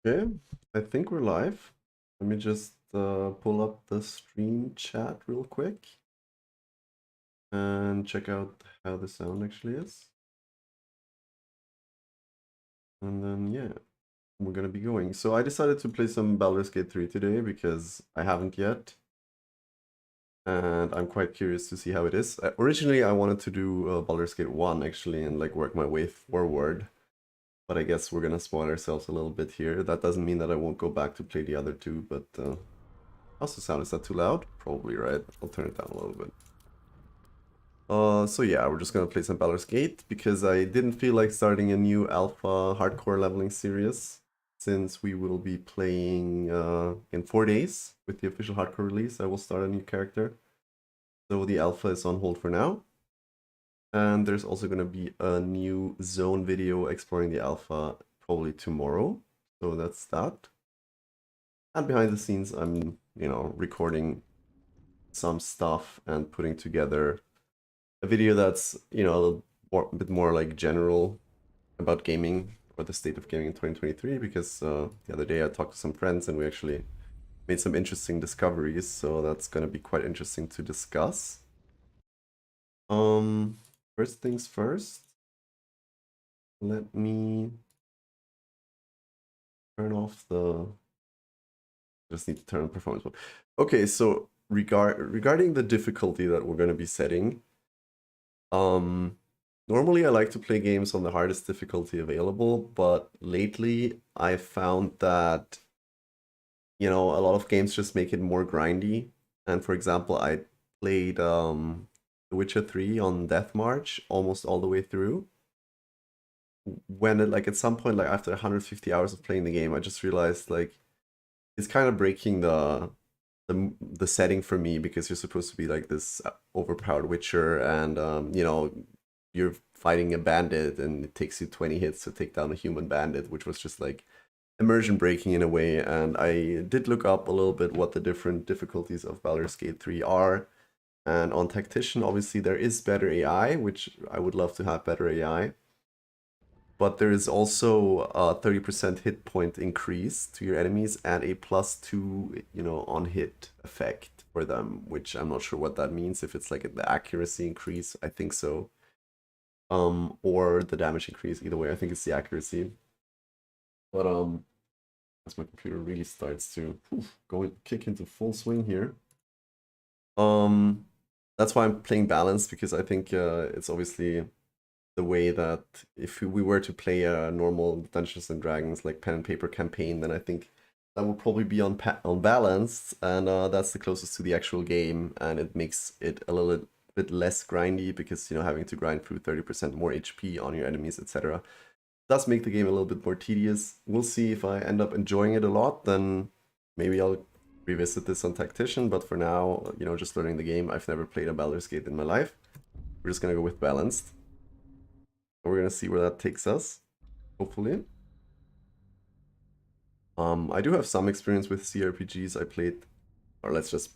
Okay, I think we're live. Let me just pull up the stream chat real quick and check out how the sound actually is. And then, yeah, we're gonna be going. So I decided to play some Baldur's Gate 3 today because I haven't yet. And I'm quite curious to see how it is. Originally, I wanted to do Baldur's Gate 1 actually and like work my way forward. But I guess we're gonna spoil ourselves a little bit here. That doesn't mean that I won't go back to play the other two, but how's the sound? Is that too loud? Probably, right? I'll turn it down a little bit. So yeah, we're just gonna play some Baldur's Gate because I didn't feel like starting a new alpha hardcore leveling series since we will be playing in 4 days with the official hardcore release. I will start a new character. So the alpha is on hold for now. And there's also gonna be a new zone video exploring the alpha probably tomorrow. So that's that. And behind the scenes, I'm, recording some stuff and putting together a video that's, a bit more like general about gaming or the state of gaming in 2023 because the other day I talked to some friends and we actually made some interesting discoveries, so that's going to be quite interesting to discuss. Um, First things first, let me turn off the just need to turn on performance mode. Okay, so regarding the difficulty that we're going to be setting, normally I like to play games on the hardest difficulty available, but lately I found that a lot of games just make it more grindy. And for example, I played The Witcher 3 on Death March almost all the way through. When like at some point, like after 150 hours of playing the game, I just realized like it's kind of breaking the setting for me because you're supposed to be like this overpowered witcher and you're fighting a bandit and it takes you 20 hits to take down a human bandit, which was just like immersion breaking in a way. And I did look up a little bit what the different difficulties of Baldur's Gate 3 are. And on Tactician, obviously there is better AI, which I would love to have better AI. But there is also a 30% hit point increase to your enemies and a +2, on hit effect for them, which I'm not sure what that means. If it's like the accuracy increase, I think so. Or the damage increase. Either way, I think it's the accuracy. But as my computer really starts to kick into full swing here. Um, that's why I'm playing balanced because I think it's obviously the way that if we were to play a normal Dungeons and Dragons like pen and paper campaign, then I think that will probably be on balanced, and that's the closest to the actual game, and it makes it a little bit less grindy because having to grind through 30% more HP on your enemies, etc. does make the game a little bit more tedious. We'll see if I end up enjoying it a lot, then maybe I'll revisit this on Tactician, but for now, just learning the game. I've never played a Baldur's Gate in my life. We're just gonna go with balanced. We're gonna see where that takes us, hopefully. I do have some experience with cRPGs. I played, or let's just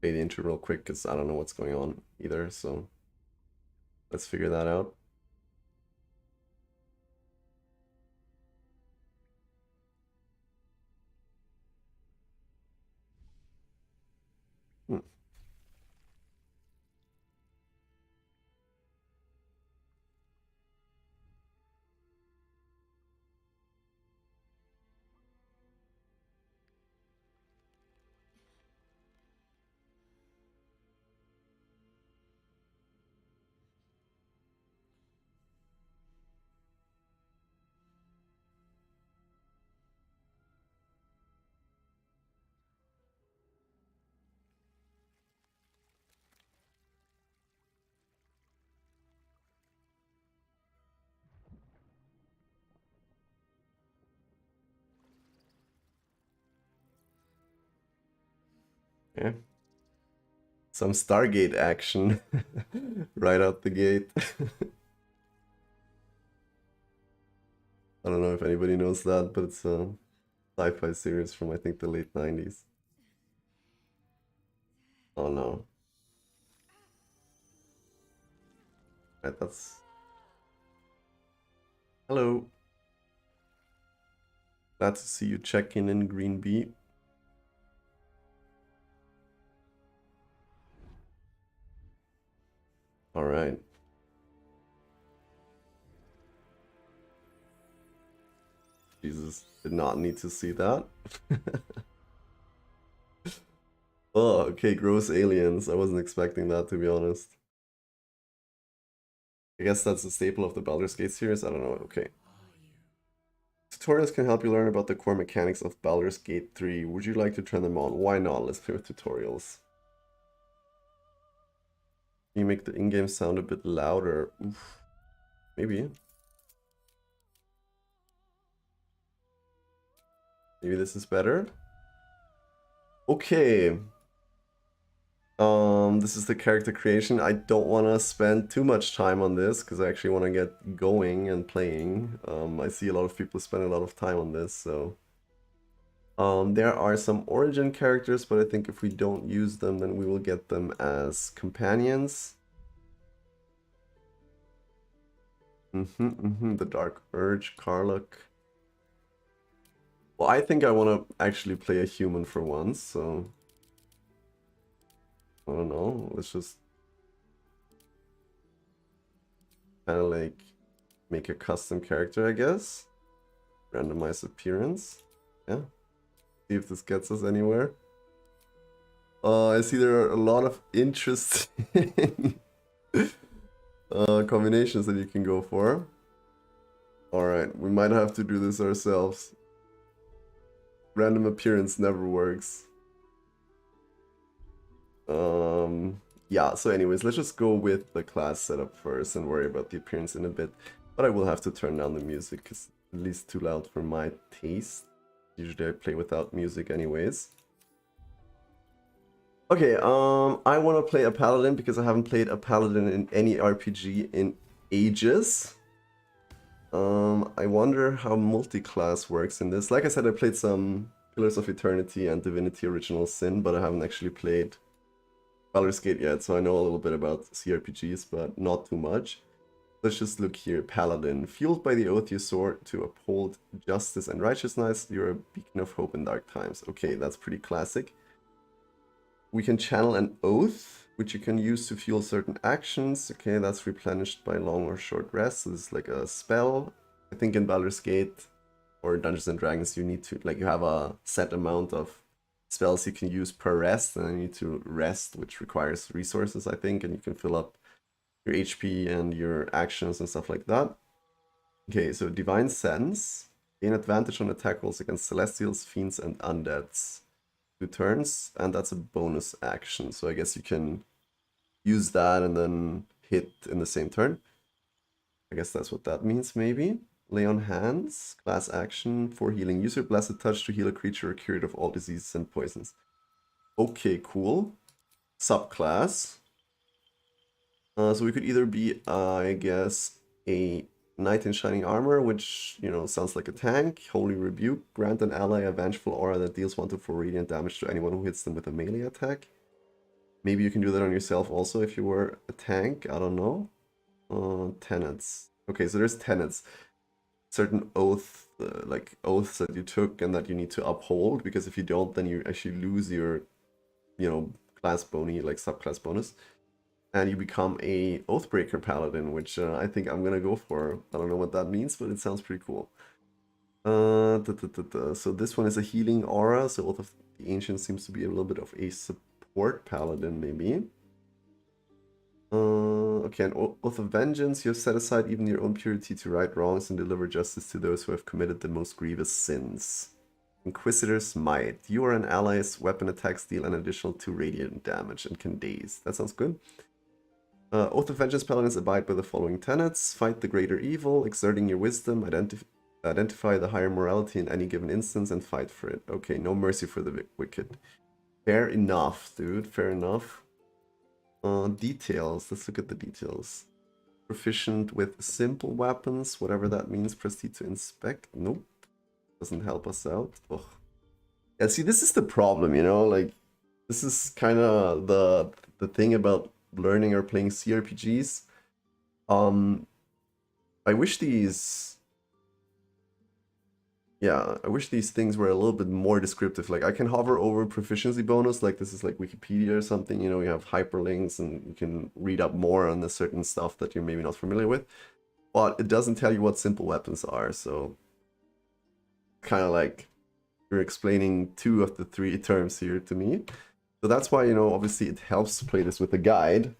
play the intro real quick because I don't know what's going on either. So let's figure that out. Hmm. Yeah. Some Stargate action right out the gate. I don't know if anybody knows that, but it's a sci-fi series from I think the late 90s. Oh no. Right, that's... Hello. Glad to see you checking in, Green Bee. All right. Jesus, did not need to see that. Oh, okay, gross aliens. I wasn't expecting that, to be honest. I guess that's a staple of the Baldur's Gate series. I don't know. Okay. Tutorials can help you learn about the core mechanics of Baldur's Gate 3. Would you like to turn them on? Why not? Let's play with tutorials. Can you make the in-game sound a bit louder? Oof. Maybe. Maybe this is better. Okay. This is the character creation. I don't want to spend too much time on this because I actually want to get going and playing. I see a lot of people spend a lot of time on this, so there are some origin characters, but I think if we don't use them, then we will get them as companions. The Dark Urge, Karluk. Well, I think I want to actually play a human for once, so I don't know. Let's just kind of like make a custom character, I guess. Randomize appearance. Yeah. See if this gets us anywhere. I see there are a lot of interesting combinations that you can go for. Alright, we might have to do this ourselves. Random appearance never works. Yeah, so anyways, let's just go with the class setup first and worry about the appearance in a bit. But I will have to turn down the music because it's at least too loud for my taste. Usually I play without music anyways. Okay, I want to play a paladin because I haven't played a paladin in any RPG in ages. I wonder how multi-class works in this. Like I said, I played some Pillars of Eternity and Divinity Original Sin, but I haven't actually played Baldur's Gate yet, so I know a little bit about cRPGs, but not too much. Let's just look here. Paladin. Fueled by the oath you swore to uphold justice and righteousness, you're a beacon of hope in dark times. Okay, that's pretty classic. We can channel an oath, which you can use to fuel certain actions. Okay, that's replenished by long or short rests. So this is like a spell. I think in Baldur's Gate or Dungeons and Dragons, you need to, like, you have a set amount of spells you can use per rest, and you need to rest, which requires resources, I think, and you can fill up your HP and your actions and stuff like that. Okay, so Divine Sense. Gain advantage on attack rolls against Celestials, Fiends, and Undeads. 2 turns, and that's a bonus action. So I guess you can use that and then hit in the same turn. I guess that's what that means, maybe. Lay on Hands, class action for healing. Use your Blessed Touch to heal a creature cured of all diseases and poisons. Okay, cool. Subclass. So we could either be, I guess, a Knight in Shining Armor, which, you know, sounds like a tank. Holy Rebuke. Grant an ally a vengeful aura that deals 1-4 radiant damage to anyone who hits them with a melee attack. Maybe you can do that on yourself also if you were a tank. I don't know. Tenets. Okay, so there's tenets. Certain oath, like oaths that you took and that you need to uphold, because if you don't, then you actually lose your, you know, class bony, like subclass bonus. And you become a Oathbreaker Paladin, which I think I'm gonna go for. I don't know what that means, but it sounds pretty cool. So this one is a healing aura, so Oath of the Ancient seems to be a little bit of a support paladin, maybe. Okay, and Oath of Vengeance, you have set aside even your own purity to right wrongs and deliver justice to those who have committed the most grievous sins. Inquisitor's Might. You or an ally's weapon attacks deal an additional 2 radiant damage and can daze. That sounds good. Oath of Vengeance Paladins abide by the following tenets. Fight the greater evil, exerting your wisdom, identify the higher morality in any given instance, and fight for it. Okay, no mercy for the wicked. Fair enough, dude. Fair enough. Details. Let's look at the details. Proficient with simple weapons, whatever that means. Press T to inspect. Nope. Doesn't help us out. Ugh. Yeah, see, this is the problem, you know? Like, this is kind of the thing about learning or playing cRPGs. I wish these Yeah, I wish these things were a little bit more descriptive. Like I can hover over proficiency bonus, like this is like Wikipedia or something, you know, you have hyperlinks and you can read up more on the certain stuff that you're maybe not familiar with. But it doesn't tell you what simple weapons are, so kind of like you're explaining two of the three terms here to me. So that's why, you know, obviously it helps to play this with a guide.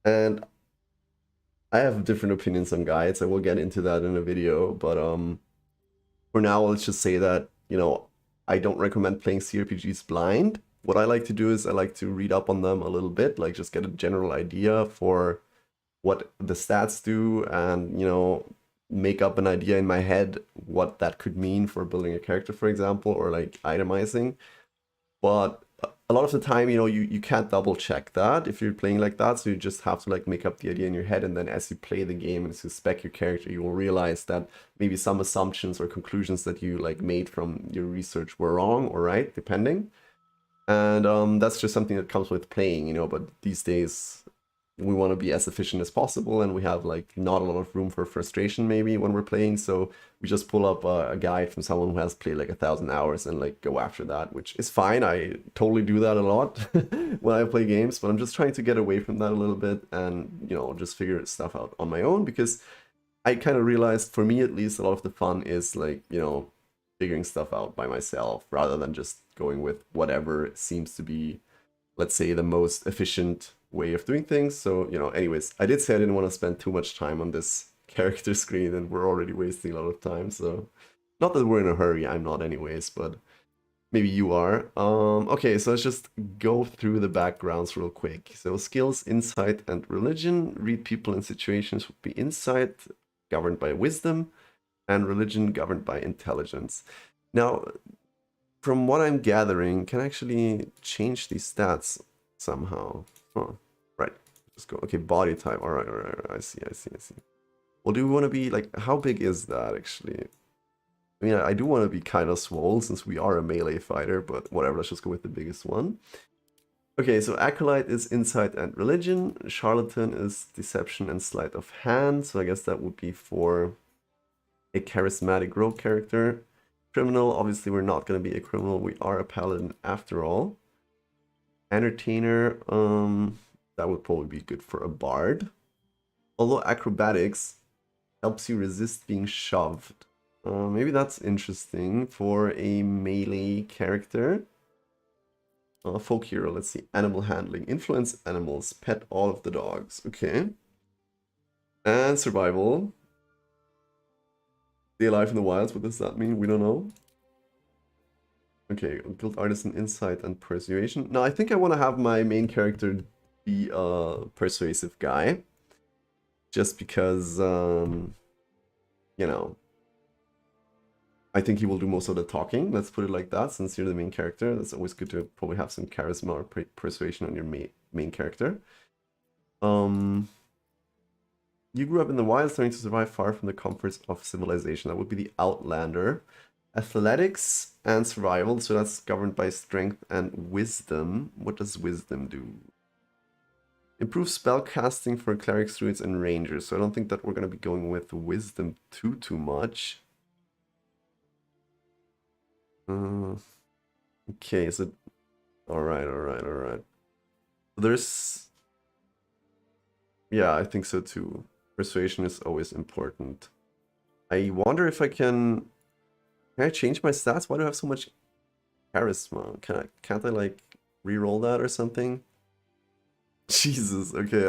And I have different opinions on guides. I will get into that in a video, but for now, let's just say that, you know, I don't recommend playing cRPGs blind. What I like to do is I like to read up on them a little bit, like just get a general idea for what the stats do and, you know, make up an idea in my head what that could mean for building a character, for example, or like itemizing. But a lot of the time, you know, you can't double check that if you're playing like that. So you just have to like make up the idea in your head. And then as you play the game and as you spec your character, you will realize that maybe some assumptions or conclusions that you like made from your research were wrong or right, depending. And that's just something that comes with playing, you know, but these days we want to be as efficient as possible and we have like not a lot of room for frustration maybe when we're playing, so we just pull up a guide from someone who has played like 1,000 hours and like go after that, which is fine. I totally do that a lot when I play games, but I'm just trying to get away from that a little bit and, you know, just figure stuff out on my own, because I kind of realized, for me at least, a lot of the fun is like, you know, figuring stuff out by myself rather than just going with whatever seems to be, let's say, the most efficient way of doing things. So, you know, anyways, I did say I didn't want to spend too much time on this character screen and we're already wasting a lot of time. So, not that we're in a hurry, I'm not anyways, but maybe you are. Okay, so let's just go through the backgrounds real quick. So, skills, insight, and religion. Read people and situations would be insight, governed by wisdom, and religion governed by intelligence. Now, from what I'm gathering, can I actually change these stats somehow? Oh, right. Just go. Okay, body type. All right. I see. Well, do we want to be like, how big is that actually? I mean, I do want to be kind of swole since we are a melee fighter, but whatever. Let's just go with the biggest one. Okay, so Acolyte is insight and religion. Charlatan is deception and sleight of hand. So I guess that would be for a charismatic rogue character. Criminal, obviously we're not going to be a criminal, we are a paladin after all. Entertainer, that would probably be good for a bard. Although acrobatics helps you resist being shoved. Maybe that's interesting for a melee character. Folk hero, let's see. Animal handling, influence animals, pet all of the dogs. Okay. And survival. Stay alive in the wilds, what does that mean? We don't know. Okay, build artisan insight and persuasion. Now I think I want to have my main character be a persuasive guy. Just because, you know, I think he will do most of the talking. Let's put it like that, since you're the main character. That's always good to probably have some charisma or persuasion on your main character. You grew up in the wilds, learning to survive far from the comforts of civilization. That would be the Outlander. Athletics and survival, so that's governed by strength and wisdom. What does wisdom do? Improve spell casting for clerics, druids, and rangers. So I don't think that we're going to be going with wisdom too much. Okay, so all right. There's, yeah, I think so too. Persuasion is always important. I wonder if I can I change my stats? Why do I have so much charisma? Can't I like re-roll that or something? Jesus, okay,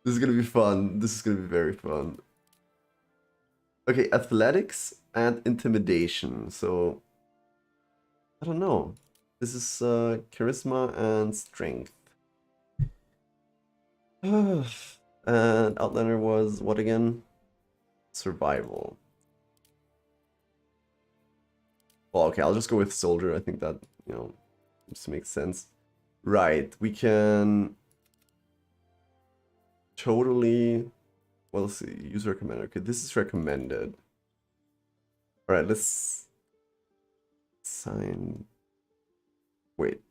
this is gonna be fun. This is gonna be very fun. Okay, athletics and intimidation. So I don't know. This is charisma and strength. And Outlander was what again? Survival. Well, okay, I'll just go with soldier. I think that, you know, just makes sense. Right, we can totally, well, let's see, use recommended. Okay, this is recommended. All right, let's sign. Wait,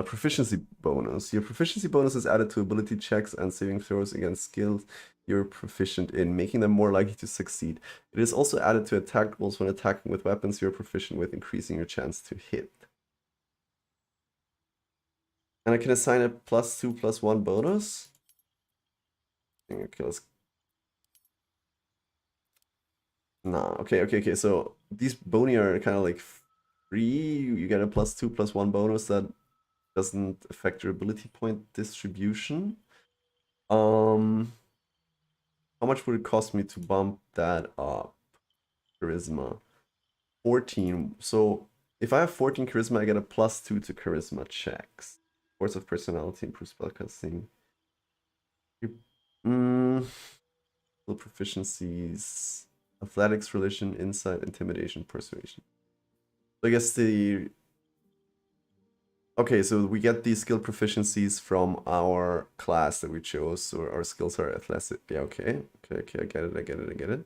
proficiency bonus. Your proficiency bonus is added to ability checks and saving throws against skills you're proficient in, making them more likely to succeed. It is also added to attack rolls when attacking with weapons you're proficient with, increasing your chance to hit. And I can assign a +2/+1 bonus. Okay, let's. Nah, okay. So these boni are kind of like free. You get a +2/+1 bonus that doesn't affect your ability point distribution. How much would it cost me to bump that up? Charisma. 14. So if I have 14 charisma, I get a +2 to charisma checks. Force of personality, improves spellcasting. Mm, proficiencies. Athletics, religion, insight, intimidation, persuasion. So I guess the... Okay, so we get these skill proficiencies from our class that we chose, so our skills are athletic. Yeah, okay. Okay, I get it.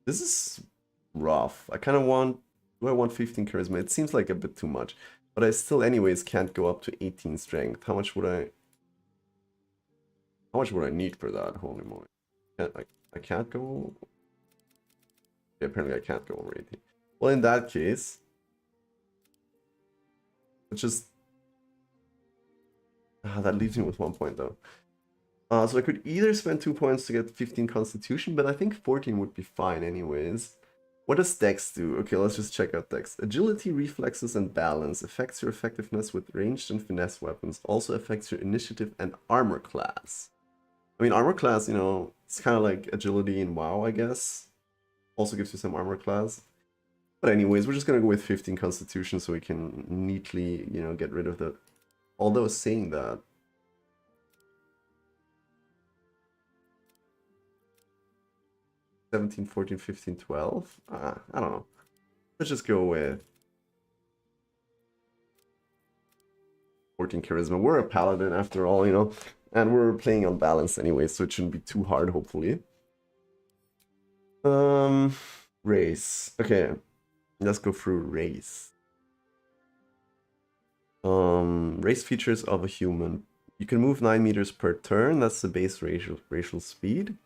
This is rough. I kind of want... Do I want 15 charisma? It seems like a bit too much. But I still anyways can't go up to 18 strength. How much would I... How much would I need for that? Holy moly. I can't go... Yeah, apparently I can't go over 18. Well, in that case... It's just... that leaves me with 1 point though. So I could either spend 2 points to get 15 constitution, but I think 14 would be fine anyways. What does Dex do? Okay, let's just check out Dex. Agility, reflexes, and balance affects your effectiveness with ranged and finesse weapons. Also affects your initiative and armor class. I mean, armor class, you know, it's kind of like agility in WoW, I guess. Also gives you some armor class. But anyways, we're just gonna go with 15 constitution so we can neatly, you know, get rid of the... Although saying that... 17, 14, 15, 12? I don't know. Let's just go with 14 charisma. We're a paladin after all, you know, and we're playing on balance anyway, so it shouldn't be too hard, hopefully. Race. Okay, let's go through race. Race features of a human. You can move 9 meters per turn. That's the base racial speed.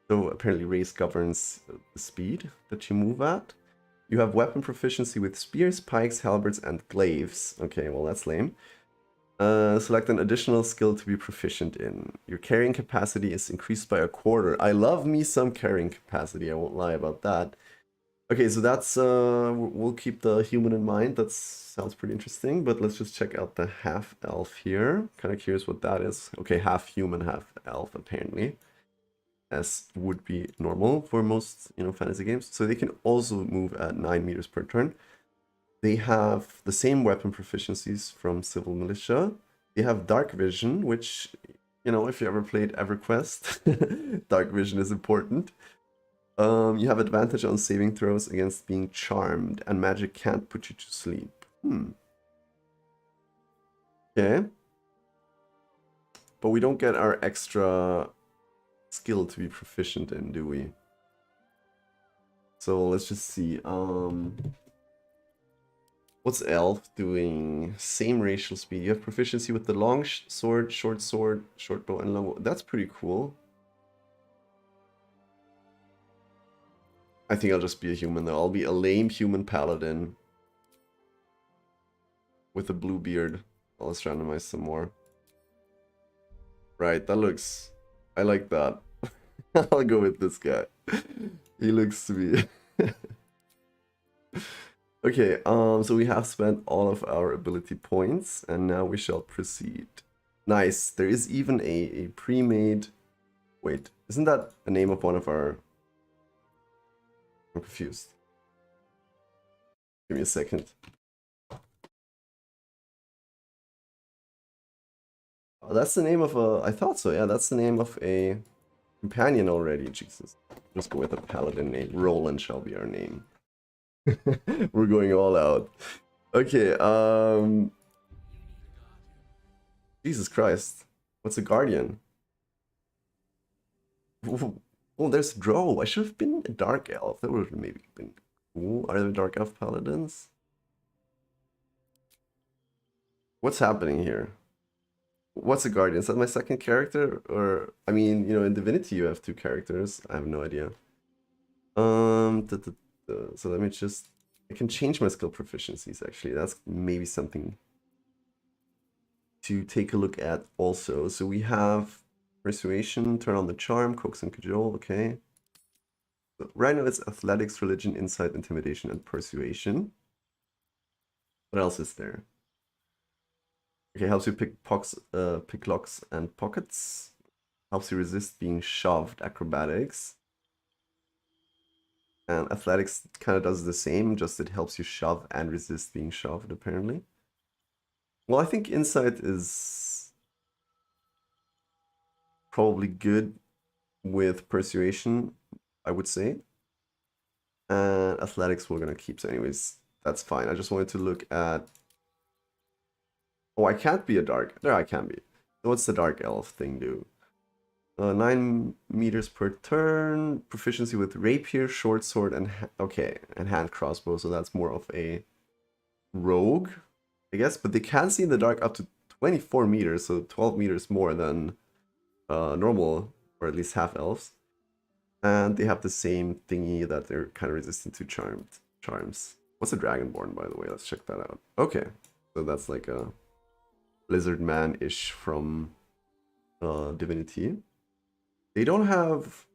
So apparently race governs the speed that you move at. You have weapon proficiency with spears, pikes, halberds, and glaives. Okay, well that's lame. Select an additional skill to be proficient in. Your carrying capacity is increased by 1/4. I love me some carrying capacity, I won't lie about that. Okay, so that's, we'll keep the human in mind. That sounds pretty interesting, but let's just check out the half-elf here. Kind of curious what that is. Okay, half human, half elf, apparently. As would be normal for most, you know, fantasy games. So they can also move at 9 meters per turn. They have the same weapon proficiencies from Civil Militia. They have Dark Vision, which, you know, if you ever played EverQuest, Dark Vision is important. You have advantage on saving throws against being charmed, and magic can't put you to sleep. Okay. But we don't get our extra skill to be proficient in, do we? So let's just see. What's elf doing? Same racial speed. You have proficiency with the long sword, short bow, and long bow. That's pretty cool. I think I'll just be a human though. I'll be a lame human paladin with a blue beard. Let's randomize some more. Right, that looks... I like that. I'll go with this guy. He looks to be... Okay, so we have spent all of our ability points, and now we shall proceed. Nice, there is even a pre-made... Wait, isn't that the name of one of our... I'm confused. Give me a second. Oh, that's the name of a... I thought so, yeah, that's the name of a companion already, Jesus. Let's go with a paladin name. Roland shall be our name. We're going all out. Okay, Jesus Christ. What's a guardian? Oh, there's Drow. I should have been a dark elf. That would have maybe been Ooh, are there Dark Elf Paladins? What's happening here? What's a Guardian? Is that my second character? Or, I mean, you know, in Divinity you have two characters. I have no idea. So let me just... I can change my skill proficiencies, actually. That's maybe something to take a look at also. So we have Persuasion, turn on the charm, coax and cajole, okay. So right now it's Athletics, Religion, Insight, Intimidation, and Persuasion. What else is there? Okay, helps you pick locks and pockets. Helps you resist being shoved, acrobatics. And athletics kind of does the same, just it helps you shove and resist being shoved, apparently. Well, I think insight is probably good with persuasion, I would say. And athletics we're gonna keep, so anyways, that's fine. I just wanted to look at... Oh, I can't be a dark... There, I can be. So what's the dark elf thing do? 9 meters per turn, proficiency with rapier, short sword, and okay, and hand crossbow. So that's more of a rogue, I guess. But they can see in the dark up to 24 meters, so 12 meters more than normal, or at least half elves. And they have the same thingy that they're kind of resistant to charms. What's a dragonborn, by the way? Let's check that out. Okay, so that's like a lizard man-ish from Divinity. They don't have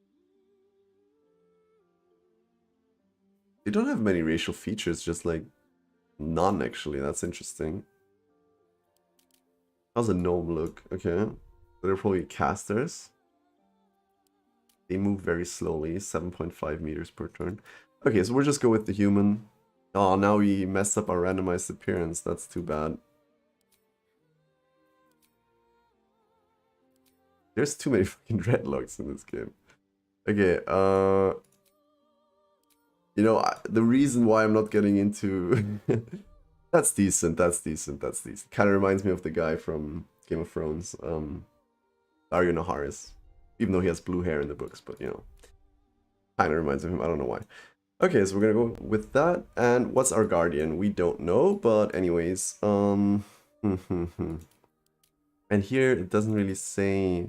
many racial features, just like none actually. That's interesting. How's a gnome look? Okay. They're probably casters. They move very slowly, 7.5 meters per turn. Okay, so we'll just go with the human. Oh, now we messed up our randomized appearance. That's too bad. There's too many fucking dreadlocks in this game. Okay, you know, the reason why I'm not getting into... That's decent, that's decent, that's decent. Kind of reminds me of the guy from Game of Thrones, Arya Naharis. Even though he has blue hair in the books, but you know. Kind of reminds me of him, I don't know why. Okay, so we're gonna go with that. And what's our guardian? We don't know, but anyways, and here it doesn't really say...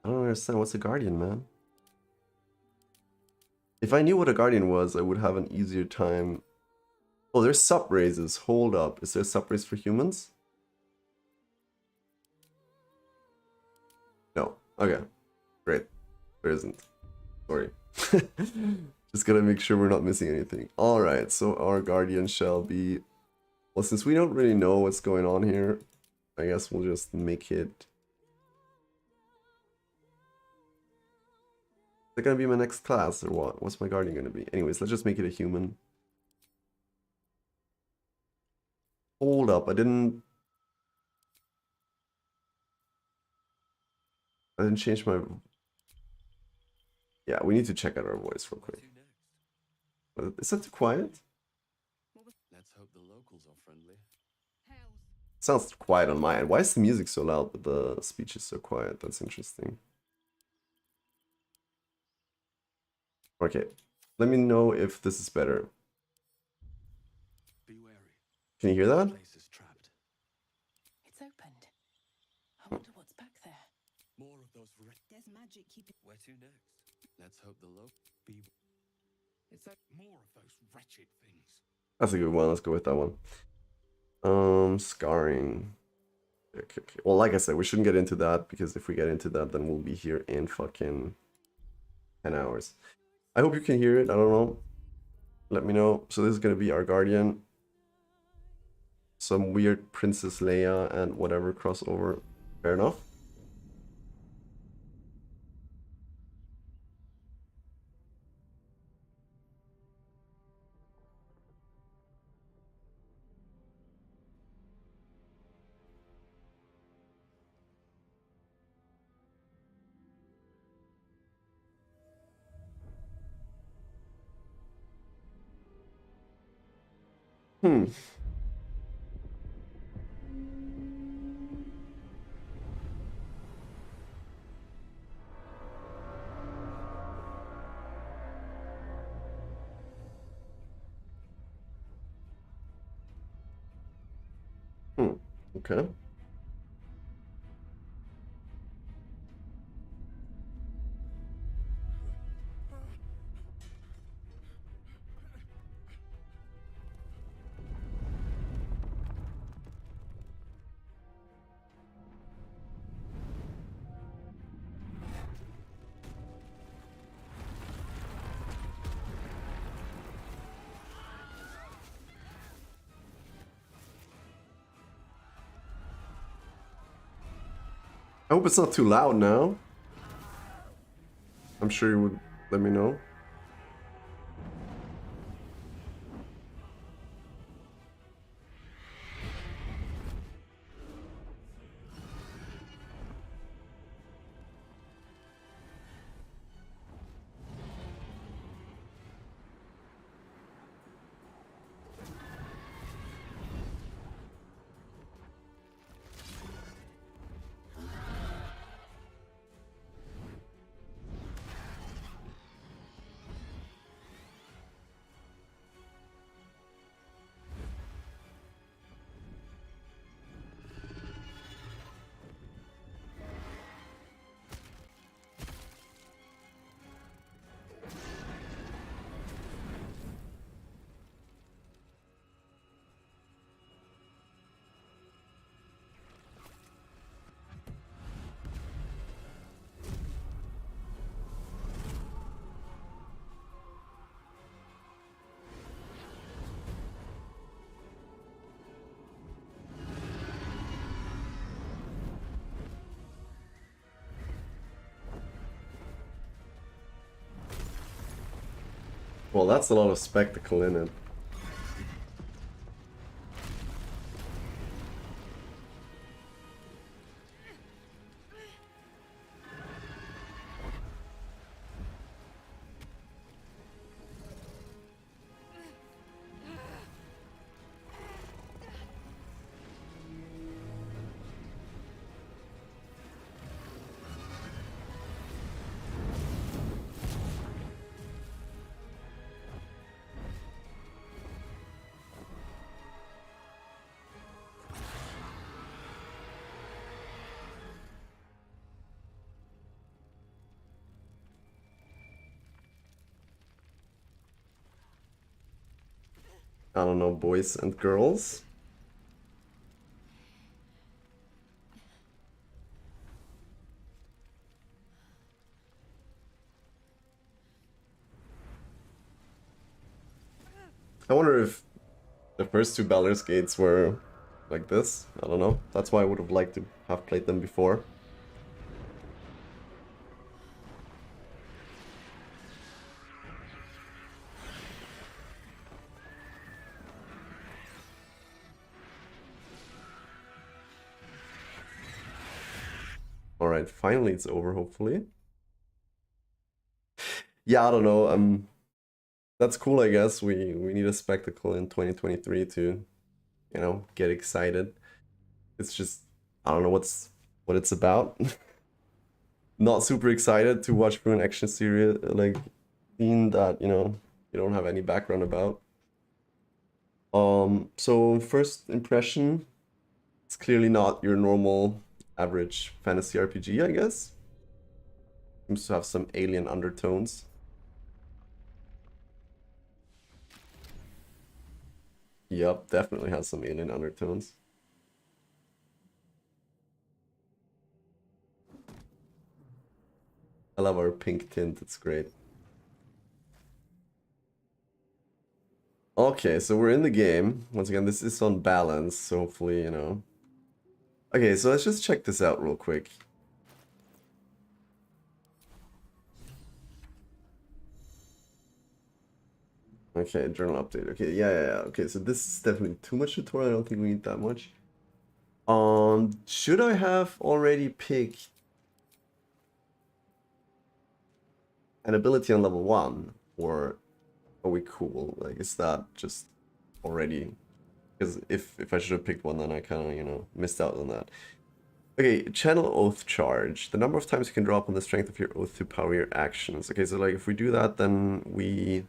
I don't understand, what's a guardian, man? If I knew what a guardian was, I would have an easier time. Oh, there's sub raises. Hold up. Is there a sub raise for humans? No. Okay. Great. There isn't. Sorry. Just gotta make sure we're not missing anything. Alright, so our guardian shall be... Well, since we don't really know what's going on here, I guess we'll just make it... Is that gonna be my next class or what? What's my guardian gonna be? Anyways, let's just make it a human. Hold up, I didn't change my... Yeah, we need to check out our voice real quick. Is that too quiet? Let's hope the locals are friendly. Sounds quiet on my end. Why is the music so loud but the speech is so quiet? That's interesting. Okay, let me know if this is better. Be wary. Can you hear that? The place is trapped. It's opened. I wonder what's back there. More of those There's magic keeping. Where to next? Let's hope the be. It's like more of those wretched things. That's a good one. Let's go with that one. Scarring. Okay. Well, like I said, we shouldn't get into that because if we get into that, then we'll be here in fucking 10 hours. I hope you can hear it. I don't know. Let me know. So this is gonna be our guardian. Some weird Princess Leia and whatever crossover. Fair enough. Hmm. Okay. I hope it's not too loud now. I'm sure you would let me know. Well, that's a lot of spectacle in it. I don't know, boys and girls. I wonder if the first two Baldur's Gates were like this. I don't know. That's why I would have liked to have played them before. Alright, finally it's over, hopefully. Yeah, I don't know. That's cool, I guess. We need a spectacle in 2023 to, get excited. It's just I don't know what it's about. Not super excited to watch through an action series like scene that, you don't have any background about. So first impression, it's clearly not your normal average fantasy RPG, I guess. Seems to have some alien undertones. Yup, definitely has some alien undertones. I love our pink tint, it's great. Okay, so we're in the game. Once again, this is on balance, so hopefully, Okay, so let's just check this out real quick. Okay, journal update. Okay, yeah. Okay, so this is definitely too much tutorial. I don't think we need that much. Should I have already picked an ability on level 1? Or are we cool? Like, is that just already... Because if I should have picked one, then I kind of, missed out on that. Okay, channel oath charge. The number of times you can draw upon the strength of your oath to power your actions. Okay, so like if we do that, then we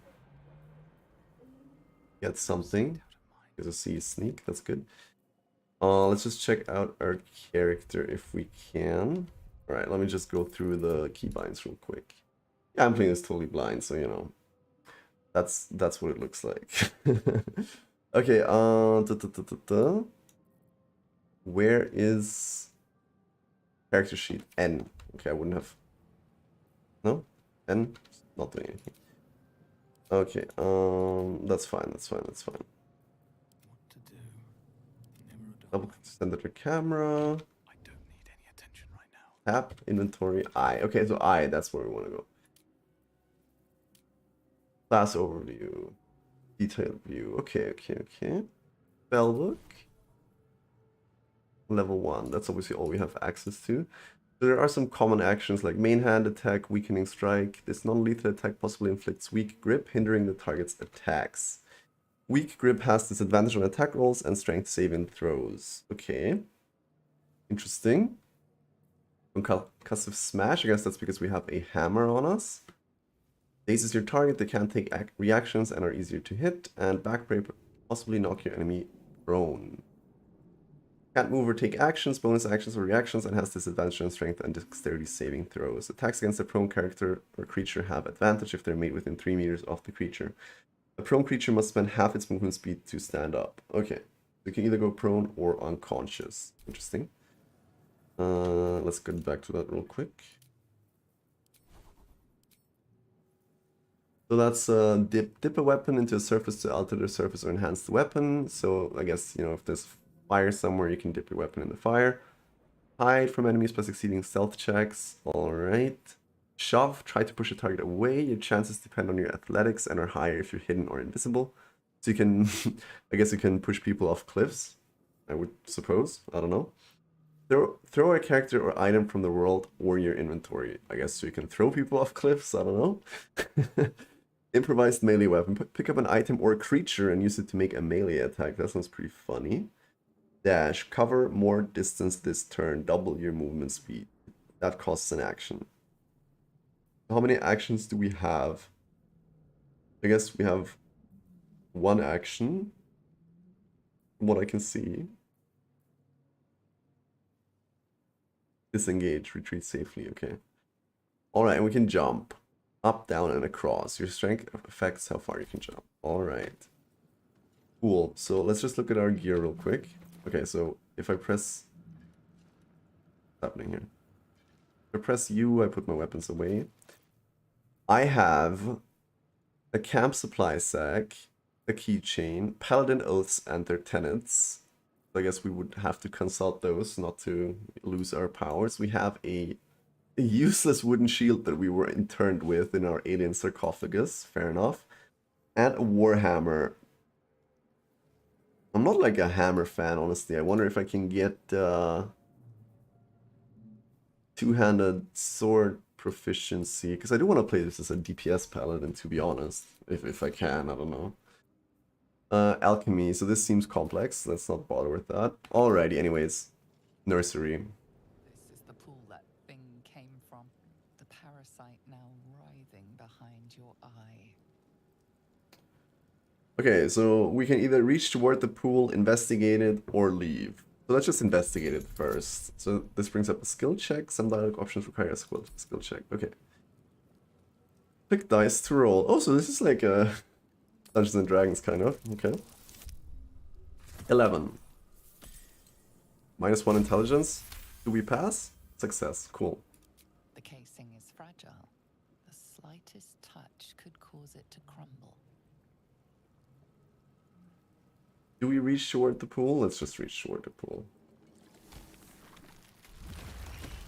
get something. There's a C sneak, that's good. Let's just check out our character if we can. All right, let me just go through the keybinds real quick. Yeah, I'm playing this totally blind, so you know, that's what it looks like. Okay, where is character sheet? N. Okay, I wouldn't have. No, N. Not doing anything. Okay, that's fine. That's fine. That's fine. What to do? Never a Double dull click to send it to camera. I don't need any attention right now. Tap inventory I. Okay, so I. That's where we want to go. Class overview. Detailed view. Okay, okay, okay. Spellbook. Level 1. That's obviously all we have access to. So there are some common actions like main hand attack, weakening strike. This non-lethal attack possibly inflicts weak grip, hindering the target's attacks. Weak grip has disadvantage on attack rolls and strength saving throws. Okay. Interesting. Concussive smash. I guess that's because we have a hammer on us. Dazes your target, they can't take reactions and are easier to hit. And backbreak possibly knock your enemy prone. Can't move or take actions, bonus actions, or reactions, and has disadvantage on strength and dexterity saving throws. Attacks against a prone character or creature have advantage if they're made within 3 meters of the creature. A prone creature must spend half its movement speed to stand up. Okay. You can either go prone or unconscious. Interesting. Let's get back to that real quick. So that's dip a weapon into a surface to alter the surface or enhance the weapon. So I guess, you know, if there's fire somewhere, you can dip your weapon in the fire. Hide from enemies by succeeding stealth checks. Alright. Shove, try to push a target away. Your chances depend on your athletics and are higher if you're hidden or invisible. So you can, I guess you can push people off cliffs, I would suppose. I don't know. Throw a character or item from the world or your inventory. I guess so you can throw people off cliffs. I don't know. Improvised melee weapon. Pick up an item or a creature and use it to make a melee attack. That sounds pretty funny. Dash. Cover more distance this turn. Double your movement speed. That costs an action. How many actions do we have? I guess we have one action. From what I can see. Disengage. Retreat safely. Okay. Alright, and we can jump. Up, down, and across. Your strength affects how far you can jump. Alright. Cool. So let's just look at our gear real quick. Okay, so if I press... What's happening here? If I press U, I put my weapons away. I have a camp supply sack, a keychain, paladin oaths and their tenets. So I guess we would have to consult those not to lose our powers. We have a useless wooden shield that we were interned with in our alien sarcophagus. Fair enough. And a warhammer. I'm not like a hammer fan, honestly. I wonder if I can get two-handed sword proficiency, because I do want to play this as a DPS paladin, to be honest. If I can, I don't know. Alchemy, so this seems complex. Let's not bother with that. Alrighty, anyways. Nursery. This is the pool that thing came from. The parasite now writhing behind your eye. Okay, so we can either reach toward the pool, investigate it, or leave. So let's just investigate it first. So this brings up a skill check. Some dialogue options require a skill check. Okay. Pick dice to roll. Oh, so this is like a Dungeons and Dragons kind of. Okay. 11. -1 intelligence. Do we pass? Success. Cool. The casing is fragile. The slightest touch could cause it to crumble. Do we reach toward the pool? Let's just reach toward the pool.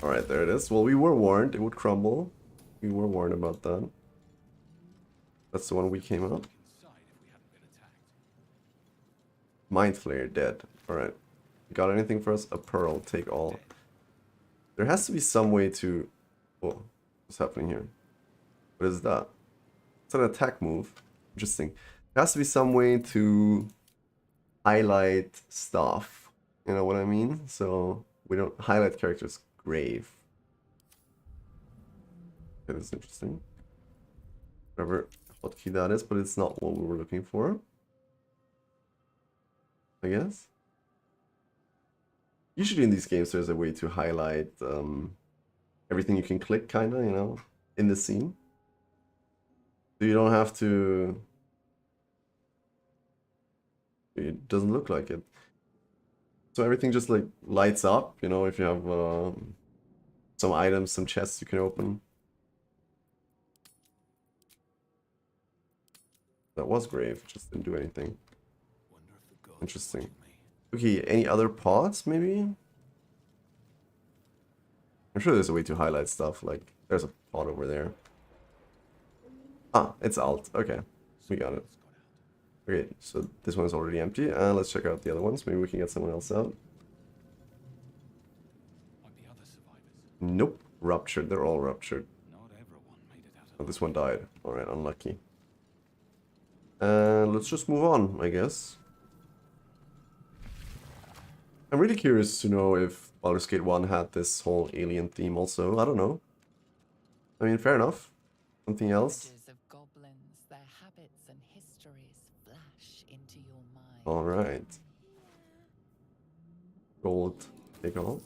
Alright, there it is. Well, we were warned it would crumble. We were warned about that. That's the one we came up. Inside if we hadn't been attacked. Mind Flayer, dead. Alright. Got anything for us? A pearl, take all. There has to be some way to... Oh, what's happening here? What is that? It's an attack move. Interesting. There has to be some way to highlight stuff. You know what I mean? So we don't highlight characters' grave. Okay, that's interesting. Whatever hotkey that is, but it's not what we were looking for. I guess. Usually in these games, there's a way to highlight everything you can click, kind of, you know, in the scene. So you don't have to. It doesn't look like it. So everything just like lights up, you know, if you have some items, some chests you can open. That was grave, just didn't do anything. Wonder if the gods are Interesting. watching me. Okay, any other pods, maybe? I'm sure there's a way to highlight stuff, like, there's a pod over there. Ah, it's alt, okay. We got it. Someone's got out. Okay, so this one is already empty, and let's check out the other ones. Maybe we can get someone else out. Like the other survivors. Nope, ruptured, they're all ruptured. Not everyone made it out Oh, of this one died. Alright, unlucky. And let's just move on, I guess. I'm really curious to know if Baldur's Gate 1 had this whole alien theme also. I don't know. I mean, fair enough. Something else? Images of goblins, their habits and histories flash into your mind. Alright. Gold. Take all.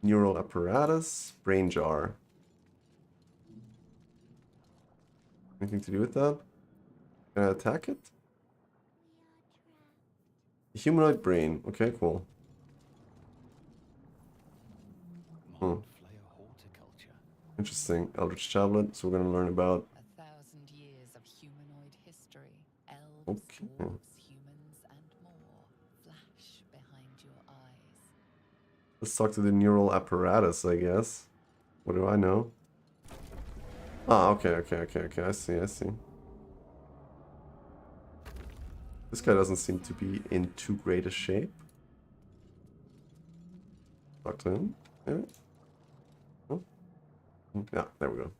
Neural apparatus. Brain jar. Anything to do with that? Can I attack it? Humanoid brain. Okay, cool. Mind flayer horticulture. Interesting. Eldritch tablet. So we're gonna learn about. 1,000 years of humanoid history. Elves, Okay. dwarves, humans, and more flash behind your eyes. Let's talk to the neural apparatus, I guess. What do I know? Ah, okay. I see. This guy doesn't seem to be in too great a shape. Talk to him, maybe? Oh. Yeah, there we go.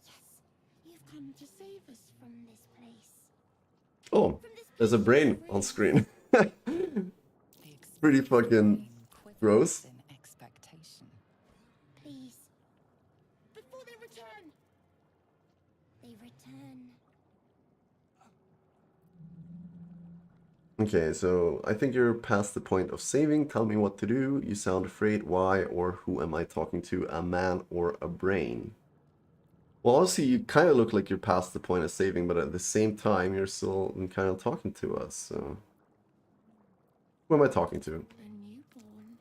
Yes, you've come to save us from this place. Oh, there's a brain on screen. Pretty fucking gross. In expectation. Please. Before they return. They return. Okay, so I think you're past the point of saving. Tell me what to do. You sound afraid. Why or who am I talking to? A man or a brain? Well, obviously, you kind of look like you're past the point of saving, but at the same time, you're still kind of talking to us. So, who am I talking to? A newborn.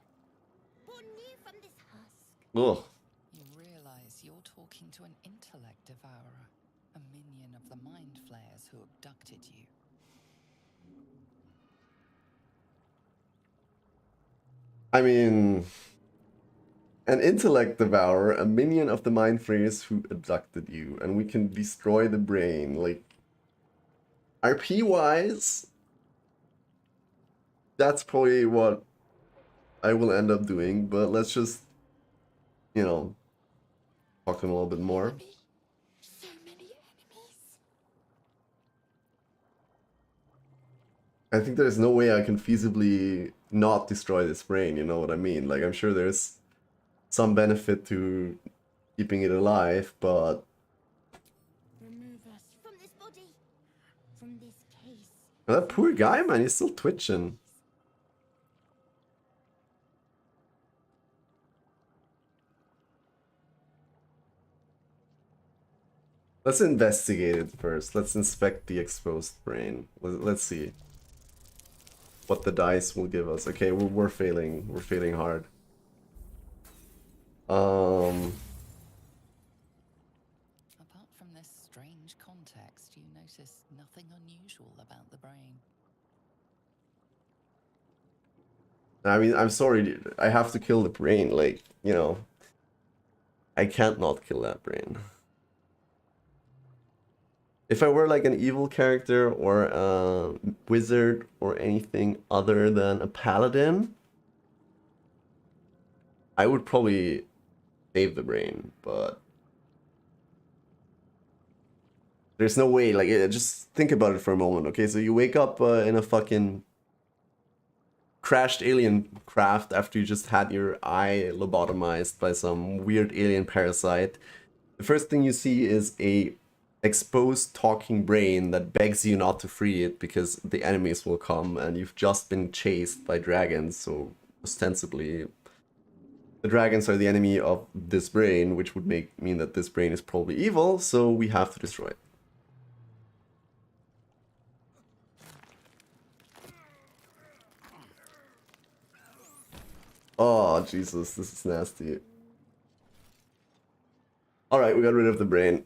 Born new from this husk. Ugh. You realize you're talking to an intellect devourer, a minion of the mind flayers who abducted you. I mean, an intellect devourer, a minion of the mind flayers who abducted you, and we can destroy the brain. Like, RP wise, that's probably what I will end up doing, but let's just, you know, talk to him a little bit more. So many enemies. I think there's no way I can feasibly not destroy this brain, you know what I mean? Like, I'm sure there's some benefit to keeping it alive, but Remove us from this body. From this case. that poor guy, man, he's still twitching. Let's investigate it first. Let's inspect the exposed brain. Let's see what the dice will give us. Okay, we're failing. We're failing hard. Apart from this strange context, you notice nothing unusual about the brain. I mean, I'm sorry, dude. I have to kill the brain. Like, you know, I can't not kill that brain. If I were like an evil character or a wizard or anything other than a paladin, I would probably save the brain, but there's no way. Like, just think about it for a moment, okay? So you wake up in a fucking crashed alien craft after you just had your eye lobotomized by some weird alien parasite, the first thing you see is a exposed talking brain that begs you not to free it because the enemies will come and you've just been chased by dragons, so ostensibly the dragons are the enemy of this brain, which would mean that this brain is probably evil, so we have to destroy it. Oh, Jesus, this is nasty. Alright, we got rid of the brain.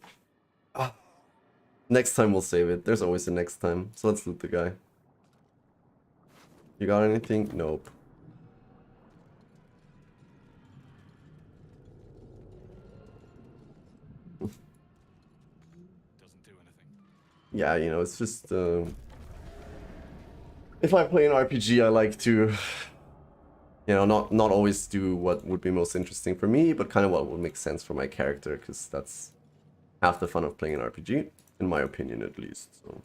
Ah. Next time we'll save it. There's always a next time. So let's loot the guy. You got anything? Nope. Doesn't do anything. Yeah, you know, it's just... if I play an RPG, I like to... You know, not always do what would be most interesting for me, but kind of what would make sense for my character, because that's half the fun of playing an RPG, in my opinion at least. So.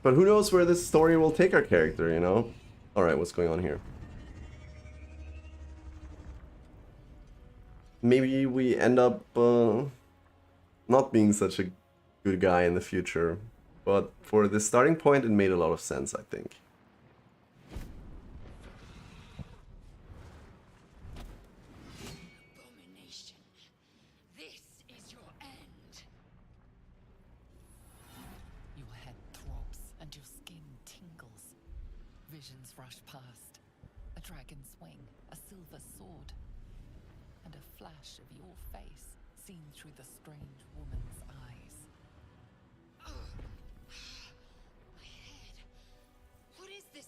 But who knows where this story will take our character, you know? Alright, what's going on here? Maybe we end up not being such a good guy in the future. But for the starting point, it made a lot of sense, I think. Abomination. This is your end. Your head throbs and your skin tingles. Visions rush past. A dragon's wing, a silver sword, and a flash of your face seen through the strange woman's eyes. My head. What is this?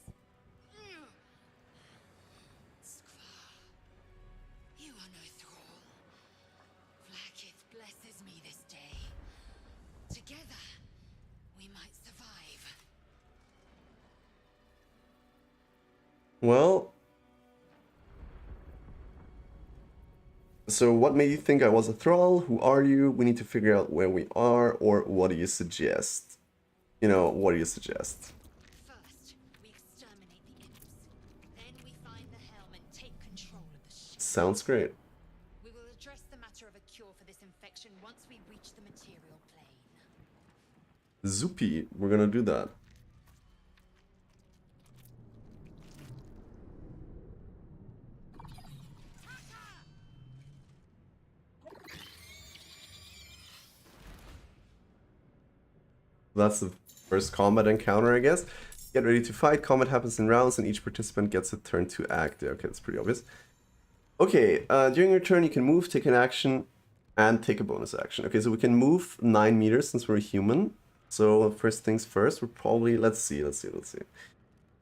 Skvar. You are no thrall. Vlaakith blesses me this day. Together, we might survive. Well... So what made you think I was a thrall? Who are you? We need to figure out where we are, or what do you suggest? You know, what do you suggest? First, we exterminate the imps. Then we find the helm and take control of the ship. Sounds great. We will address the matter of a cure for this infection once we reach the material plane. Zoopy, we're gonna do that. That's the first combat encounter, I guess. Get ready to fight. Combat happens in rounds and each participant gets a turn to act. Okay, that's pretty obvious. Okay, during your turn you can move, take an action, and take a bonus action. Okay, so we can move 9 meters since we're human. So first things first, we're probably... Let's see.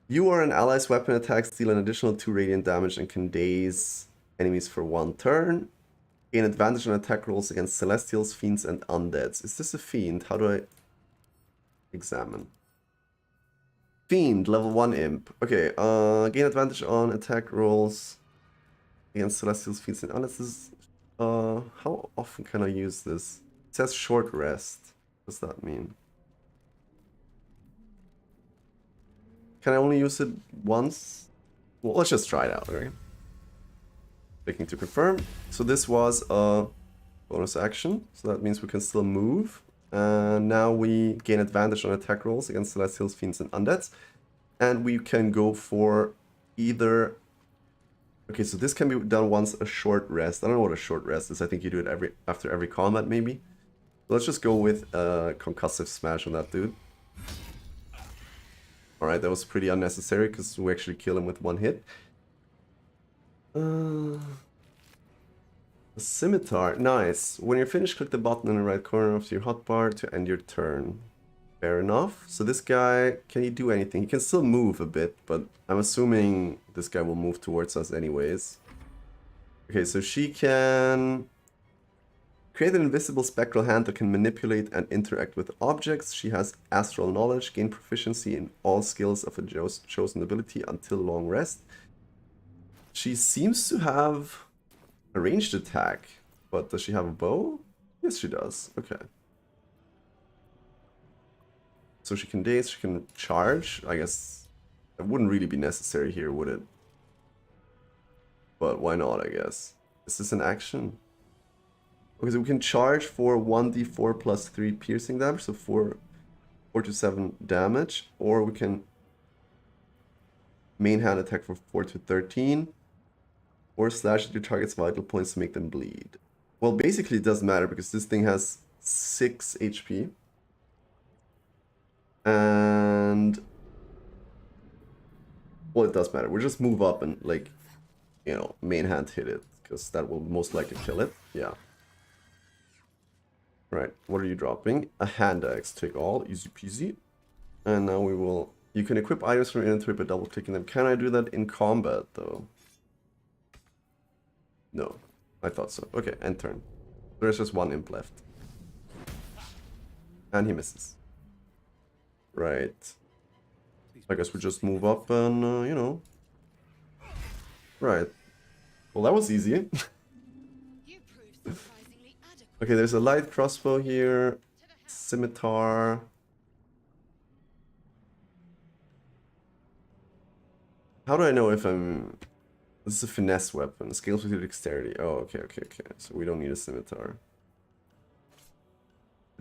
You are an ally's weapon attacks, deal an additional 2 radiant damage, and can daze enemies for 1 turn. Gain advantage on attack rolls against celestials, fiends, and undeads. Is this a fiend? How do I... examine? Fiend, level 1 imp. Okay, gain advantage on attack rolls against celestials, fiends, and undeads. This is, how often can I use this? It says short rest. What does that mean? Can I only use it once? Well, let's just try it out, right? Clicking to confirm. So this was a bonus action, so that means we can still move. And now we gain advantage on attack rolls against celestials, fiends, and undeads. And we can go for either... Okay, so this can be done once a short rest. I don't know what a short rest is. I think you do it after every combat, maybe. Let's just go with a concussive smash on that dude. Alright, that was pretty unnecessary because we actually kill him with 1 hit. A scimitar, nice. When you're finished, click the button in the right corner of your hotbar to end your turn. Fair enough. So this guy, can he do anything? He can still move a bit, but I'm assuming this guy will move towards us anyways. Okay, so she can create an invisible spectral hand that can manipulate and interact with objects. She has astral knowledge, gain proficiency in all skills of a chosen ability until long rest. She seems to have a ranged attack, but does she have a bow? Yes, she does. Okay. So she can daze, she can charge. I guess it wouldn't really be necessary here, would it? But why not, I guess. Is this an action? Okay, so we can charge for 1d4 plus 3 piercing damage, so 4 to 7 damage. Or we can main hand attack for 4 to 13. Or slash at your target's vital points to make them bleed. Well, basically it doesn't matter because this thing has 6 HP. And... well, it does matter. We'll just move up and, like, you know, main hand hit it. Because that will most likely kill it. Yeah. Right, what are you dropping? A hand axe. Take all. Easy peasy. And now we will... you can equip items from your inventory by double clicking them. Can I do that in combat, though? No. I thought so. Okay, end turn. There's just one imp left. And he misses. Right. I guess we just move up and, you know. Right. Well, that was easy. You proved surprisingly adequate. Okay, there's a light crossbow here. Scimitar. How do I know if I'm... this is a finesse weapon. Scales with your dexterity. Oh, okay. So we don't need a scimitar.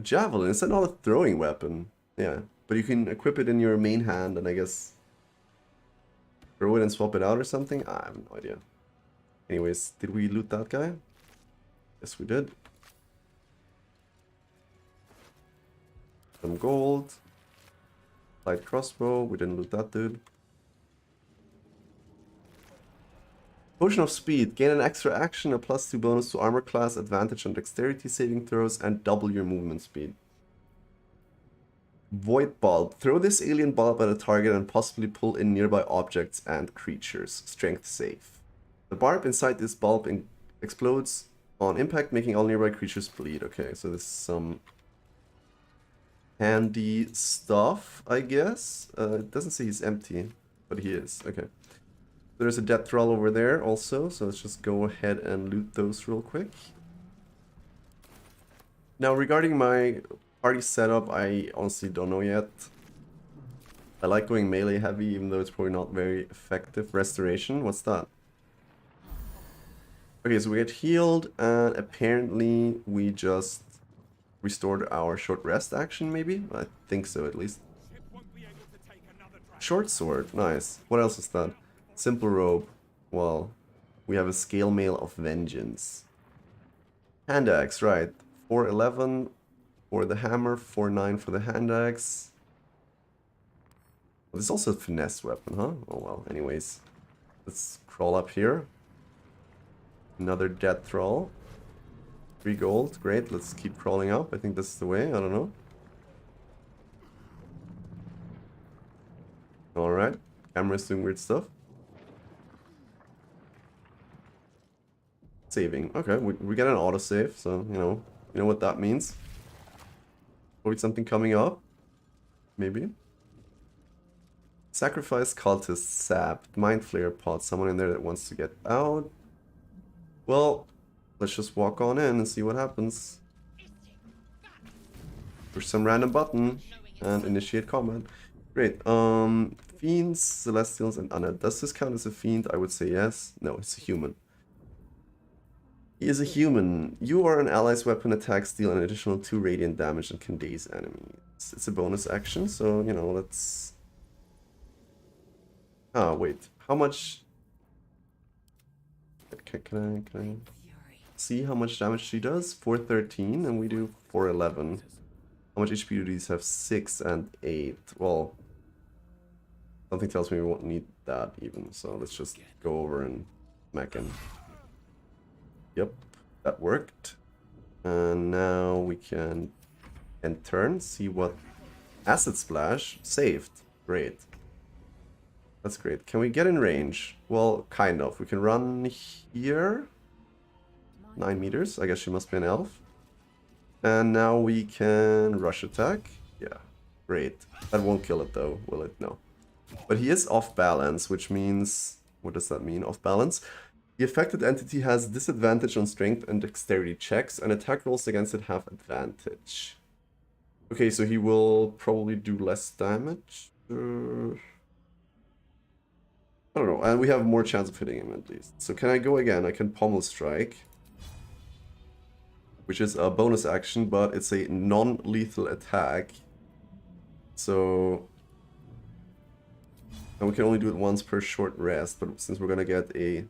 Javelin, is that not a throwing weapon? Yeah, but you can equip it in your main hand and I guess throw it and swap it out or something? I have no idea. Anyways, did we loot that guy? Yes, we did. Some gold. Light crossbow, we didn't loot that dude. Potion of Speed. Gain an extra action, a +2 bonus to armor class, advantage on dexterity saving throws, and double your movement speed. Void Bulb. Throw this alien bulb at a target and possibly pull in nearby objects and creatures. Strength save. The barb inside this bulb explodes on impact, making all nearby creatures bleed. Okay, so this is some handy stuff, I guess. It doesn't say he's empty, but he is. Okay. There's a death roll over there also, so let's just go ahead and loot those real quick. Now, regarding my party setup, I honestly don't know yet. I like going melee heavy, even though it's probably not very effective. Restoration, what's that? Okay, so we get healed, and apparently we just restored our short rest action, maybe? I think so, at least. Short sword, nice. What else is that? Simple robe. Well, we have a scale mail of vengeance. Hand axe, right. 411 for the hammer, 49 for the hand axe. Well, this is also a finesse weapon, huh? Oh well, anyways. Let's crawl up here. Another death troll. 3 gold, great. Let's keep crawling up. I think this is the way, I don't know. Alright, camera's doing weird stuff. Saving. Okay, we get an autosave, so you know what that means. Probably something coming up. Maybe. Sacrifice cultist sapped. Mind flare pod. Someone in there that wants to get out. Well, let's just walk on in and see what happens. Push some random button and initiate combat. Great. Fiends, Celestials, and Undead. Does this count as a fiend? I would say yes. No, it's a human. He is a human. You or an ally's weapon attacks deal an additional 2 radiant damage and can daze enemies. It's a bonus action, so, you know, let's... ah, wait. How much... Can I see how much damage she does? 413, and we do 411. How much HP do these have? 6 and 8. Well, something tells me we won't need that even, so let's just go over and smack him. Yep, that worked. And now we can end turn, see what... Acid Splash, saved. Great. That's great. Can we get in range? Well, kind of. We can run here. 9 meters. I guess she must be an elf. And now we can rush attack. Yeah, great. That won't kill it though, will it? No. But he is off balance, which means... what does that mean, off balance? The affected entity has disadvantage on strength and dexterity checks, and attack rolls against it have advantage. Okay, so he will probably do less damage. I don't know, and we have more chance of hitting him at least. So can I go again? I can pommel strike, which is a bonus action, but it's a non-lethal attack. So, and we can only do it once per short rest, but since we're gonna get a...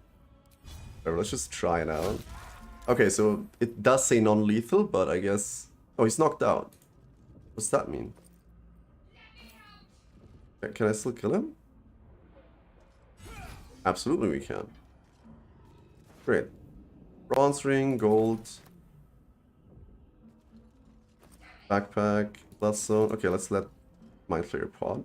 Whatever, let's just try it out. Okay, so it does say non-lethal, but I guess... Oh, he's knocked out. What's that mean? Can I still kill him? Absolutely we can. Great. Bronze ring, gold. Backpack, blood zone. Okay, let's let Mind Flayer pod.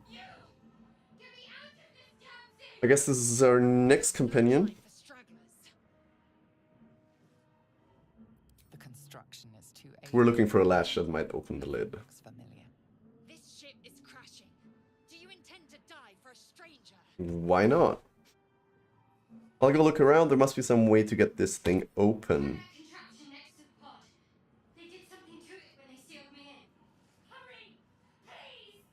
I guess this is our next companion. For stragglers. The construction is too We're looking for a latch that might open the lid. looks familiar. This ship is crashing. Do you intend to die for a stranger? Why not? I'll go look around. There must be some way to get this thing open. Contraption next to the pod. They did something to it when they sealed me in. Hurry! Please!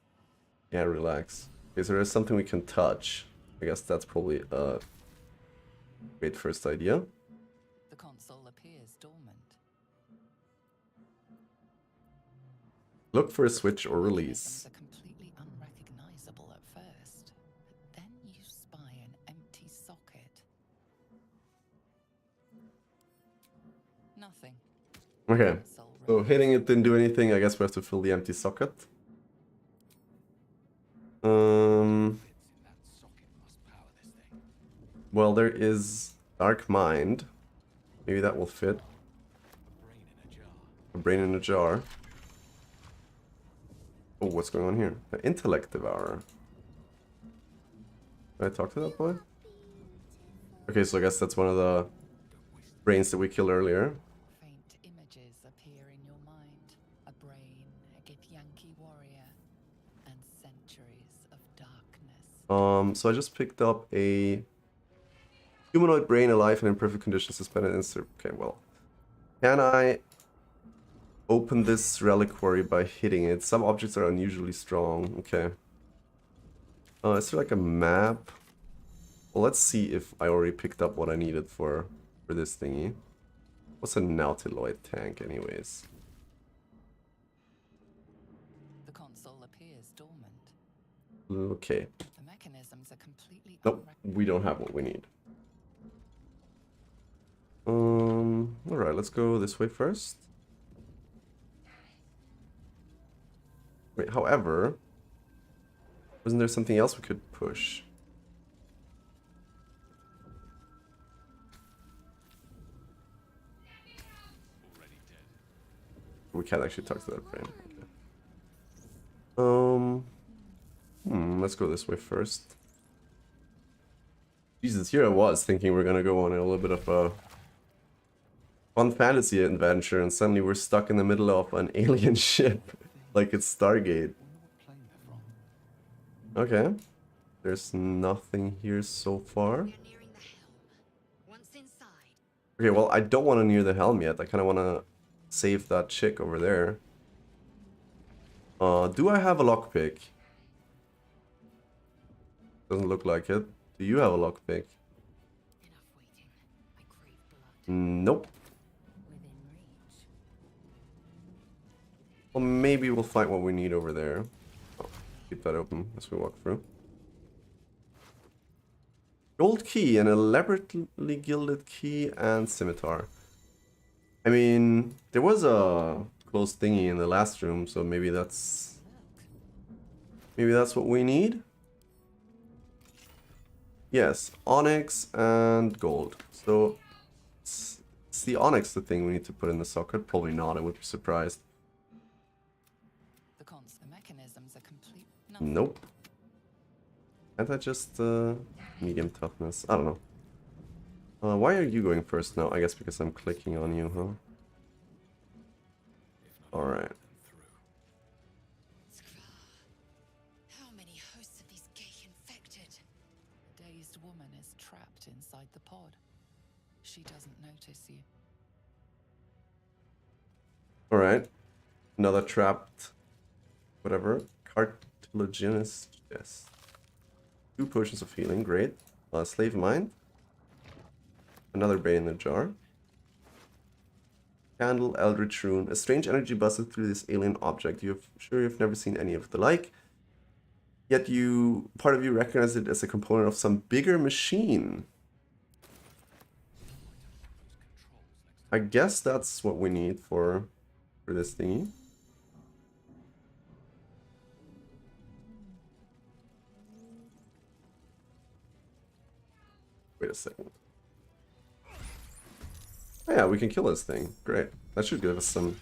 Yeah, relax. Okay, so there's something we can touch. I guess that's probably a great first idea. The console appears dormant. Look for a switch or Mechanisms release. are completely unrecognizable at first, but then you spy an empty socket. Nothing. Okay, Console so release. hitting it didn't do anything. I guess we have to fill the empty socket. Bits in that socket must power this thing. Well, there is Dark Mind. Maybe that will fit. A brain in a jar. A brain in a jar. Oh, what's going on here? The Intellect Devourer. Did I talk to that boy? Okay, so I guess that's one of the brains that we killed earlier. Faint images appear in your mind. A brain, a Githyanki warrior, and centuries of darkness. So I just picked up a humanoid brain alive and in perfect condition, suspended in... Okay, well. Can I open this reliquary by hitting it? Some objects are unusually strong. Okay. Is there like a map? Well, let's see if I already picked up what I needed for this thingy. What's a Nautiloid tank anyways? The console appears dormant. Okay. The mechanisms are completely Nope, we don't have what we need. Alright, let's go this way first. Wait, however, wasn't there something else we could push? Already dead. We can't actually talk to that brain. Okay. Let's go this way first. Jesus, here I was thinking we're gonna go on a little bit of a fun fantasy adventure, and suddenly we're stuck in the middle of an alien ship, like it's Stargate. Wonder what plane they're from. Okay. There's nothing here so far. We're nearing the helm. Once inside, Okay, well, I don't want to near the helm yet. I kind of want to save that chick over there. Do I have a lockpick? Doesn't look like it. Do you have a lockpick? enough waiting. I crave blood. Nope. Within reach. Well, maybe we'll find what we need over there. Oh, keep that open as we walk through. Gold key, an elaborately gilded key, and scimitar. I mean, there was a closed thingy in the last room, so maybe that's what we need. Yes, onyx and gold. So it's the onyx the thing we need to put in the socket. Probably not. I would be surprised. The mechanisms are complete. Nope. Can't I just medium toughness? I don't know. Why are you going first now? I guess because I'm clicking on you, huh? If not Alright. then through. How many hosts of these gay infected? A dazed woman is trapped inside the pod. She doesn't notice you. Alright. Another trapped Whatever. Cartilaginous. Yes. 2 potions of healing. Great. Slave mind. Another bane in the jar. Candle, Eldritch Rune. A strange energy buzzes through this alien object. You've never seen any of the like. Yet part of you recognize it as a component of some bigger machine. I guess that's what we need for this thingy. Wait a second. Oh yeah, we can kill this thing. Great. That should give us some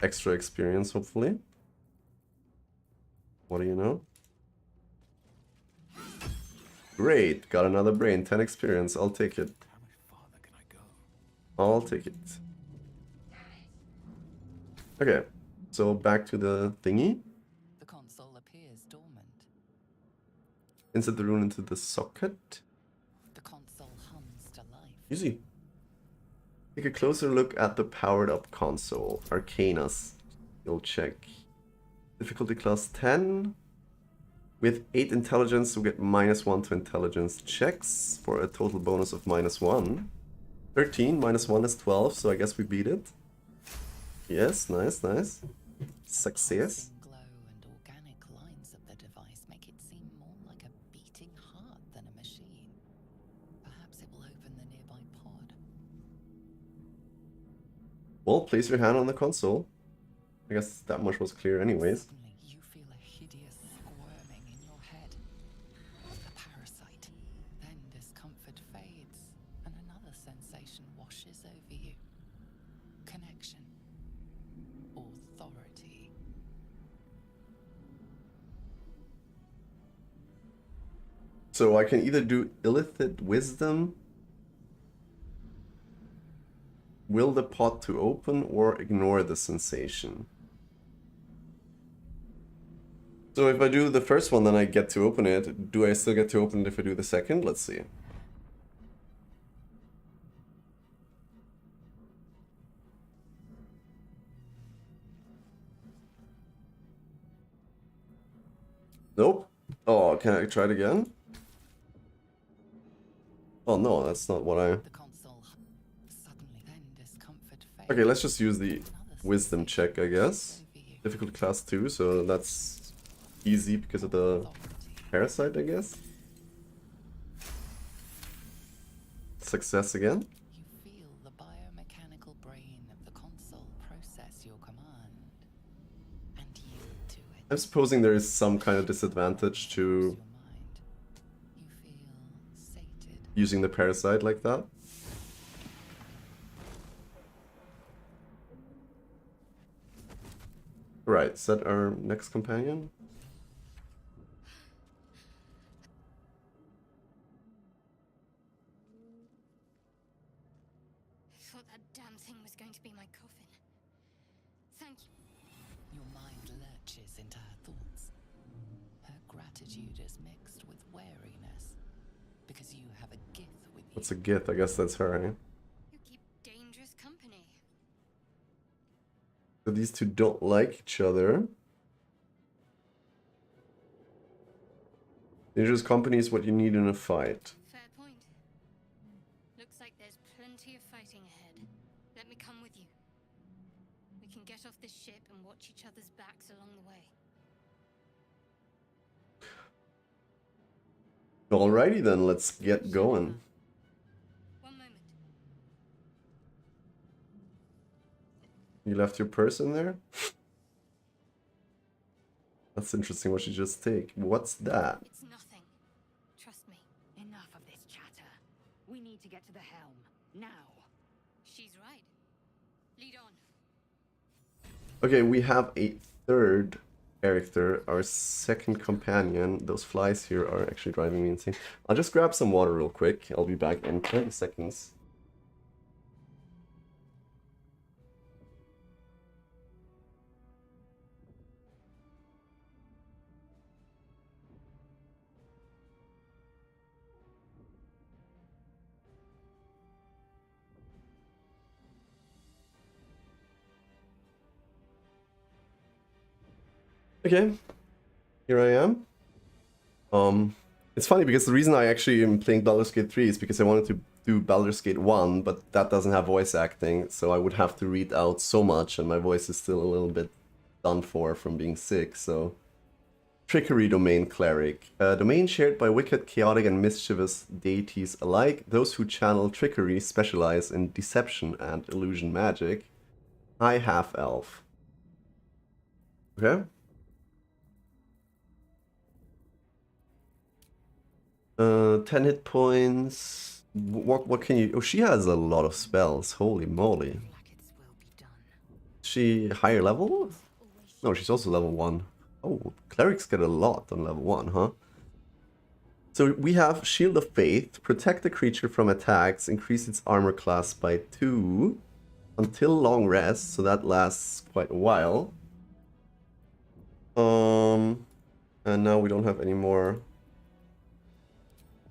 extra experience, hopefully. What do you know? Great, got another brain, 10 experience, I'll take it. How much farther can I go? I'll take it. Okay, so back to the thingy. The console appears dormant. Insert the rune into the socket. The console hums to life. Easy. Take a closer look at the powered up console. Arcanas. You'll check. Difficulty class 10. With 8 intelligence, we get -1 to intelligence checks for a total bonus of -1. 13 -1 is 12, so I guess we beat it. Yes, nice, nice. Success. Pulsing glow and organic lines of the device make it seem more like a beating heart than a machine. Perhaps it will open the nearby pod. Well, place your hand on the console. I guess that much was clear anyways. Suddenly, you feel a hideous squirming in your head. A parasite. Then discomfort fades, and another sensation washes over you. Connection. Authority. So I can either do illicit wisdom, will the pot to open, or ignore the sensation. So if I do the first one, then I get to open it. Do I still get to open it if I do the second? Let's see. Nope. Oh, can I try it again? Oh no, that's not what I... The console suddenly then discomfort fades. Okay, let's just use the Another wisdom sensation check, I guess. over you. Difficulty class 2, so that's easy because of the Authority. parasite, I guess. Success again. You feel the biomechanical brain of the console process your command and yield to it. I'm supposing there is some kind of disadvantage to Your mind. You feel sated. using the parasite like that. Right, set our next companion. I thought that damn thing was going to be my coffin. Thank you. Your mind lurches into her thoughts. Her gratitude is mixed with wariness because you have a gift with you. What's a gith? I guess that's her, eh? You keep dangerous company. So these two don't like each other. Dangerous company is what you need in a fight. Fair point. Looks like there's plenty of fighting ahead. Let me come with you. We can get off this ship and watch each other's backs along the way. Alrighty then, let's get going. One moment. You left your purse in there? That's interesting what you just take. What's that? It's nothing. Trust me. Enough of this chatter. We need to get to the helm. Now. She's right. Lead on. Okay, we have a third character, our second companion. Those flies here are actually driving me insane. I'll just grab some water real quick. I'll be back in 30 seconds. Okay, here I am. It's funny because the reason I actually am playing Baldur's Gate 3 is because I wanted to do Baldur's Gate 1, but that doesn't have voice acting, so I would have to read out so much, and my voice is still a little bit done for from being sick, so... Trickery Domain Cleric. A domain shared by wicked, chaotic, and mischievous deities alike. Those who channel trickery specialize in deception and illusion magic. High half-elf. Okay. 10 hit points. What can you... Oh, she has a lot of spells. Holy moly. Like its will be done. She higher level? No, she's also level 1. Oh, clerics get a lot on level 1, huh? So we have Shield of Faith. Protect the creature from attacks. Increase its armor class by 2 until long rest. So that lasts quite a while. And now we don't have any more...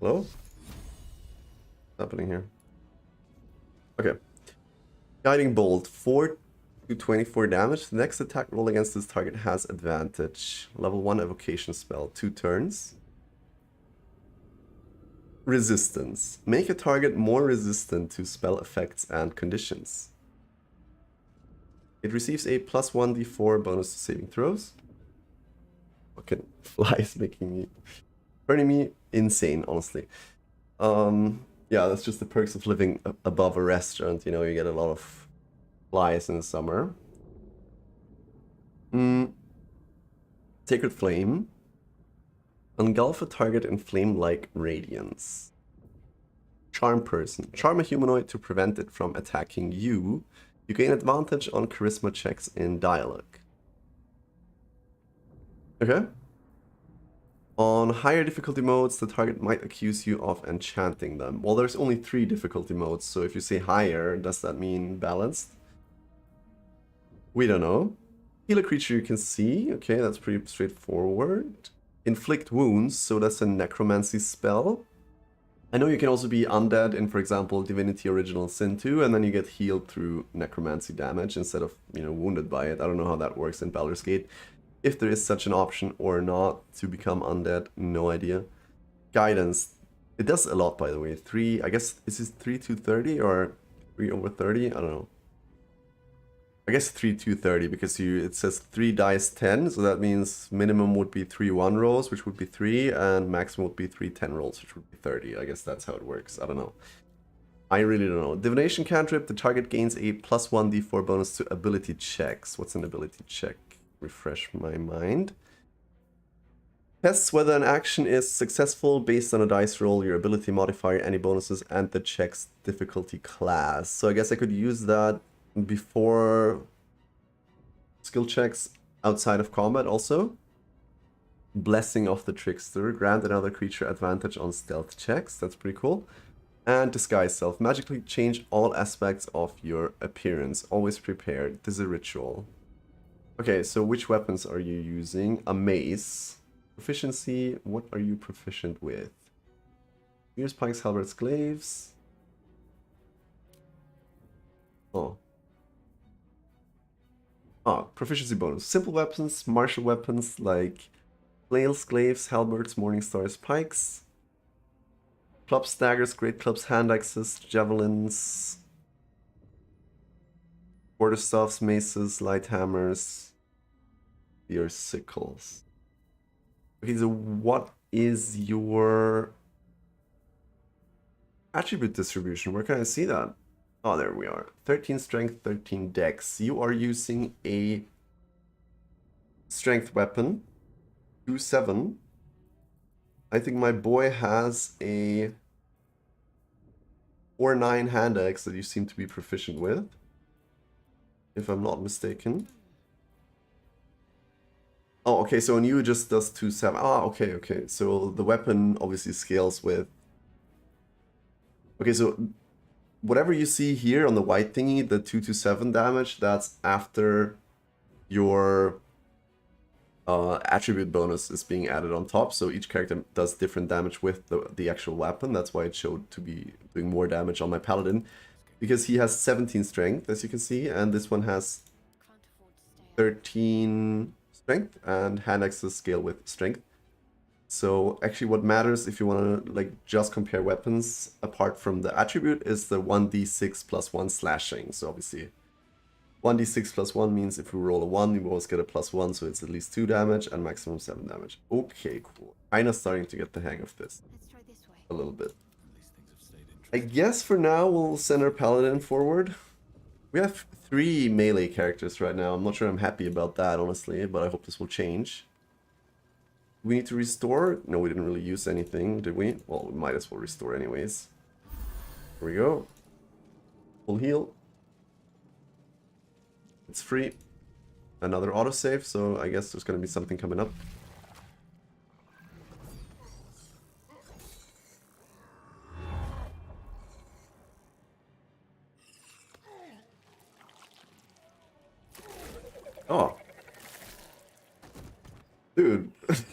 Hello? What's happening here? Okay. Guiding Bolt. 4 to 24 damage. The next attack roll against this target has advantage. Level 1 evocation spell. 2 turns. Resistance. Make a target more resistant to spell effects and conditions. It receives a plus 1d4 bonus to saving throws. Fucking flies turning me insane, honestly. Yeah, that's just the perks of living above a restaurant. You know, you get a lot of flies in the summer. Sacred Flame. Engulf a target in flame-like radiance. Charm Person. Charm a humanoid to prevent it from attacking you. You gain advantage on charisma checks in dialogue. Okay. On higher difficulty modes, the target might accuse you of enchanting them. Well, there's only 3 difficulty modes, so if you say higher, does that mean balanced? We don't know. Heal a creature you can see. Okay, that's pretty straightforward. Inflict wounds, so that's a necromancy spell. I know you can also be undead in, for example, Divinity Original Sin 2, and then you get healed through necromancy damage instead of, you know, wounded by it. I don't know how that works in Baldur's Gate. If there is such an option or not to become undead, no idea. Guidance. It does a lot, by the way. 3, I guess, is this 3 to 30 or 3 over 30? I don't know. I guess 3 to 30 because it says 3 dice 10, so that means minimum would be 3 1 rolls, which would be 3, and maximum would be 3 10 rolls, which would be 30. I guess that's how it works. I don't know. I really don't know. Divination cantrip, the target gains a plus 1d4 bonus to ability checks. What's an ability check? Refresh my mind. Tests whether an action is successful based on a dice roll, your ability modifier, any bonuses, and the check's difficulty class. So I guess I could use that before skill checks outside of combat also. Blessing of the Trickster. Grant another creature advantage on stealth checks. That's pretty cool. And Disguise Self. Magically change all aspects of your appearance. Always prepared. This is a ritual. Okay, so which weapons are you using? A mace. Proficiency. What are you proficient with? Spears, pikes, halberds, glaives. Oh. Proficiency bonus. Simple weapons, martial weapons like flails, glaives, halberds, morning stars, pikes. Clubs, daggers, great clubs, hand axes, javelins, quarterstaffs, maces, light hammers, your sickles. Okay, so what is your attribute distribution? Where can I see that? Oh, there we are. 13 strength, 13 dex. You are using a strength weapon. 2-7. I think my boy has a 4-9 hand axe that you seem to be proficient with, if I'm not mistaken. Oh, okay, so on you it just does 2-7. Ah, okay. So the weapon obviously scales with... Okay, so whatever you see here on the white thingy, the 2-7 damage, that's after your attribute bonus is being added on top. So each character does different damage with the actual weapon. That's why it showed to be doing more damage on my paladin, because he has 17 strength, as you can see, and this one has 13 strength, and hand axes scale with strength. So actually what matters if you want to like just compare weapons apart from the attribute is the 1d6 plus 1 slashing. So obviously 1d6 plus 1 means if we roll a 1, we always get a plus 1, so it's at least 2 damage and maximum 7 damage. Okay, cool. Kinda starting to get the hang of this Let's try this way. a little bit. At least things have stayed I interesting. guess for now we'll send our paladin forward. We have 3 melee characters right now. I'm not sure I'm happy about that, honestly, but I hope this will change. We need to restore? No, we didn't really use anything, did we? Well, we might as well restore anyways. Here we go. Full heal. It's free. Another autosave, so I guess there's gonna be something coming up. Oh. Dude. Connect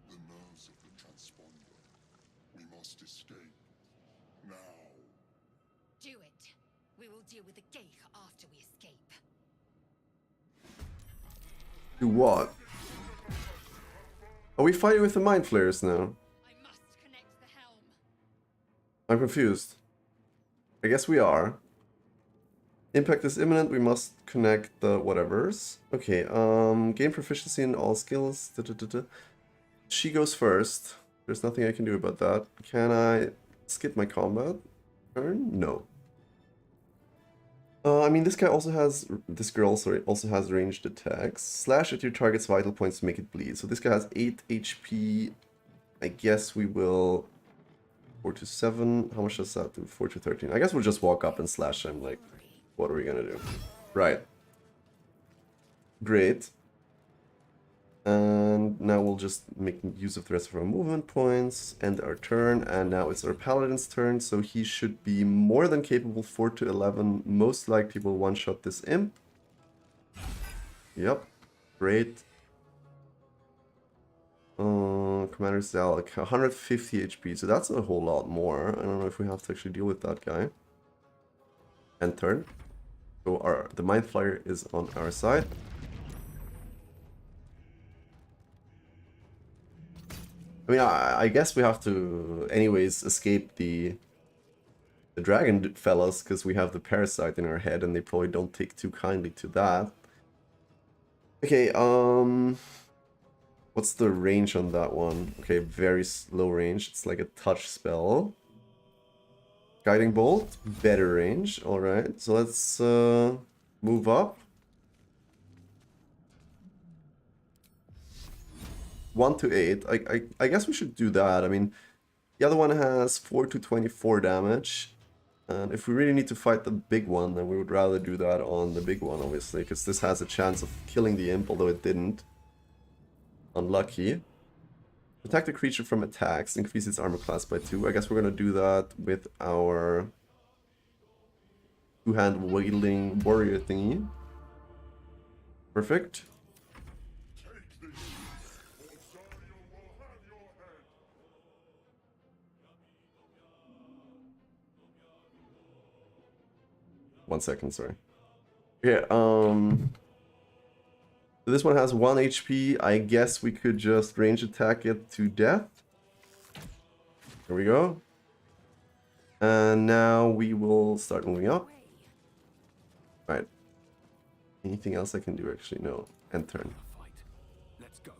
the nerves of the transponder. We must escape. Now. Do it. We will deal with the Geich after we escape. Do what? Are we fighting with the mind flayers now? I must connect the helm. I'm confused. I guess we are. Impact is imminent, we must connect the whatevers. Okay, gain proficiency in all skills. She goes first. There's nothing I can do about that. Can I skip my combat turn? No. I mean, this guy also has, this girl, sorry, also has ranged attacks. Slash at your target's vital points to make it bleed. So this guy has 8 HP. I guess we will 4 to 7. How much does that do? 4 to 13. I guess we'll just walk up and slash him. Like, what are we gonna do? Right. Great. And now we'll just make use of the rest of our movement points, end our turn, and now it's our paladin's turn, so he should be more than capable. 4 to 11, most likely will one-shot this imp. Yep, great. Commander Zalak, 150 HP, so that's a whole lot more. I don't know if we have to actually deal with that guy. End turn. So the Mind Flyer is on our side. I mean, I guess we have to, anyways, escape the dragon fellas, because we have the parasite in our head, and they probably don't take too kindly to that. Okay, what's the range on that one? Okay, very low range. It's like a touch spell. Guiding Bolt, better range. Alright, so let's move up. 1 to 8. I guess we should do that. I mean, the other one has 4 to 24 damage. And if we really need to fight the big one, then we would rather do that on the big one, obviously, because this has a chance of killing the imp, although it didn't. Unlucky. Protect the creature from attacks, increase its armor class by 2. I guess we're gonna do that with our two-hand wielding warrior thingy. Perfect. Take this, or Zariel will have your head. 1 second, sorry. Okay, this one has 1 HP. I guess we could just range attack it to death. There we go. And now we will start moving up. Right. Anything else I can do? Actually, no. End turn. Fight. Let's go.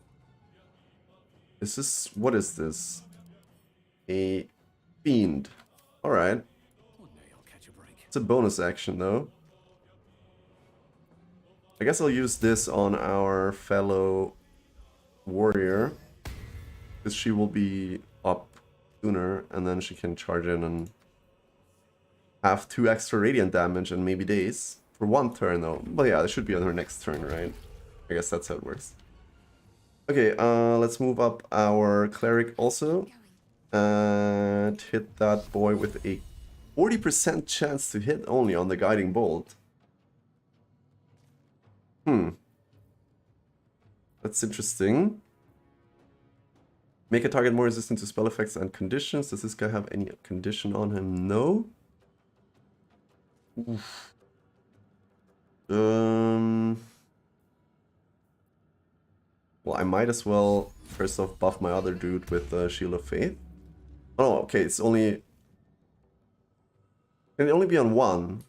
This is, what is this? A fiend. Alright. One day I'll catch a break. It's a bonus action though. I guess I'll use this on our fellow warrior, because she will be up sooner, and then she can charge in and have 2 extra radiant damage and maybe daze. For 1 turn though. But yeah, it should be on her next turn, right? I guess that's how it works. Okay, let's move up our cleric also. And hit that boy with a 40% chance to hit only on the guiding bolt. That's interesting. Make a target more resistant to spell effects and conditions. Does this guy have any condition on him? No. Oof. Well, I might as well first off buff my other dude with Shield of Faith. Oh, okay, it's only... Can it only be on one?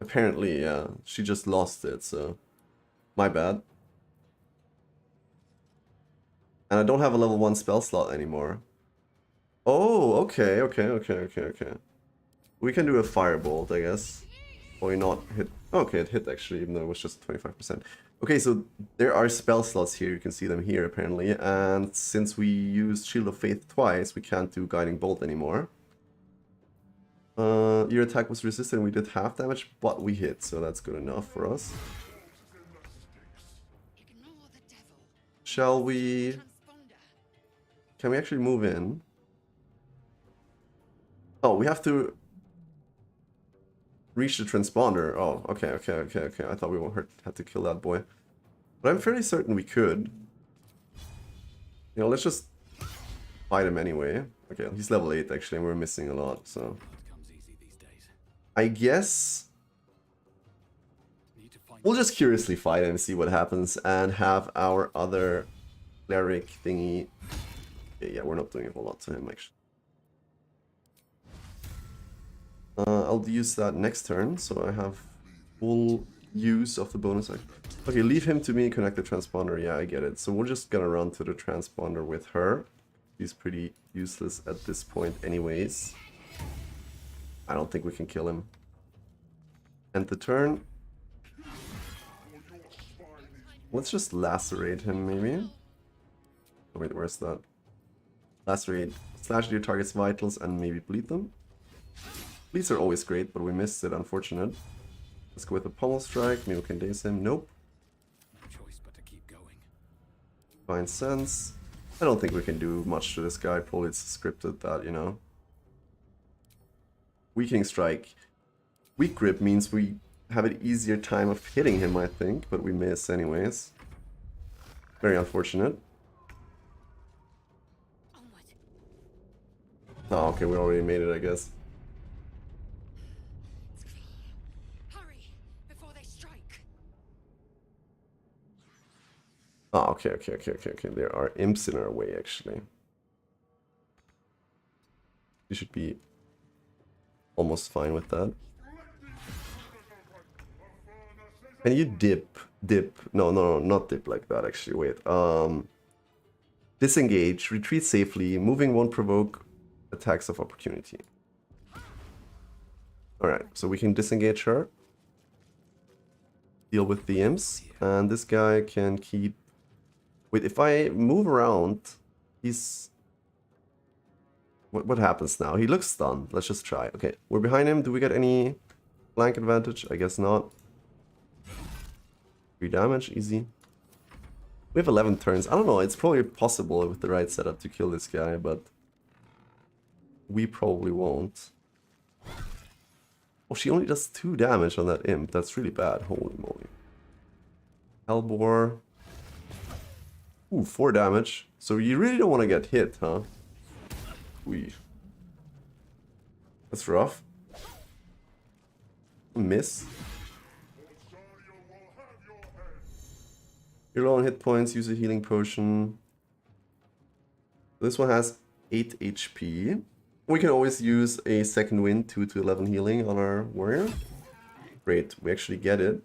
Apparently, yeah. She just lost it, so... My bad. And I don't have a level 1 spell slot anymore. Oh, okay. We can do a Firebolt, I guess. Or not hit... Okay, it hit actually, even though it was just 25%. Okay, so there are spell slots here. You can see them here, apparently. And since we used Shield of Faith twice, we can't do Guiding Bolt anymore. Your attack was resisted and we did half damage, but we hit, so that's good enough for us. Shall we... Can we actually move in? Oh, we have to reach the transponder. Oh, okay. I thought we had to kill that boy. But I'm fairly certain we could. You know, let's just fight him anyway. Okay, he's level 8 actually, and we're missing a lot, so... I guess... We'll just curiously fight him and see what happens, and have our other cleric thingy... Yeah, we're not doing a whole lot to him, actually. I'll use that next turn, so I have full use of the bonus. Okay, leave him to me, connect the transponder. Yeah, I get it. So we're just gonna run to the transponder with her. She's pretty useless at this point anyways. I don't think we can kill him. End the turn. Let's just lacerate him, maybe. Oh, wait, where's that? Lacerate. Slash your target's vitals and maybe bleed them. Bleeds are always great, but we missed it, unfortunate. Let's go with a pommel strike. Maybe we can daze him. Nope. No choice but to keep going. Fine sense. I don't think we can do much to this guy. Probably it's scripted that, you know. Weakening strike. Weak grip means we have an easier time of hitting him, I think, but we miss anyways. Very unfortunate. Oh, okay, we already made it, I guess. Hurry before they strike. Oh, okay. There are imps in our way, actually. We should be almost fine with that. Can you dip? No, not dip like that, actually. Wait. Disengage. Retreat safely. Moving won't provoke attacks of opportunity. Alright, so we can disengage her. Deal with the imps. And this guy can keep... Wait, if I move around, he's... What happens now? He looks stunned. Let's just try. Okay, we're behind him. Do we get any flank advantage? I guess not. 3 damage, easy. We have 11 turns. I don't know, it's probably possible with the right setup to kill this guy, but... We probably won't. Oh, she only does 2 damage on that imp. That's really bad. Holy moly. Hellbore. Ooh, 4 damage. So you really don't want to get hit, huh? Wee. That's rough. Miss. You're low on hit points. Use a healing potion. This one has 8 HP. We can always use a second wind, 2 to 11 healing on our warrior. Great, we actually get it.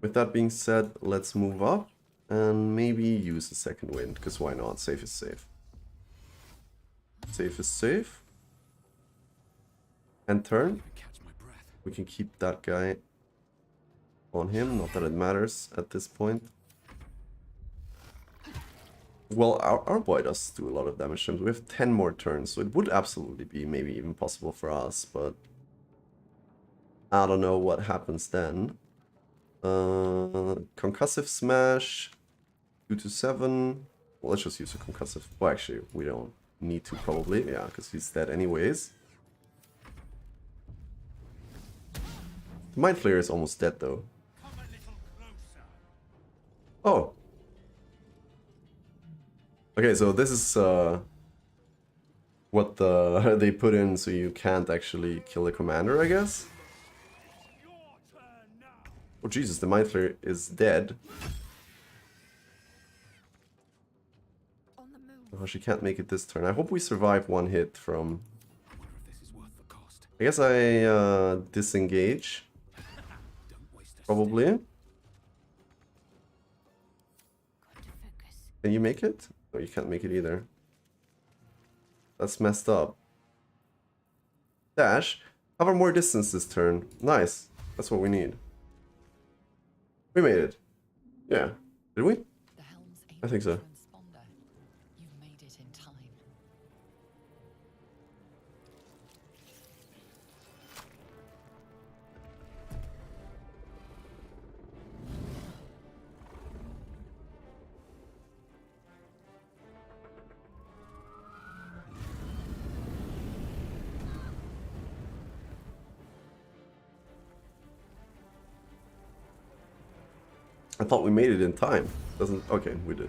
With that being said, let's move up and maybe use the second wind, because why not? Safe is safe. Safe is safe. End turn. We can keep that guy on him, not that it matters at this point. Well, our boy does do a lot of damage to him. We have 10 more turns, so it would absolutely be maybe even possible for us, but I don't know what happens then. Concussive smash, 2 to 7. Well, let's just use a concussive. Well, actually, we don't need to probably, yeah, because he's dead anyways. The Mind Flayer is almost dead though. Oh, Okay, so this is what they put in so you can't actually kill the commander, I guess. Oh Jesus, the Mind Flayer is dead. On the move. Oh, she can't make it this turn. I hope we survive one hit from... I wonder if this is worth the cost. I guess I disengage, Don't waste a probably. Got to focus. Can you make it? No, you can't make it either. That's messed up. Dash. Cover more distance this turn. Nice. That's what we need. We made it. Yeah. Did we? The helm's I think so. transponder. You've made it in time. I thought we made it in time. Doesn't... Okay, we did.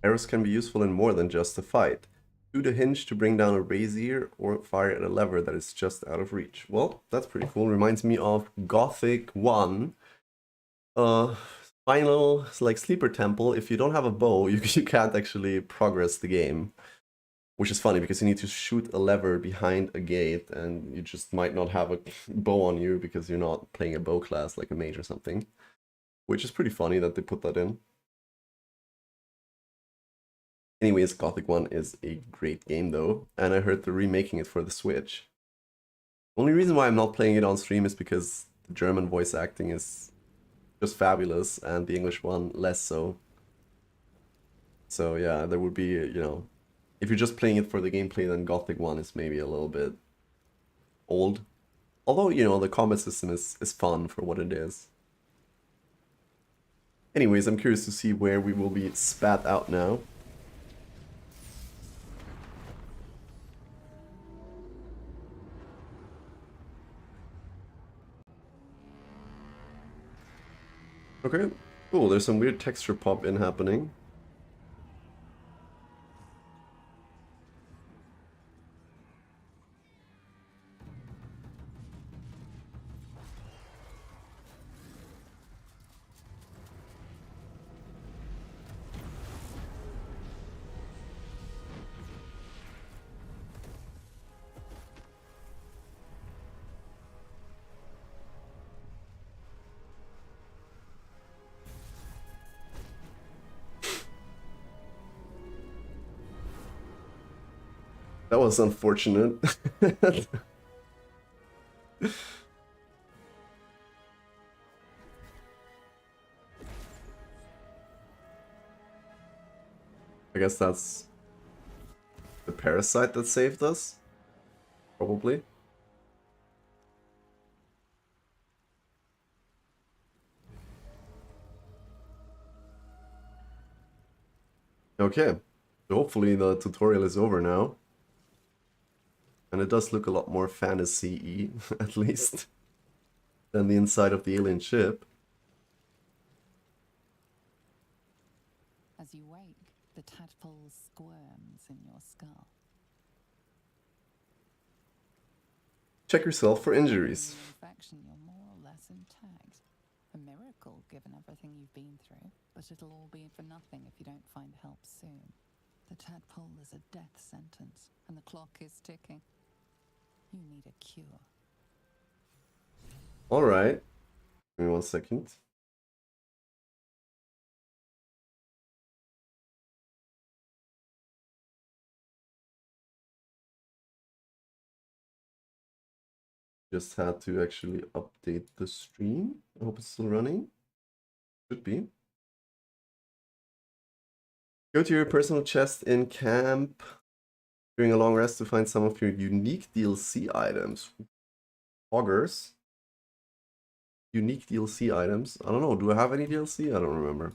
Arrows can be useful in more than just a fight. Do the hinge to bring down a brazier or fire at a lever that is just out of reach. Well, that's pretty cool. Reminds me of Gothic 1. Final, like Sleeper Temple. If you don't have a bow, you can't actually progress the game. Which is funny because you need to shoot a lever behind a gate and you just might not have a bow on you because you're not playing a bow class like a mage or something. Which is pretty funny that they put that in. Anyways, Gothic 1 is a great game though, and I heard they're remaking it for the Switch. Only reason why I'm not playing it on stream is because the German voice acting is just fabulous, and the English one less so. So yeah, there would be, you know, if you're just playing it for the gameplay, then Gothic 1 is maybe a little bit old. Although, you know, the combat system is fun for what it is. Anyways, I'm curious to see where we will be spat out now. Okay, cool, there's some weird texture pop in happening. That was unfortunate. I guess that's the parasite that saved us? Probably. Okay, so hopefully the tutorial is over now. And it does look a lot more fantasy-y, at least, than the inside of the alien ship. As you wake, the tadpole squirms in your skull. Check yourself for injuries. In the infection, you're more or less intact. A miracle, given everything you've been through, but it'll all be for nothing if you don't find help soon. The tadpole is a death sentence, and the clock is ticking. You need a cure. Alright. Give me 1 second. Just had to actually update the stream. I hope it's still running. Should be. Go to your personal chest in camp during a long rest to find some of your unique DLC items. Augers. Unique DLC items. I don't know. Do I have any DLC? I don't remember.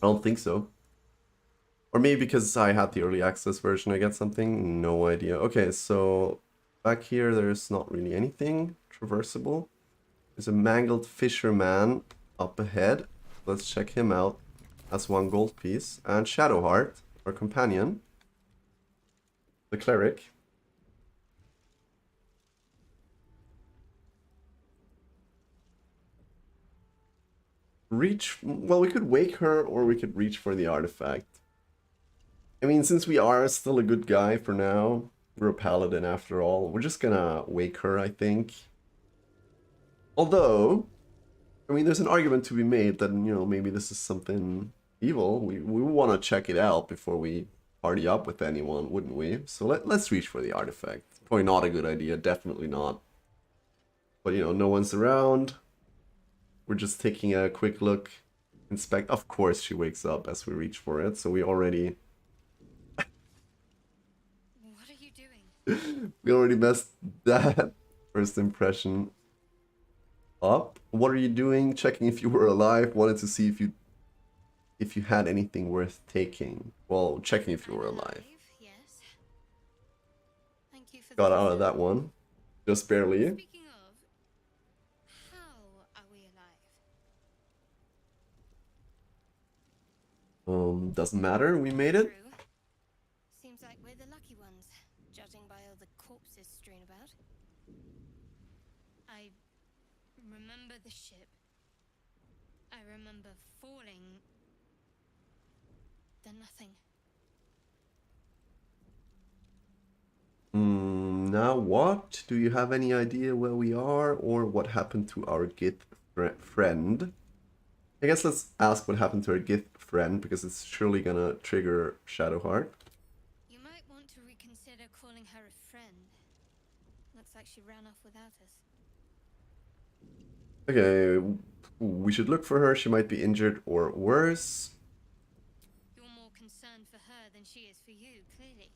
I don't think so. Or maybe because I had the early access version, I get something. No idea. Okay, so back here, there's not really anything traversable. There's a mangled fisherman up ahead. Let's check him out. That's 1 gold piece. And Shadowheart, our companion. The cleric. Reach, well, we could wake her or we could reach for the artifact. I mean, since we are still a good guy for now, we're a paladin after all, we're just gonna wake her, I think. Although, I mean, there's an argument to be made that, you know, maybe this is something evil. We want to check it out before we party up with anyone, wouldn't we? So let's reach for the artifact. Probably not a good idea, definitely not. But, you know, no one's around. We're just taking a quick look, inspect. Of course she wakes up as we reach for it, so we already... What are you doing? we already messed that first impression up. What are you doing? Checking if you were alive. Wanted to see if you had anything worth taking. Well, checking if you were alive. Yes. Thank you for Got the out of that concern. one. Just barely. Speaking of, how are we alive? Doesn't matter. We made it. True. Seems like we're the lucky ones, judging by all the corpses strewn about. I remember the ship. I remember falling. Then nothing. Now what? Do you have any idea where we are or what happened to our Gith friend? I guess let's ask what happened to our Gith friend because it's surely gonna trigger Shadowheart. You might want to reconsider calling her a friend. Looks like she ran off without us. Okay, we should look for her. She might be injured or worse. You're more concerned for her than she is for you, clearly.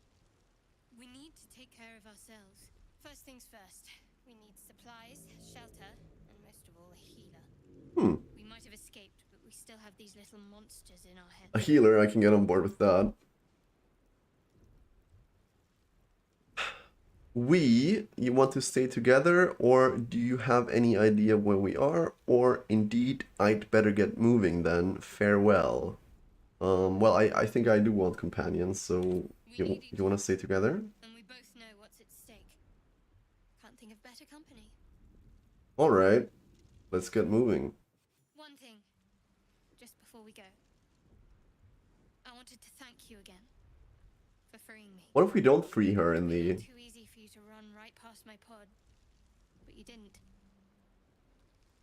We need to take care of ourselves. First things first, we need supplies, shelter, and most of all, a healer. We might have escaped, but we still have these little monsters in our heads. A healer, I can get on board with that. You want to stay together, or do you have any idea where we are? Or indeed, I'd better get moving then. Farewell. Well, I think I do want companions, so you want to stay together? And we both know what's at stake. Can't think of better company. Alright, let's get moving. One thing, just before we go. I wanted to thank you again for freeing me. What if we don't free her in It the... was too easy for you to run right past my pod, but you didn't.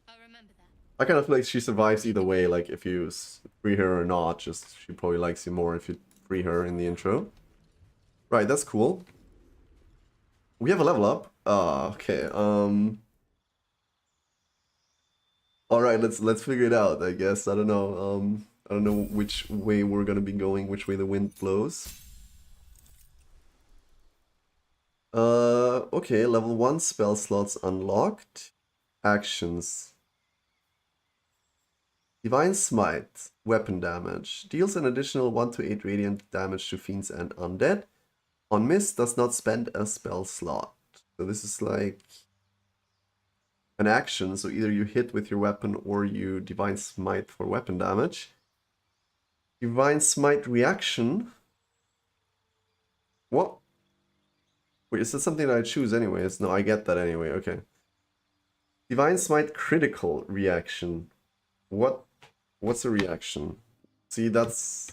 I'll remember that. I kind of feel like she survives either way, like if you free her or not, just she probably likes you more if you free her in the intro. Right, that's cool. We have a level up. Okay, Alright, let's figure it out, I guess. I don't know which way we're gonna be going, which way the wind blows. Okay, level 1 spell slots unlocked. Actions. Divine Smite, weapon damage. Deals an additional 1 to 8 radiant damage to fiends and undead. On miss, does not spend a spell slot. So this is like an action, so either you hit with your weapon or you Divine Smite for weapon damage. Divine Smite reaction. What? Wait, is that something that I choose anyways? No, I get that anyway, okay. Divine Smite critical reaction. What's a reaction? See, that's...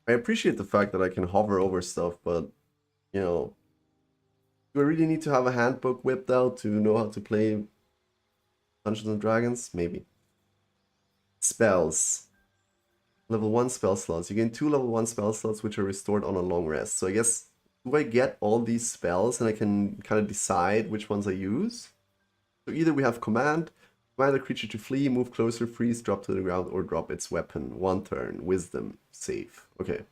I appreciate the fact that I can hover over stuff, but, you know... Do I really need to have a handbook whipped out to know how to play Dungeons and Dragons? Maybe. Spells. Level 1 spell slots. You gain 2 level 1 spell slots which are restored on a long rest. So I guess, do I get all these spells and I can kind of decide which ones I use? So either we have command, Command the creature to flee, move closer, freeze, drop to the ground, or drop its weapon. 1 turn. Wisdom. Save. Okay.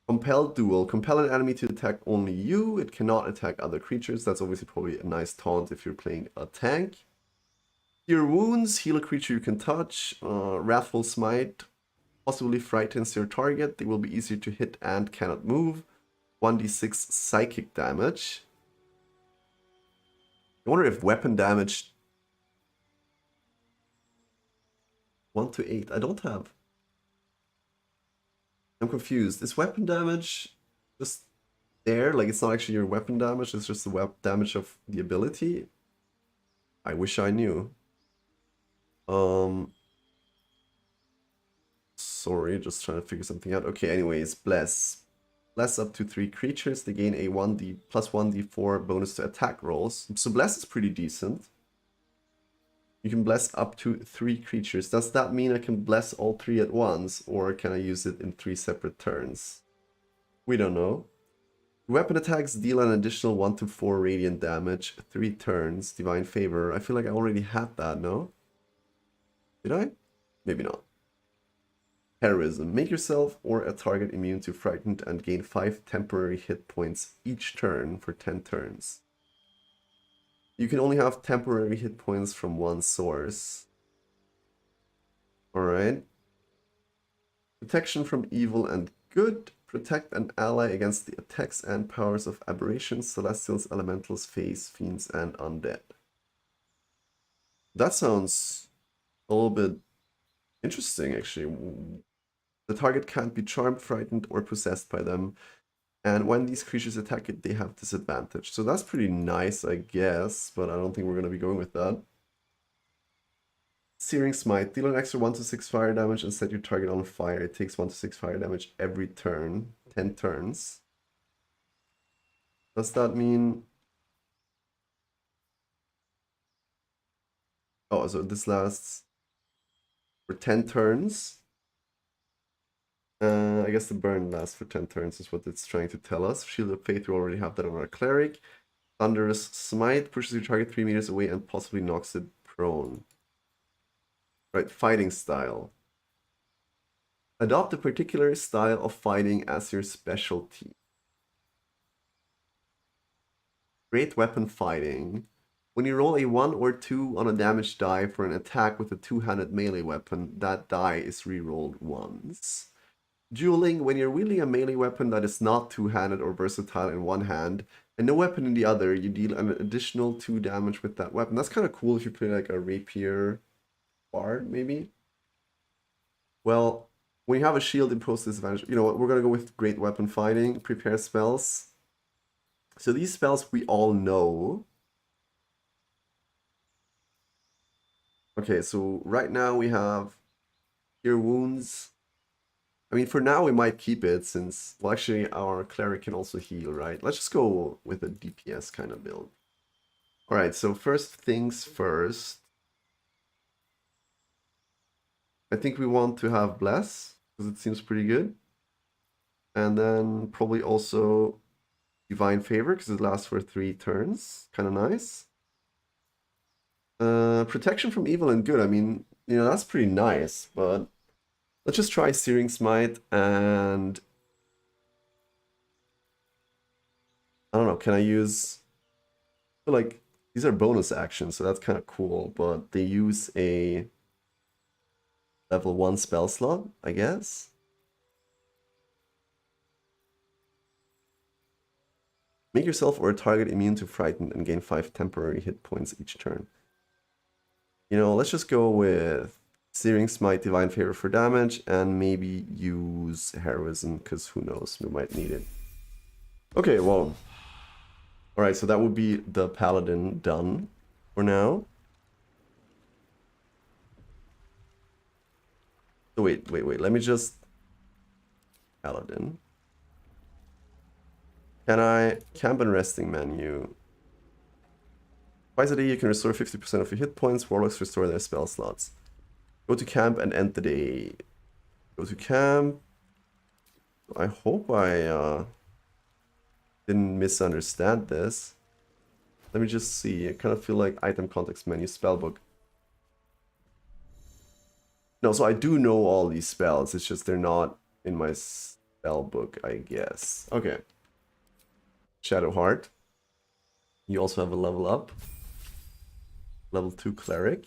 Compel duel. Compel an enemy to attack only you. It cannot attack other creatures. That's obviously probably a nice taunt if you're playing a tank. Cure wounds. Heal a creature you can touch. Wrathful Smite. Possibly frightens your target. They will be easier to hit and cannot move. 1d6 psychic damage. I wonder if weapon damage 1 to 8. I don't have. I'm confused. Is weapon damage just there? Like it's not actually your weapon damage, it's just the damage of the ability? I wish I knew. Sorry, just trying to figure something out. Okay, anyways, bless. Bless up to 3 creatures. They gain a 1d plus 1d4 bonus to attack rolls. So bless is pretty decent. You can bless up to 3 creatures. Does that mean I can bless all 3 at once, or can I use it in 3 separate turns? We don't know. Weapon attacks deal an additional 1 to 4 radiant damage, 3 turns, divine favor. I feel like I already had that, no? Did I? Maybe not. Heroism. Make yourself or a target immune to frightened and gain 5 temporary hit points each turn for 10 turns. You can only have temporary hit points from one source. Alright. Protection from evil and good. Protect an ally against the attacks and powers of aberrations, celestials, elementals, fays, fiends, and undead. That sounds a little bit interesting, actually. The target can't be charmed, frightened, or possessed by them. And when these creatures attack it, they have disadvantage. So that's pretty nice, I guess, but I don't think we're going to be going with that. Searing Smite. Deal an extra 1 to 6 fire damage and set your target on fire. It takes 1 to 6 fire damage every turn. 10 turns. Does that mean... Oh, so this lasts for 10 turns. I guess the burn lasts for 10 turns is what it's trying to tell us. Shield of Faith, we already have that on our Cleric. Thunderous Smite pushes your target 3 meters away and possibly knocks it prone. Right, fighting style. Adopt a particular style of fighting as your specialty. Great weapon fighting. When you roll a 1 or 2 on a damage die for an attack with a 2-handed melee weapon, that die is re-rolled once. Dueling. When you're wielding a melee weapon that is not 2-handed or versatile in one hand, and no weapon in the other, you deal an additional 2 damage with that weapon. That's kind of cool if you play like a rapier bard, maybe. Well, when you have a shield, impose disadvantage. You know what? We're gonna go with great weapon fighting. Prepare spells. So these spells we all know. Okay, so right now we have Cure Wounds. I mean, for now we might keep it since, well, actually our Cleric can also heal, right? Let's just go with a DPS kind of build. Alright, so first things first. I think we want to have Bless, because it seems pretty good. And then probably also Divine Favor, because it lasts for 3 turns. Kind of nice. Protection from evil and good. I mean, you know, that's pretty nice, but let's just try Searing Smite and... I don't know, can I use... I feel like these are bonus actions, so that's kind of cool, but they use a level 1 spell slot, I guess. Make yourself or a target immune to frightened and gain 5 temporary hit points each turn. You know, let's just go with Searing Smite, Divine Favor for damage, and maybe use Heroism, because who knows, we might need it. Okay, well. Alright, so that would be the Paladin done for now. So wait, let me just... Paladin. Can I... Camp and Resting menu. Twice a day you can restore 50% of your hit points. Warlocks restore their spell slots. Go to camp and end the day. Go to camp. I hope I didn't misunderstand this. Let me just see. I kind of feel like item context menu spellbook. No, so I do know all these spells. It's just they're not in my spell book, I guess. Okay. Shadow Heart. You also have a level up. Level 2 Cleric.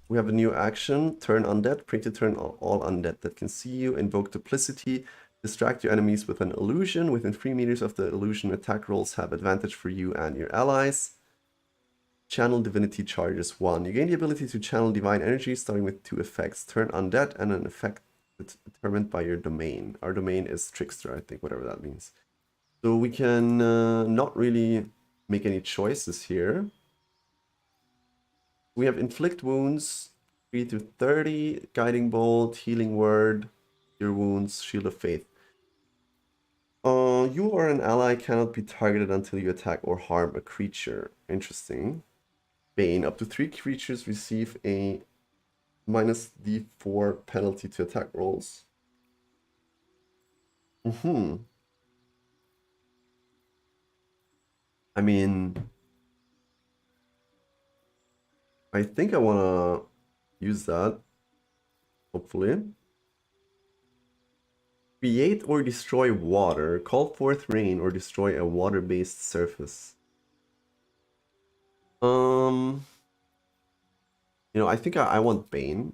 We have a new action, turn undead. Pray to turn all undead that can see you. Invoke duplicity. Distract your enemies with an illusion. Within 3 meters of the illusion, attack rolls have advantage for you and your allies. Channel Divinity charges 1. You gain the ability to channel divine energy, starting with 2 effects. Turn undead and an effect that's determined by your domain. Our domain is Trickster, I think, whatever that means. So we can not really make any choices here. We have Inflict Wounds, 3 to 30, Guiding Bolt, Healing Word, Cure Wounds, Shield of Faith. You or an ally cannot be targeted until you attack or harm a creature. Interesting. Bane, up to 3 creatures receive a minus D4 penalty to attack rolls. I mean, I think I want to use that, hopefully. Create or destroy water. Call forth rain or destroy a water-based surface. You know, I think I want Bane.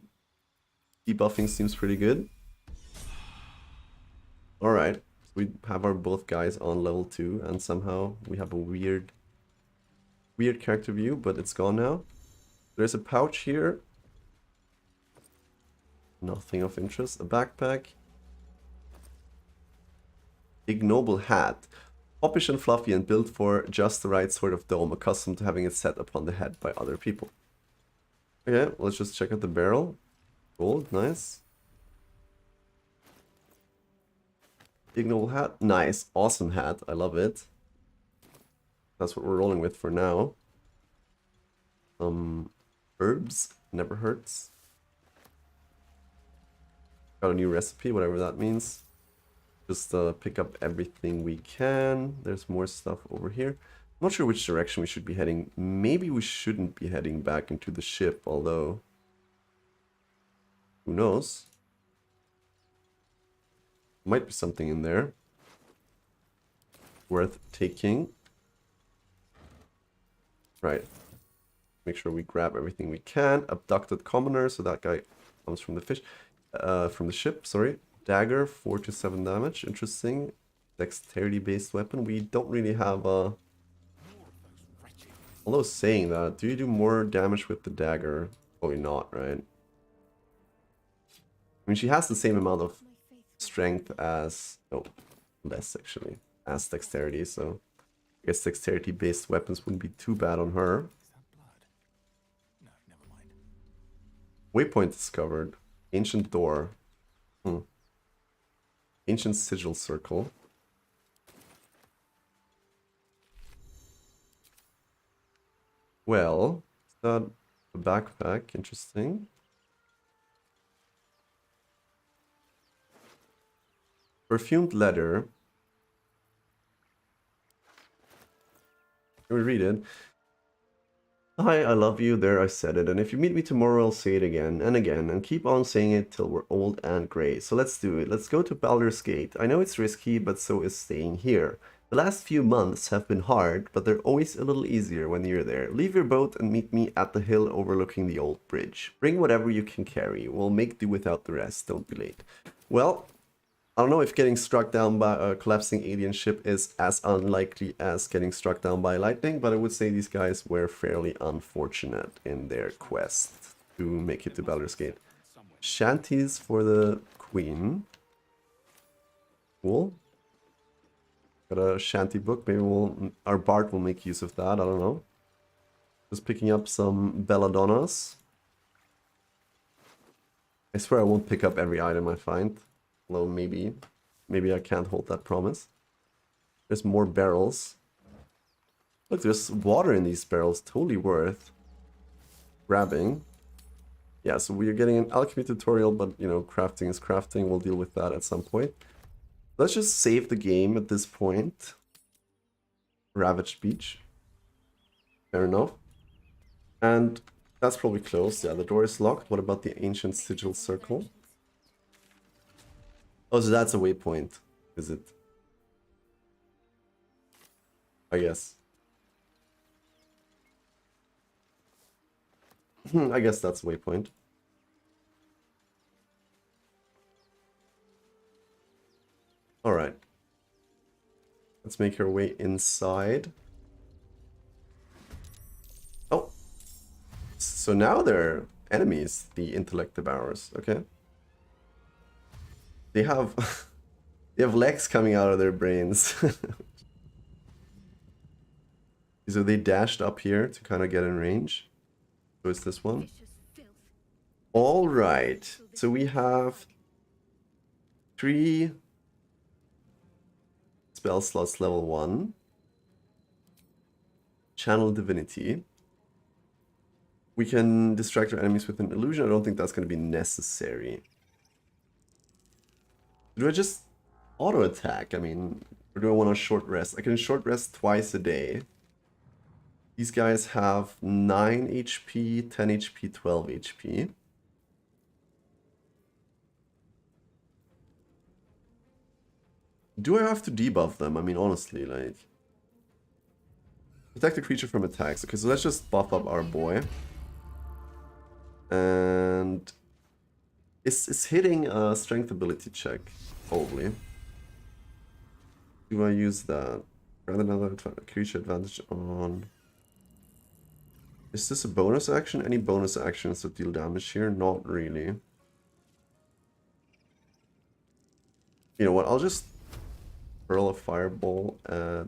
Debuffing seems pretty good. Alright, so we have our both guys on level 2, and somehow we have a weird character view, but it's gone now. There's a pouch here. Nothing of interest. A backpack. Ignoble hat. Poppish and fluffy and built for just the right sort of dome, accustomed to having it set upon the head by other people. Okay, let's just check out the barrel. Gold, nice. Ignoble hat, nice. Awesome hat, I love it. That's what we're rolling with for now. Herbs, never hurts. Got a new recipe, whatever that means. Just pick up everything we can. There's more stuff over here. I'm not sure which direction we should be heading. Maybe we shouldn't be heading back into the ship, although... who knows? Might be something in there. Worth taking. Right. Make sure we grab everything we can. Abducted commoner, so that guy comes from the fish. From the ship, sorry. Dagger, 4 to 7 damage. Interesting. Dexterity-based weapon. We don't really have a... Although saying that, do you do more damage with the dagger? Probably not, right? I mean, she has the same amount of strength as... oh, less actually. As dexterity, so... I guess dexterity-based weapons wouldn't be too bad on her. No, never mind. Waypoint discovered. Ancient door. Ancient sigil circle. Well, is that a backpack? Interesting. Perfumed leather. Can we read it? Hi, I love you, there I said it, and if you meet me tomorrow I'll say it again and again, and keep on saying it till we're old and grey. So let's do it, let's go to Baldur's Gate. I know it's risky, but so is staying here. The last few months have been hard, but they're always a little easier when you're there. Leave your boat and meet me at the hill overlooking the old bridge. Bring whatever you can carry, we'll make do without the rest, don't be late. Well, I don't know if getting struck down by a collapsing alien ship is as unlikely as getting struck down by lightning, but I would say these guys were fairly unfortunate in their quest to make it to Baldur's Gate. Shanties for the Queen. Cool. Got a shanty book. Maybe our bard will make use of that. I don't know. Just picking up some belladonnas. I swear I won't pick up every item I find. Although maybe I can't hold that promise. There's more barrels. Look, there's water in these barrels. Totally worth grabbing. Yeah, so we are getting an alchemy tutorial, but you know, crafting is crafting. We'll deal with that at some point. Let's just save the game at this point. Ravaged Beach. Fair enough. And That's probably closed. Yeah, the door is locked. What about the ancient sigil circle? Oh, so that's a waypoint, is it? I guess. I guess that's a waypoint. Alright. Let's make our way inside. Oh. So now they're enemies, the intellect devourers. Okay. They have they have legs coming out of their brains. So they dashed up here to kind of get in range. So it's this one. All right. So we have 3 spell slots level 1. Channel Divinity. We can distract our enemies with an illusion. I don't think that's going to be necessary. Do I just auto attack? I mean, or do I want to short rest? I can short rest twice a day. These guys have 9 HP, 10 HP, 12 HP. Do I have to debuff them? I mean, honestly, like... Protect the creature from attacks. Okay, so let's just buff up our boy. And... It's hitting a strength ability check, probably. Do I use that? Grant another creature advantage on... Is this a bonus action? Any bonus actions that deal damage here? Not really. You know what? I'll just hurl a fireball at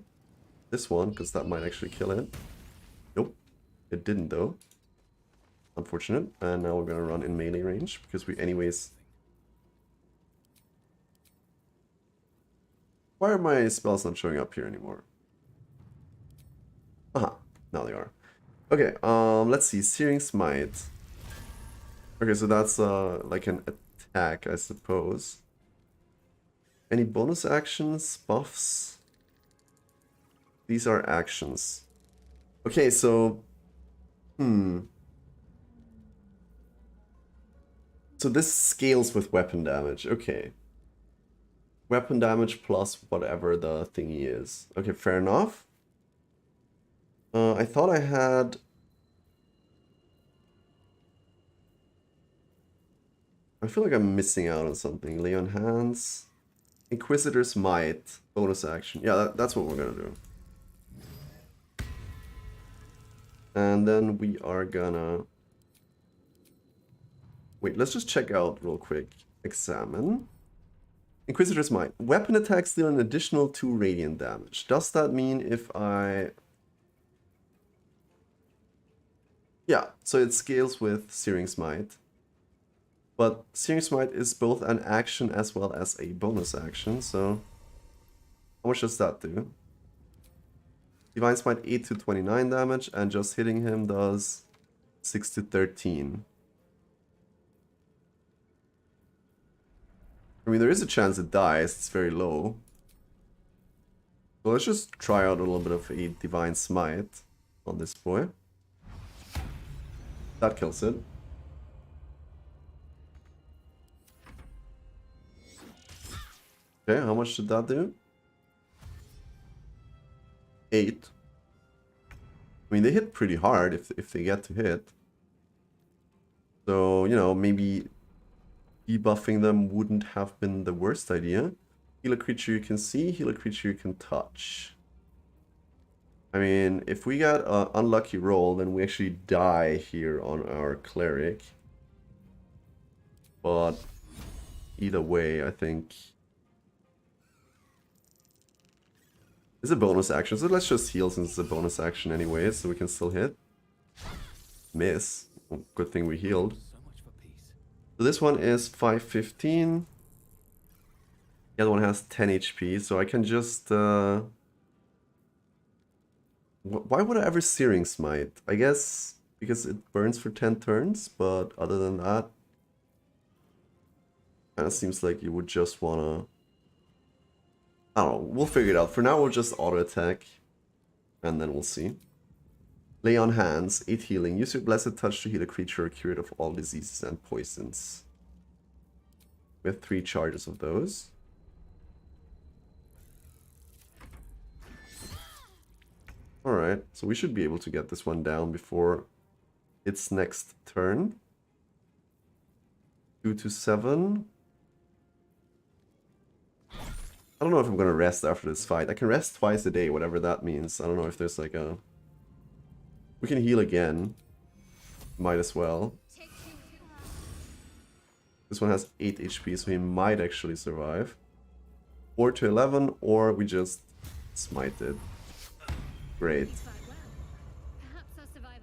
this one, because that might actually kill it. Nope. It didn't, though. Unfortunate. And now we're going to run in melee range, because we anyways... Why are my spells not showing up here anymore? Aha. Now they are. Okay, let's see. Searing Smite. Okay, so that's like an attack, I suppose. Any bonus actions? Buffs? These are actions. Okay, so... So this scales with weapon damage. Okay. Weapon damage plus whatever the thingy is. Okay, fair enough. I thought I had... I feel like I'm missing out on something. Lay on Hands. Inquisitor's Might. Bonus action. Yeah, that's what we're gonna do. And then we are gonna... Wait, let's just check out real quick. Examine. Inquisitor's Might. Weapon attacks deal an additional 2 radiant damage. Does that mean if I... Yeah, so it scales with Searing Smite. But Searing Smite is both an action as well as a bonus action, so... How much does that do? Divine Smite 8 to 29 damage, and just hitting him does 6 to 13. I mean, there is a chance it dies, it's very low. So let's just try out a little bit of a Divine Smite on this boy. That kills it. Okay, how much did that do? 8. I mean, they hit pretty hard if they get to hit. So, you know, maybe debuffing them wouldn't have been the worst idea. Heal a creature you can see, heal a creature you can touch. I mean, if we got an unlucky roll, then we actually die here on our cleric. But either way, I think... It's a bonus action, so let's just heal since it's a bonus action anyway, so we can still hit. Miss. Well, good thing we healed. So this one is 515. The other one has 10 HP, so I can just... Why would I ever Searing Smite? I guess because it burns for 10 turns, but other than that... Kinda seems like you would just wanna... I don't know, we'll figure it out. For now, we'll just auto attack, and then we'll see. Lay on hands, 8 healing. Use your blessed touch to heal a creature or cure it of all diseases and poisons. We have 3 charges of those. Alright, so we should be able to get this one down before its next turn. 2 to 7. I don't know if I'm gonna rest after this fight. I can rest twice a day, whatever that means. I don't know if there's like a... We can heal again. Might as well. This one has 8 HP, so he might actually survive. 4 to 11, or we just smite it. Great.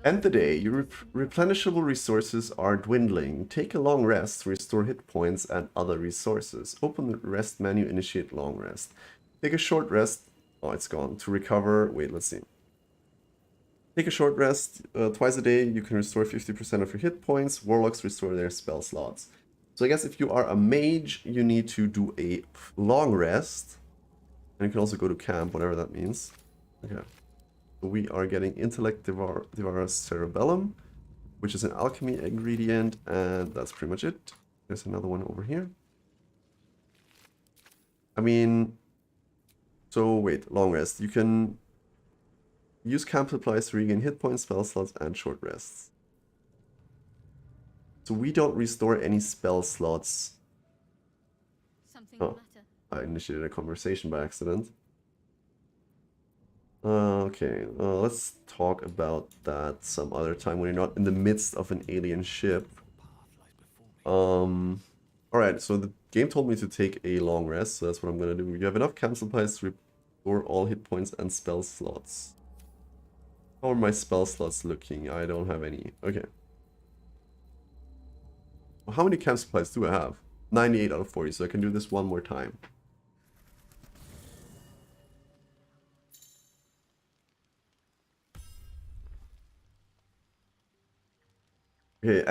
End the day. Your replenishable resources are dwindling. Take a long rest to restore hit points and other resources. Open the rest menu, initiate long rest. Take a short rest. Oh, it's gone. To recover. Wait, let's see. Take a short rest. Twice a day, you can restore 50% of your hit points. Warlocks restore their spell slots. So I guess if you are a mage, you need to do a long rest. And you can also go to camp, whatever that means. Okay. So we are getting Intellect Devour Cerebellum, which is an alchemy ingredient, and that's pretty much it. There's another one over here. I mean, so wait, long rest. You can use camp supplies to regain hit points, spell slots, and short rests. So we don't restore any spell slots. Oh, I initiated a conversation by accident. Okay, let's talk about that some other time when you're not in the midst of an alien ship. Alright, so the game told me to take a long rest, so that's what I'm gonna do. You have enough camp supplies to restore all hit points and spell slots. How are my spell slots looking? I don't have any. Okay. Well, how many camp supplies do I have? 98 out of 40, so I can do this one more time. Okay,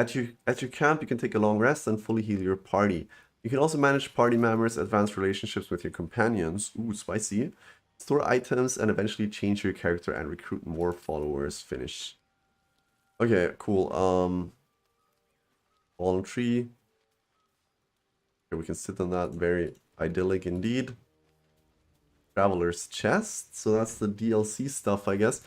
at your camp, you can take a long rest and fully heal your party. You can also manage party members, advance relationships with your companions. Ooh, spicy. Store items and eventually change your character and recruit more followers. Finish. Okay, cool. Fallen tree. Okay, we can sit on that. Very idyllic indeed. Traveler's chest. So that's the DLC stuff, I guess.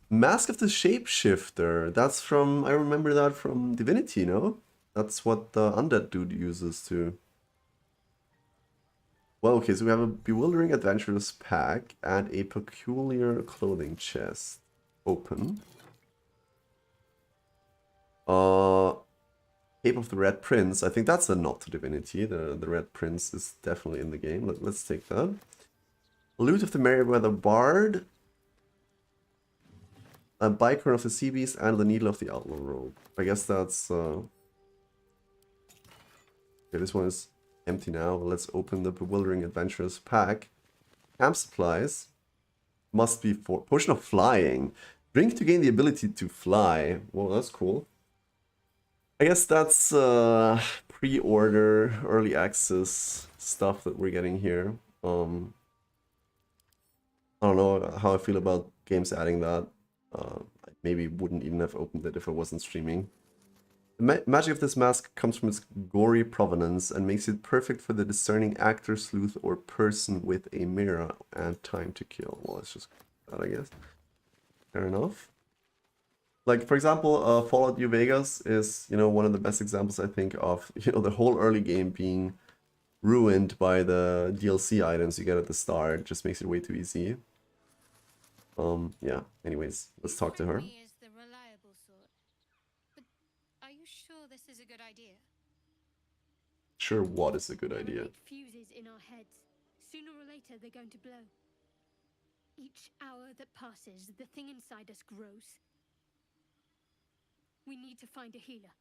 Mask of the Shapeshifter. That's from... I remember that from Divinity, no? That's what the undead dude uses to... Well, okay, so we have a Bewildering Adventurous Pack and a Peculiar Clothing Chest. Open. Cape of the Red Prince. I think that's a nod to Divinity. The Red Prince is definitely in the game. Let's take that. Loot of the Merryweather Bard. A Bicorn of the Sea Beast and the Needle of the Outlaw Robe. I guess that's... Okay, this one is empty now. Let's open the Bewildering Adventurous Pack. Camp supplies. Must be for... Potion of Flying. Drink to gain the ability to fly. Well, that's cool. I guess that's pre-order, early access stuff that we're getting here. I don't know how I feel about games adding that. I maybe wouldn't even have opened it if I wasn't streaming. The magic of this mask comes from its gory provenance and makes it perfect for the discerning actor, sleuth, or person with a mirror and time to kill. Well, it's just that, I guess. Fair enough. Like, for example, Fallout New Vegas is, you know, one of the best examples, I think, of, you know, the whole early game being ruined by the DLC items you get at the start. Just makes it way too easy. Yeah, anyways, let's talk to her. Is the reliable sort. But are you sure this is a good idea? Sure, what is a good There are idea? big fuses in our heads. Sooner or later, they're going to blow. Each hour that passes, the thing inside us grows. We need to find a healer.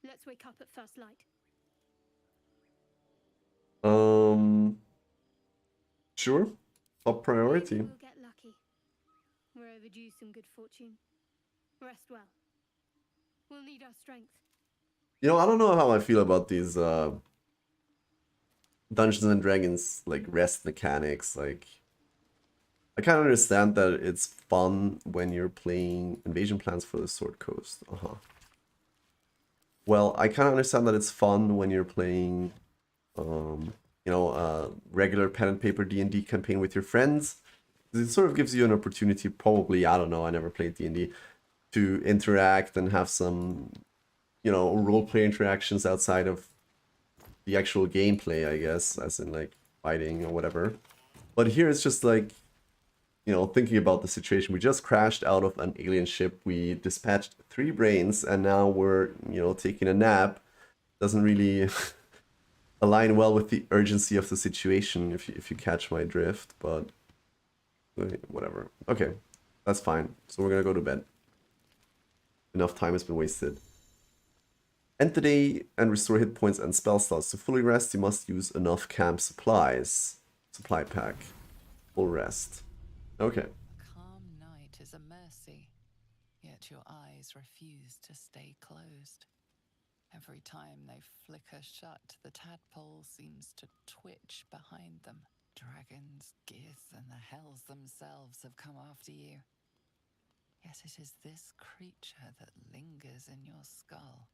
Let's wake up at first light. Sure. Top priority. Maybe we'll get lucky. We're overdue some good fortune. Rest well. We'll need our strength. You know, I don't know how I feel about these Dungeons and Dragons like rest mechanics. Like, I kind of understand that it's fun when you're playing invasion plans for the Sword Coast. Well, I kind of understand that it's fun when you're playing, regular pen and paper D&D campaign with your friends. It sort of gives you an opportunity, probably, I don't know, I never played D&D, to interact and have some, role-play interactions outside of the actual gameplay, I guess, as in, like, fighting or whatever. But here it's just like, thinking about the situation. We just crashed out of an alien ship. We dispatched 3 brains, and now we're, taking a nap. Doesn't really align well with the urgency of the situation, if you catch my drift, but whatever. Okay, that's fine. So we're gonna go to bed. Enough time has been wasted. End the day and restore hit points and spell slots. To fully rest, you must use enough camp supplies. Supply pack. Full rest. Okay. A calm night is a mercy, yet your eyes refuse to stay closed. Every time they flicker shut, the tadpole seems to twitch behind them. Dragons, gears, and the hells themselves have come after you. Yet it is this creature that lingers in your skull.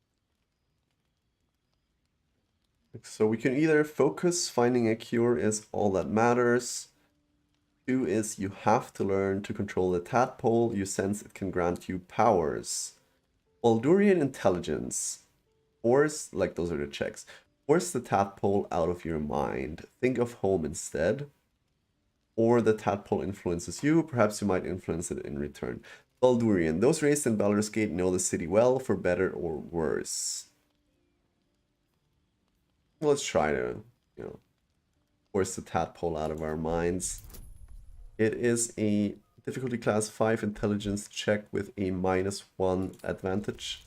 So we can either focus, finding a cure is all that matters. 2 is you have to learn to control the tadpole. You sense it can grant you powers. Baldurian intelligence. Force, like those are the checks. Force the tadpole out of your mind. Think of home instead. Or the tadpole influences you. Perhaps you might influence it in return. Baldurian. Those raised in Baldur's Gate know the city well, for better or worse. Let's try to, force the tadpole out of our minds. It is a difficulty class 5 intelligence check with a -1 advantage.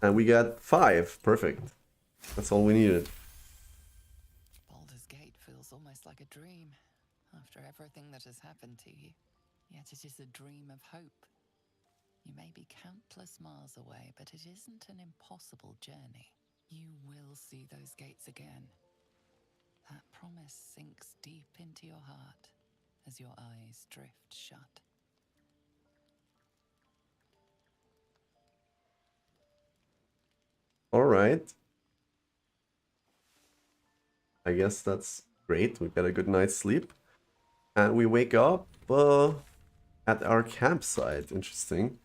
And we got 5. Perfect. That's all we needed. Baldur's Gate feels almost like a dream after everything that has happened to you. Yet it is a dream of hope. You may be countless miles away, but it isn't an impossible journey. You will see those gates again. That promise sinks deep into your heart as your eyes drift shut. All right. I guess that's great. We got a good night's sleep. And we wake up at our campsite. Interesting.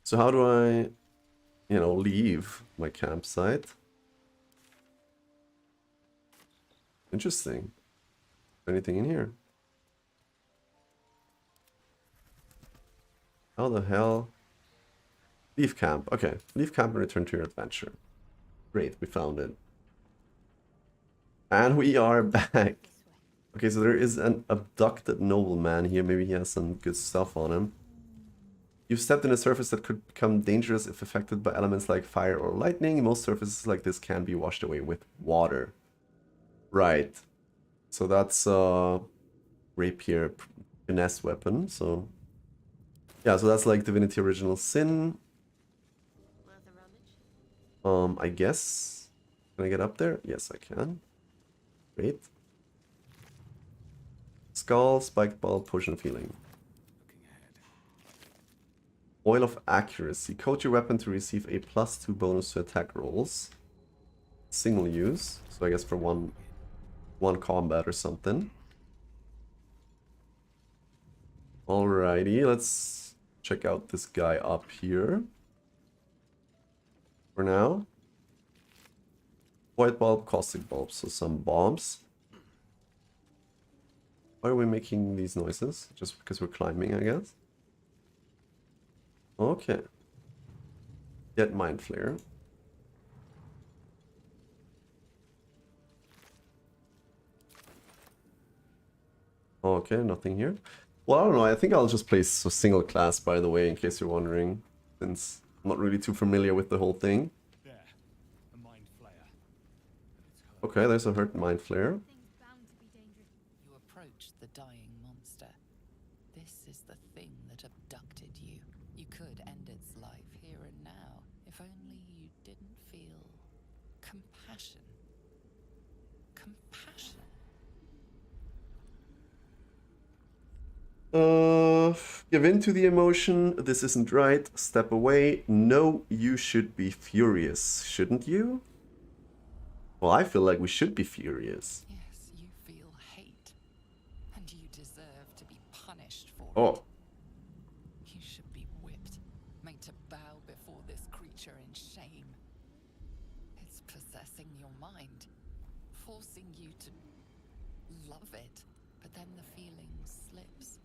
So how do I, leave my campsite? Interesting. Anything in here? How the hell? Leave camp. Okay. Leave camp and return to your adventure. Great, we found it. And we are back. Okay, so there is an abducted nobleman here. Maybe he has some good stuff on him. You've stepped in a surface that could become dangerous if affected by elements like fire or lightning. Most surfaces like this can be washed away with water. Right. So that's rapier finesse weapon. So yeah, so that's like Divinity Original Sin. I guess. Can I get up there? Yes, I can. Great. Skull, spiked ball, potion of healing. Oil of accuracy. Coat your weapon to receive a +2 bonus to attack rolls. Single use. So I guess for one combat or something. Alrighty, let's check out this guy up here. For now. White bulb, caustic bulb, so some bombs. Why are we making these noises? Just because we're climbing, I guess. Okay. Get mind flare. Okay, nothing here. Well, I don't know. I think I'll just play a single class, by the way, in case you're wondering, since I'm not really too familiar with the whole thing. There, a mind flayer. Okay, there's a hurt mind flare. Thing's bound to be dangerous. You approach the dying monster. This is the thing that abducted you. You could end its life here and now, if only you didn't feel compassion. Compassion. Give in to the emotion. This isn't right. Step away. No, you should be furious, shouldn't you? Well, I feel like we should be furious. Yes, you feel hate, and you deserve to be punished for Oh, it. You should be whipped, made to bow before this creature in shame. It's possessing your mind, forcing you to love it, but then the feeling slips.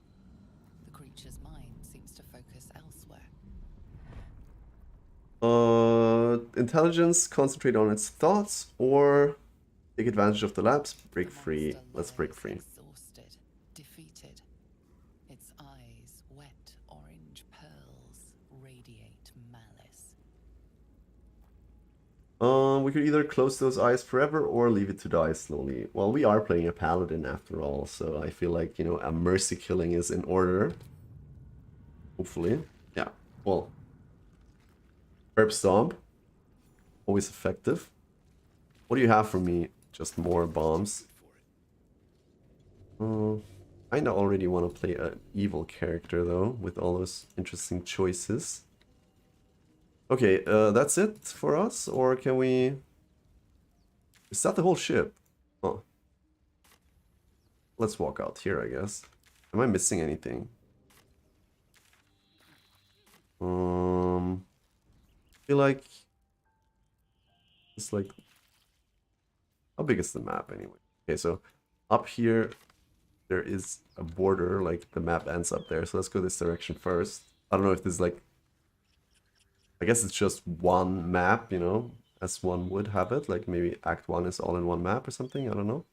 The creature's mind seems to focus elsewhere. Intelligence, concentrate on its thoughts, or take advantage of the lapse, break The free. monster Let's break lies free. Exhausted, defeated. Its eyes, wet orange pearls, radiate malice. We could either close those eyes forever or leave it to die slowly. Well, we are playing a paladin after all, so I feel like, you know, a mercy killing is in order. Hopefully. Yeah, well. Herb Stomp. Always effective. What do you have for me? Just more bombs. I now already want to play an evil character though, with all those interesting choices. Okay, that's it for us, or can we... Is that the whole ship? Oh. Let's walk out here, I guess. Am I missing anything? I feel like... It's like... How big is the map anyway? Okay, so up here there is a border, like the map ends up there. So let's go this direction first. I don't know if this is like... I guess it's just one map, you know, as one would have it. Like maybe Act 1 is all in one map or something, I don't know.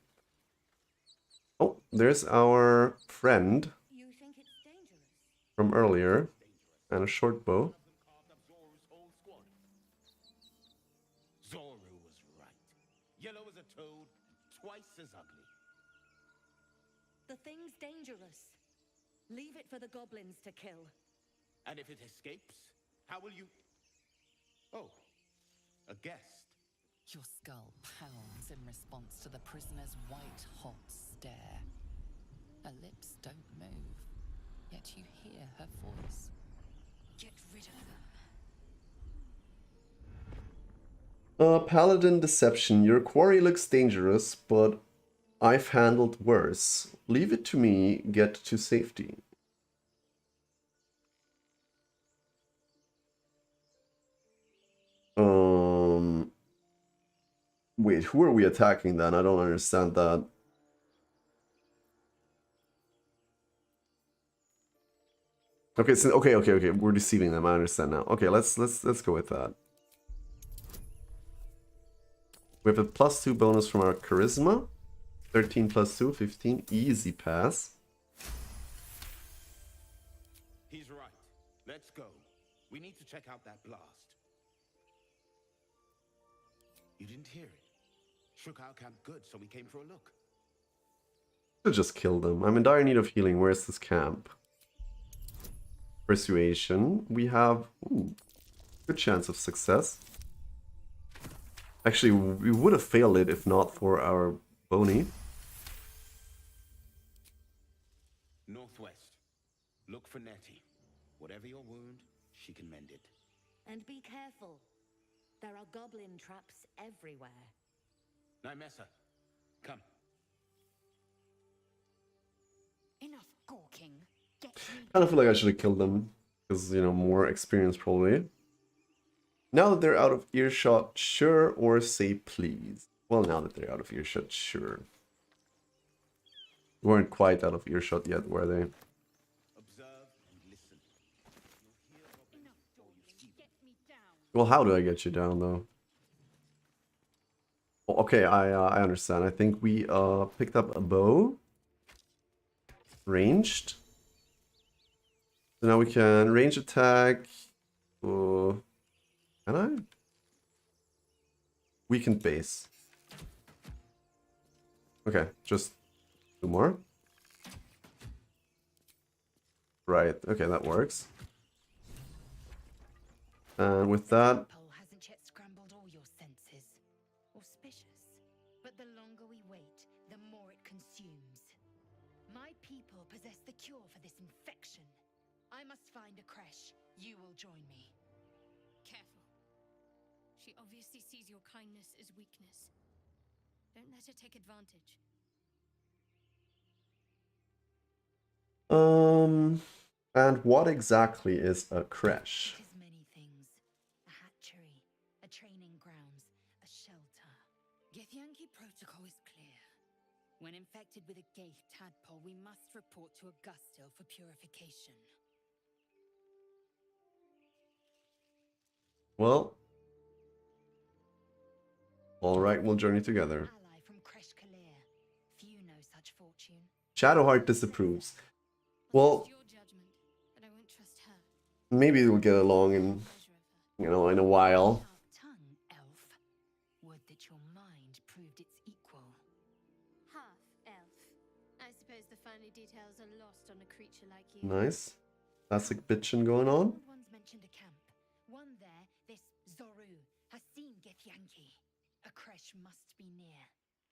Oh, there's our friend You think it's dangerous? from earlier. And a short bow. Zoru was right. Yellow as a toad, twice as ugly. The thing's dangerous. Leave it for the goblins to kill. And if it escapes, how will you... Oh, a guest. Your skull pounds in response to the prisoner's white-hot stare. Her lips don't move, yet you hear her voice. Get rid of them. Paladin Deception. Your quarry looks dangerous, but I've handled worse. Leave it to me, get to safety. Wait, who are we attacking then? I don't understand that. Okay, so okay. We're deceiving them. I understand now. Okay, let's go with that. We have a +2 bonus from our charisma. 13 + 2, 15. Easy pass. He's right. Let's go. We need to check out that blast. You didn't hear it. Shook our camp good, so we came for a look. Should just kill them. I'm in dire need of healing. Where's this camp? Persuasion. We have good chance of success. Actually, we would have failed it if not for our Boney. Northwest. Look for Nettie. Whatever your wound, she can mend it. And be careful. There are goblin traps everywhere. Nymessa, come. Enough gawking. Get me. Kind of feel like I should have killed them. Because, you know, more experience probably. Now that they're out of earshot, sure, or say please. Well, now that they're out of earshot, sure. We weren't quite out of earshot yet, were they? Observe and listen. You'll hear goblins Enough before you see gawking. them. Get me down. Well, how do I get you down, though? Oh, okay, I understand. I think we picked up a bow. Ranged. So now we can range attack. Can I? Weakened base. Okay, just 2 more. Right, okay, that works. And with that, Pole hasn't yet scrambled all your senses. Auspicious. But the longer we wait, the more it consumes. My people possess the cure for this infection. I must find a creche. You will join me. Careful. She obviously sees your kindness as weakness. Don't let her take advantage. And what exactly is a creche? It is many things. A hatchery, a training grounds, a shelter. Githyanki protocol is clear. When infected with a Gaith tadpole, we must report to Augustil for purification. Well, all right, we'll journey together. Ally from Creche Kalir. Few know such fortune. Shadowheart disapproves. I'll Well, trust your judgment, but I won't trust her. maybe we'll get along in, Pleasure of her. you know, in a while. Sharp tongue, elf. Would that your mind proved its equal. Half elf. I suppose the finer details are lost on a creature like you. Nice. Classic bitchin' going on. Old ones mentioned a camp. One there, this Zoru, has seen Githyanki. A creche must be near.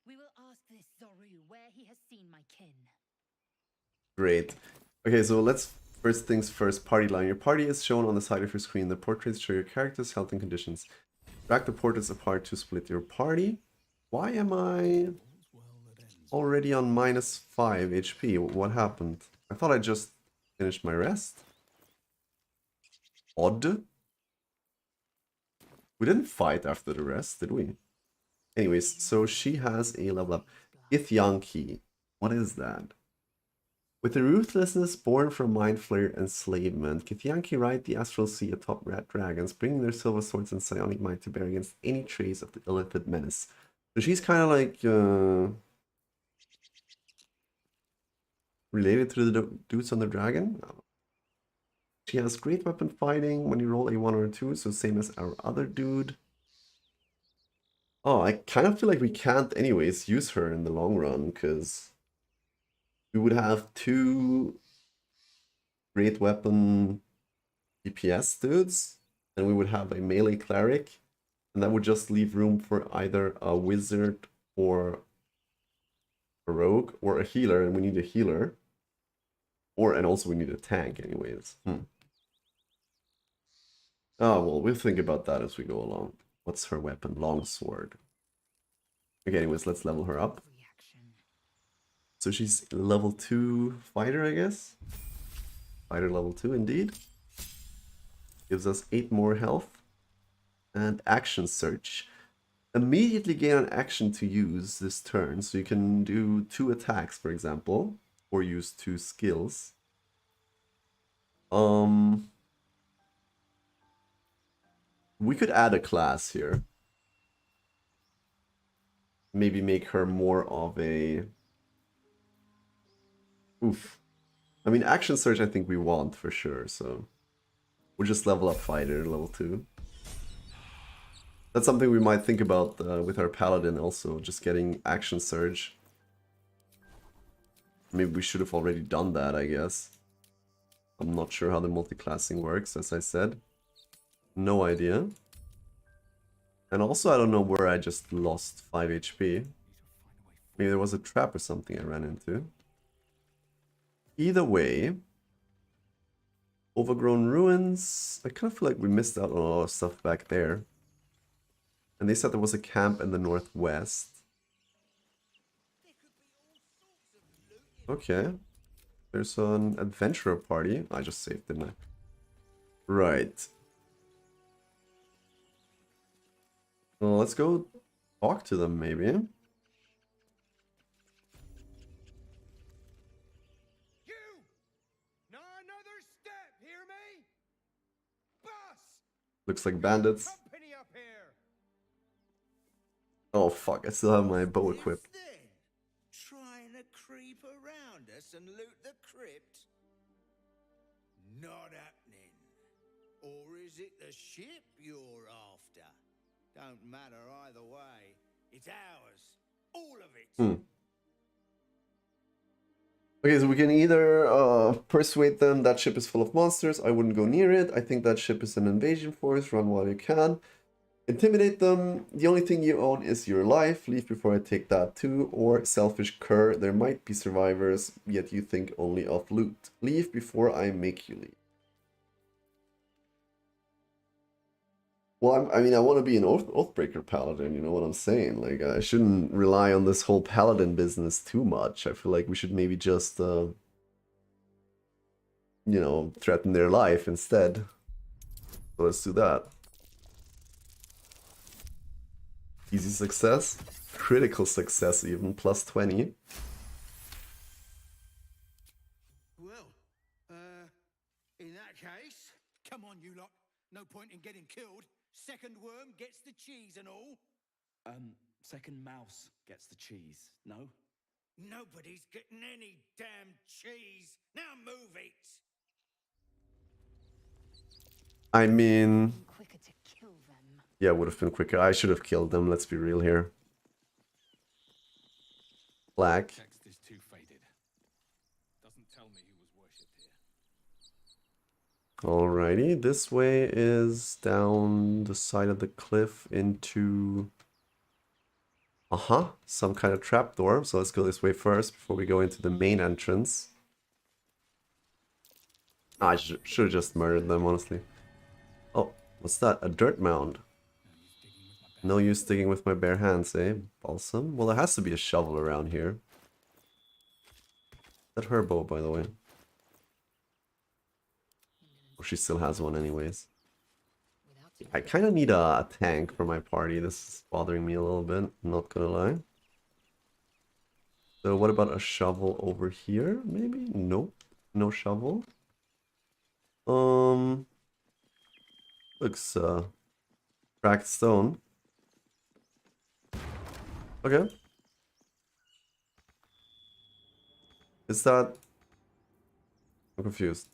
We will ask this Zoru where he has seen my kin. Great. Okay, so let's first things first, party line. Your party is shown on the side of your screen. The portraits show your character's health and conditions. Drag the portraits apart to split your party. Why am I already on -5 HP? What happened? I thought I just finished my rest. Odd. We didn't fight after the rest, did we? Anyways, so she has a level up. Githyanki. What is that? With the ruthlessness born from mind flare enslavement, Githyanki ride the astral sea atop red dragons, bringing their silver swords and psionic might to bear against any trace of the illithid menace. So she's kind of like related to the dudes on the dragon. She has great weapon fighting when you roll a 1 or a 2, so same as our other dude. Oh, I kind of feel like we can't anyways use her in the long run, because we would have 2 great weapon DPS dudes, and we would have a melee cleric, and that would just leave room for either a wizard or a rogue or a healer, and we need a healer. And also we need a tank anyways. Oh, well, we'll think about that as we go along. What's her weapon? Longsword. Okay, anyways, let's level her up. So she's level 2 fighter, I guess. Fighter level 2, indeed. Gives us 8 more health. And action search. Immediately gain an action to use this turn. So you can do 2 attacks, for example. Or use 2 skills. We could add a class here. Maybe make her more of a... Oof. I mean, action search I think we want for sure, so... We'll just level up fighter, level 2. That's something we might think about with our paladin also, just getting action surge. Maybe we should have already done that, I guess. I'm not sure how the multi-classing works, as I said. No idea. And also, I don't know where I just lost 5 HP. Maybe there was a trap or something I ran into. Either way, Overgrown Ruins. I kind of feel like we missed out on a lot of stuff back there. And they said there was a camp in the northwest. Okay. There's an adventurer party. I just saved, didn't I? Right. Well, let's go talk to them, maybe. You! Not another step, hear me? Boss! Looks like bandits. Company up here! Oh fuck, I still have my bow equipped. Then, trying to creep around us and loot the crypt? Not happening. Or is it the ship you're after? Don't matter either way. It's ours. All of it. Okay, so we can either persuade them that ship is full of monsters. I wouldn't go near it. I think that ship is an invasion force. Run while you can. Intimidate them. The only thing you own is your life. Leave before I take that too. Or selfish cur. There might be survivors, yet you think only of loot. Leave before I make you leave. Well, I mean, I want to be an Oathbreaker paladin, you know what I'm saying? Like, I shouldn't rely on this whole paladin business too much. I feel like we should maybe just, you know, threaten their life instead. So let's do that. Easy success. Critical success even, plus 20. Well, in that case, Come on, you lot. No point in getting killed. Second worm gets the cheese and all. Second mouse gets the cheese, no? nobody's getting any damn cheese. Now move it. I mean, Quicker to kill them. yeah, would have been quicker. I should have killed them, let's be real here. Black. Text is too faded. Doesn't tell me who was worshipped here. Alrighty, this way is down the side of the cliff into... some kind of trapdoor. So let's go this way first before we go into the main entrance. I should have just murdered them, honestly. Oh, what's that? A dirt mound. No use digging with my bare hands, eh? Balsam? Well, there has to be a shovel around here. Is that her bow, by the way? Or she still has one anyways. I kind of need a tank for my party. This is bothering me a little bit, not gonna lie. So what about a shovel over here, maybe? Nope, no shovel. Looks, cracked stone. Okay. Is that... I'm confused.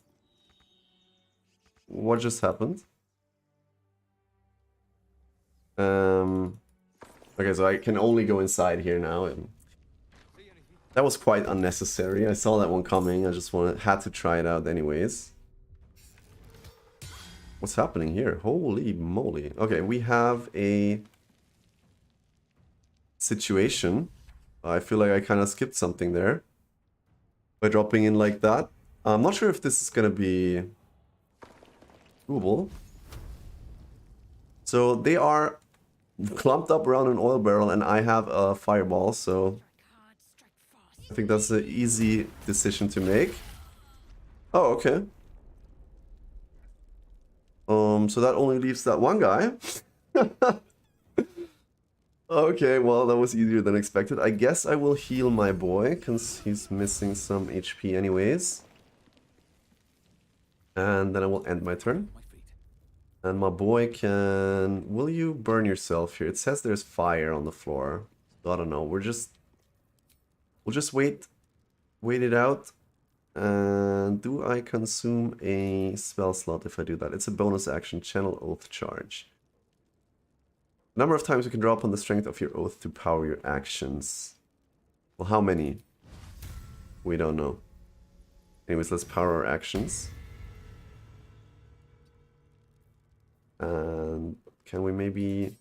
What just happened? Okay, so I can only go inside here now. And that was quite unnecessary. I saw that one coming. I just had to try it out anyways. What's happening here? Holy moly. Okay, we have a situation. I feel like I kind of skipped something there by dropping in like that. I'm not sure if this is gonna be doable. So they are clumped up around an oil barrel and I have a fireball, so I think that's an easy decision to make. Oh, okay. So that only leaves that one guy. Okay, well, that was easier than expected. I guess I will heal my boy, because he's missing some HP anyways. And then I will end my turn. And my boy can... Will you burn yourself here? It says there's fire on the floor. So I don't know. We'll just wait it out. And do I consume a spell slot if I do that? It's a bonus action. Channel Oath Charge. Number of times you can draw upon the strength of your oath to power your actions. Well, how many? We don't know. Anyways, let's power our actions. And can we maybe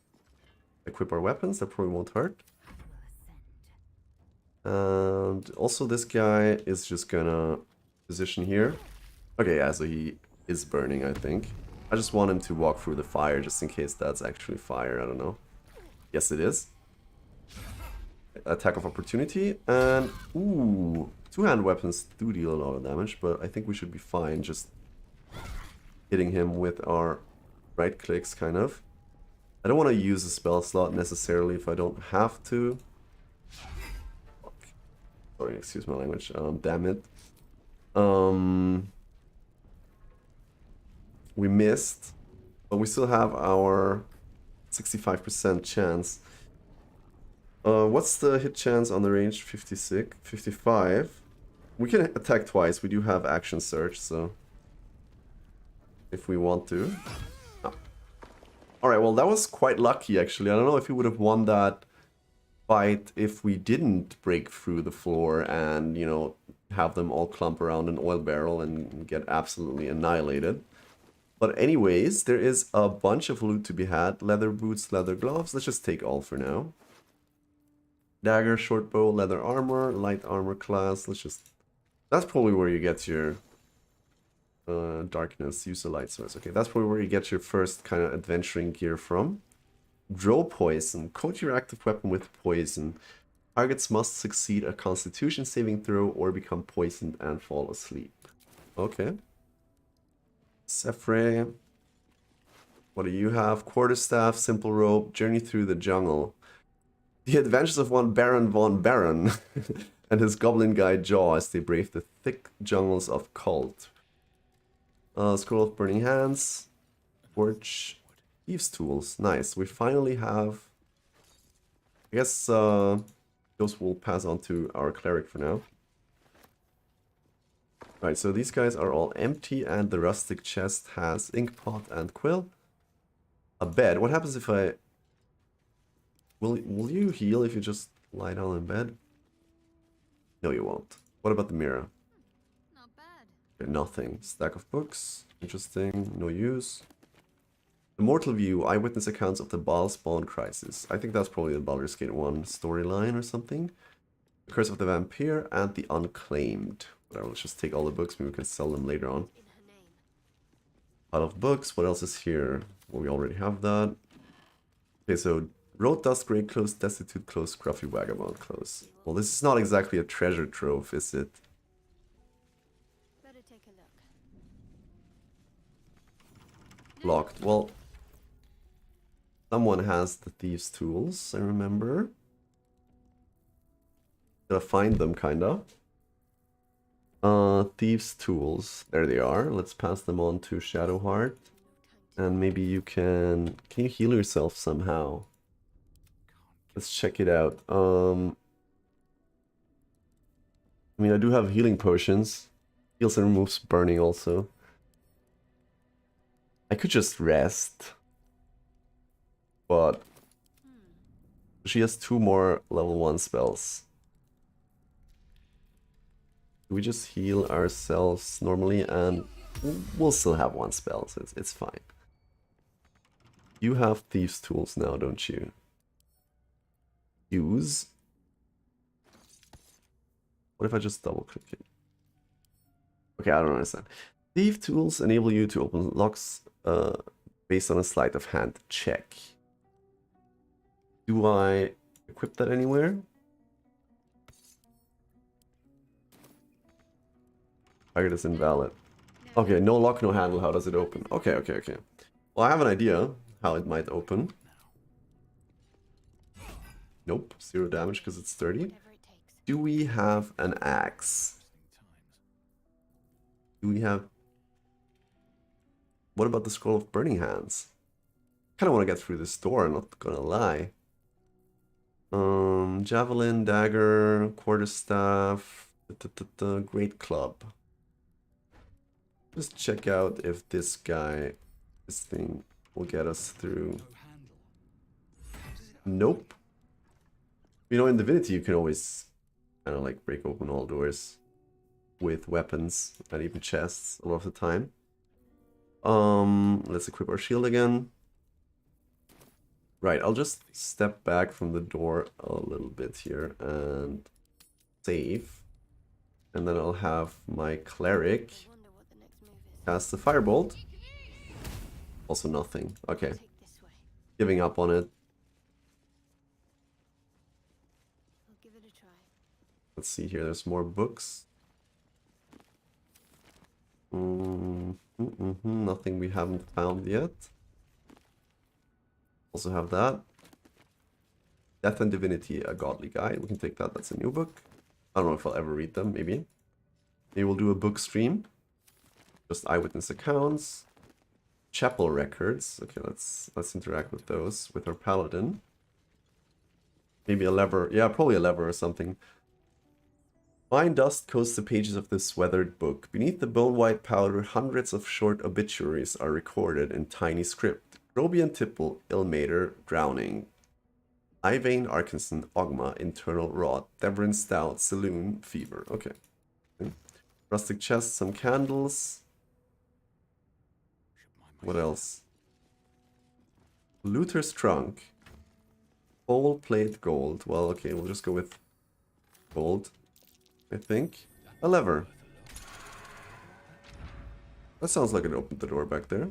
equip our weapons? That probably won't hurt. And also this guy is just gonna position here. Okay, yeah, so he is burning, I think. I just want him to walk through the fire just in case that's actually fire, I don't know. Yes, it is. Attack of opportunity, and ooh, two-hand weapons do deal a lot of damage, but I think we should be fine just hitting him with our right clicks, kind of. I don't want to use a spell slot necessarily if I don't have to. Fuck. Sorry, excuse my language. Damn it. We missed, but we still have our 65% chance. What's the hit chance on the range? 56, 55. We can attack twice. We do have action surge, so if we want to. Oh. Alright, well, that was quite lucky, actually. I don't know if we would have won that fight if we didn't break through the floor and, you know, have them all clump around an oil barrel and get absolutely annihilated. But anyways, there is a bunch of loot to be had. Leather boots, leather gloves. Let's just take all for now. Dagger, short bow, leather armor, light armor class. Let's just... That's probably where you get your... darkness, use the light source. Okay, that's probably where you get your first kind of adventuring gear from. Draw poison. Coat your active weapon with poison. Targets must succeed a constitution saving throw or become poisoned and fall asleep. Okay. Sephre. What do you have? Quarterstaff, simple rope, journey through the jungle. The adventures of one Baron von Baron and his goblin guide Jaw as they brave the thick jungles of Cult. Scroll of Burning Hands. Torch. Thieves' Tools. Nice. We finally have... I guess those will pass on to our cleric for now. Alright, so these guys are all empty and the rustic chest has inkpot and quill. A bed. What happens if I... Will you heal if you just lie down in bed? No, you won't. What about the mirror? Not bad. Okay, nothing. Stack of books. Interesting. No use. The Mortal View. Eyewitness accounts of the Baal Spawn crisis. I think that's probably the Baldur's Gate 1 storyline or something. The Curse of the Vampire and the Unclaimed. Whatever, let's just take all the books. Maybe we can sell them later on. In her name. Pile of books. What else is here? Well, we already have that. Okay, so Road Dust, Grey Clothes, Destitute Clothes, Scruffy Vagabond Clothes. Well, this is not exactly a treasure trove, is it? Better take a look. Locked. Well, someone has the Thieves' Tools, I remember. Gotta find them, kinda. Thieves' Tools. There they are. Let's pass them on to Shadowheart. And maybe you can... Can you heal yourself somehow? Let's check it out. I mean, I do have healing potions. Heals and removes burning also. I could just rest. But... She has 2 more level 1 spells. We just heal ourselves normally and we'll still have 1 spell, so it's fine. You have Thieves' Tools now, don't you? Use. What if I just double click it? Okay, I don't understand. Thief Tools enable you to open locks based on a sleight of hand check. Do I equip that anywhere? Target is invalid. Okay, no lock, no handle. How does it open? Okay, okay, okay. Well, I have an idea how it might open. Nope, 0 damage because it's 30. Do we have an axe? Do we have... What about the Scroll of Burning Hands? Kind of want to get through this door, I'm not gonna lie. Javelin, dagger, quarterstaff, great club. Just check out if this guy, this thing will get us through. Nope. You know, in Divinity, you can always kind of like break open all doors with weapons and even chests a lot of the time. Let's equip our shield again. Right, I'll just step back from the door a little bit here and save. And then I'll have my cleric cast the firebolt. Also nothing. Okay. Giving up on it. Let's see here, there's more books. Nothing we haven't found yet. Also have that. Death and Divinity, a Godly Guide. We can take that, that's a new book. I don't know if I'll ever read them, maybe. Maybe we'll do a book stream. Just eyewitness accounts. Chapel records. Okay, let's interact with those with our paladin. Maybe a lever. Yeah, probably a lever or something. Fine dust coats the pages of this weathered book. Beneath the bone white powder, hundreds of short obituaries are recorded in tiny script. Grobian Tipple, Ilmater, drowning. Ivane, Arkinson, Ogma, internal rot. Devrin Stout, saloon, fever. Okay. Rustic chest, some candles. What else? Looter's trunk. Whole plate gold. Well, okay, we'll just go with gold, I think. A lever. That sounds like it opened the door back there.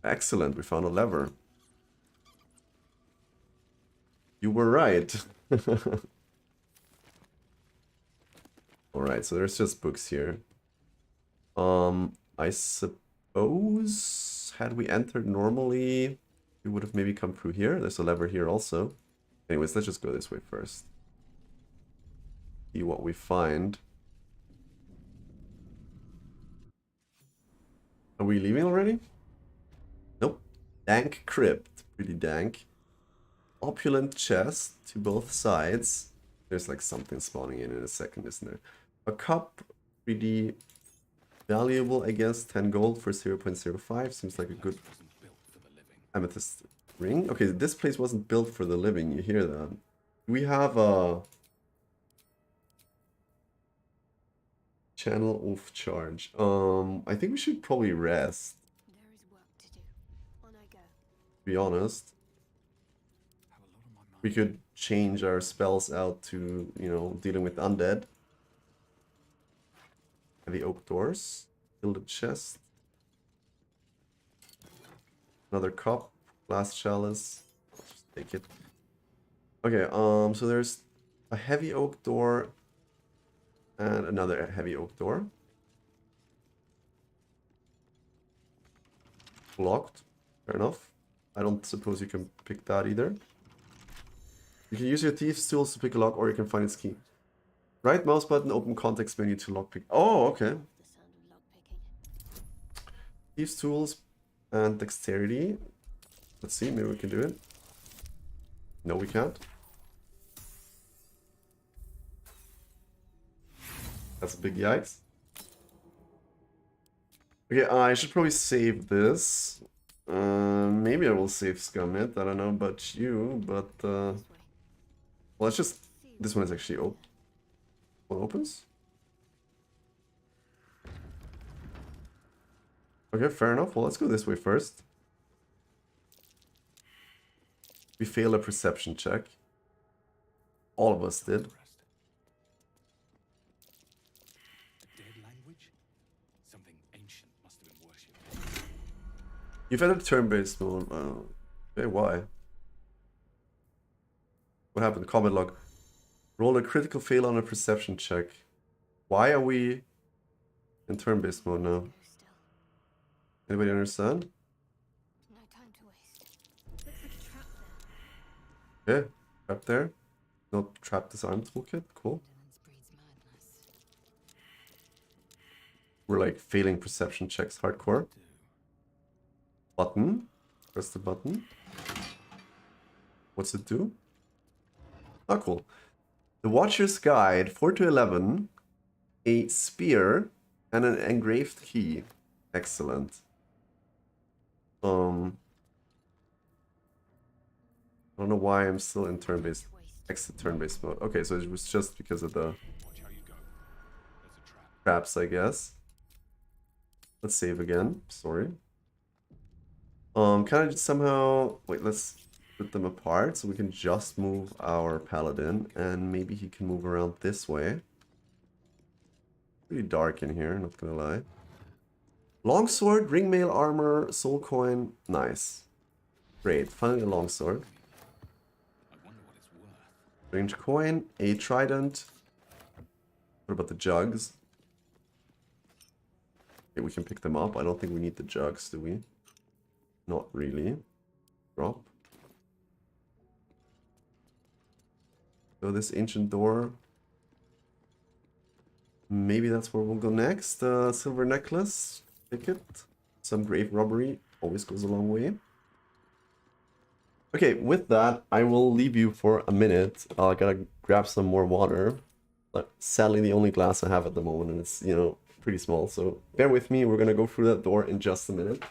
Excellent, we found a lever. You were right. Alright, so there's just books here. I suppose had we entered normally, we would have maybe come through here. There's a lever here also. Anyways, let's just go this way first. See what we find. Are we leaving already? Nope. Dank crypt. Pretty dank. Opulent chest to both sides. There's like something spawning in a second, isn't there? A cup. Pretty valuable, I guess. 10 gold for 0.05. Seems like a good amethyst ring. Okay, this place wasn't built for the living. You hear that? We have a channel off charge. I think we should probably rest. There is work to do. On I go. To be honest. We could change our spells out to, you know, dealing with undead. Heavy oak doors. Gilded chest. Another cup. Glass chalice. Let's just take it. Okay, so there's a heavy oak door and another heavy oak door. Locked. Fair enough. I don't suppose you can pick that either. You can use your thieves tools to pick a lock, or you can find its key. Right mouse button, open context menu to lockpick. Oh, okay. The sound of lockpicking. Thieves tools and dexterity. Let's see, maybe we can do it. No, we can't. That's a big yikes. Okay, I should probably save this. Maybe I will save Scummit. I don't know about you, but well, let's just. This one is actually open. One opens. Okay, fair enough. Well, let's go this way first. We failed a perception check. All of us did. Dead language? Something ancient must have been worshipped. You've entered turn-based mode. Okay, why? What happened? Comment log. Roll a critical fail on a perception check. Why are we in turn-based mode now? Go still. Anybody understand? No time to waste. Looks like a trap there. Okay, trap there. No trap disarm toolkit. Cool. Indolence breeds madness. We're like failing perception checks hardcore. Button. Press the button. What's it do? Ah, cool. The Watcher's Guide, 4 to 11, a spear, and an engraved key. Excellent. I don't know why I'm still in turn-based, exit turn-based mode. Okay, so it was just because of the Watch how you go. There's a trap. traps, I guess. Let's save again. Sorry. Can I just somehow... Wait, let's put them apart so we can just move our paladin, and maybe he can move around this way. Pretty dark in here, not gonna lie. Longsword, ringmail armor, soul coin. Nice. Great, finally a longsword. I wonder what it's worth. Range coin, a trident. What about the jugs? Okay, we can pick them up. I don't think we need the jugs, do we? Not really. Drop. So this ancient door. Maybe that's where we'll go next. Silver necklace. Pick it. Some grave robbery. Always goes a long way. Okay, with that, I will leave you for a minute. I gotta grab some more water. But sadly, the only glass I have at the moment, and it's, you know, pretty small. So bear with me. We're gonna go through that door in just a minute.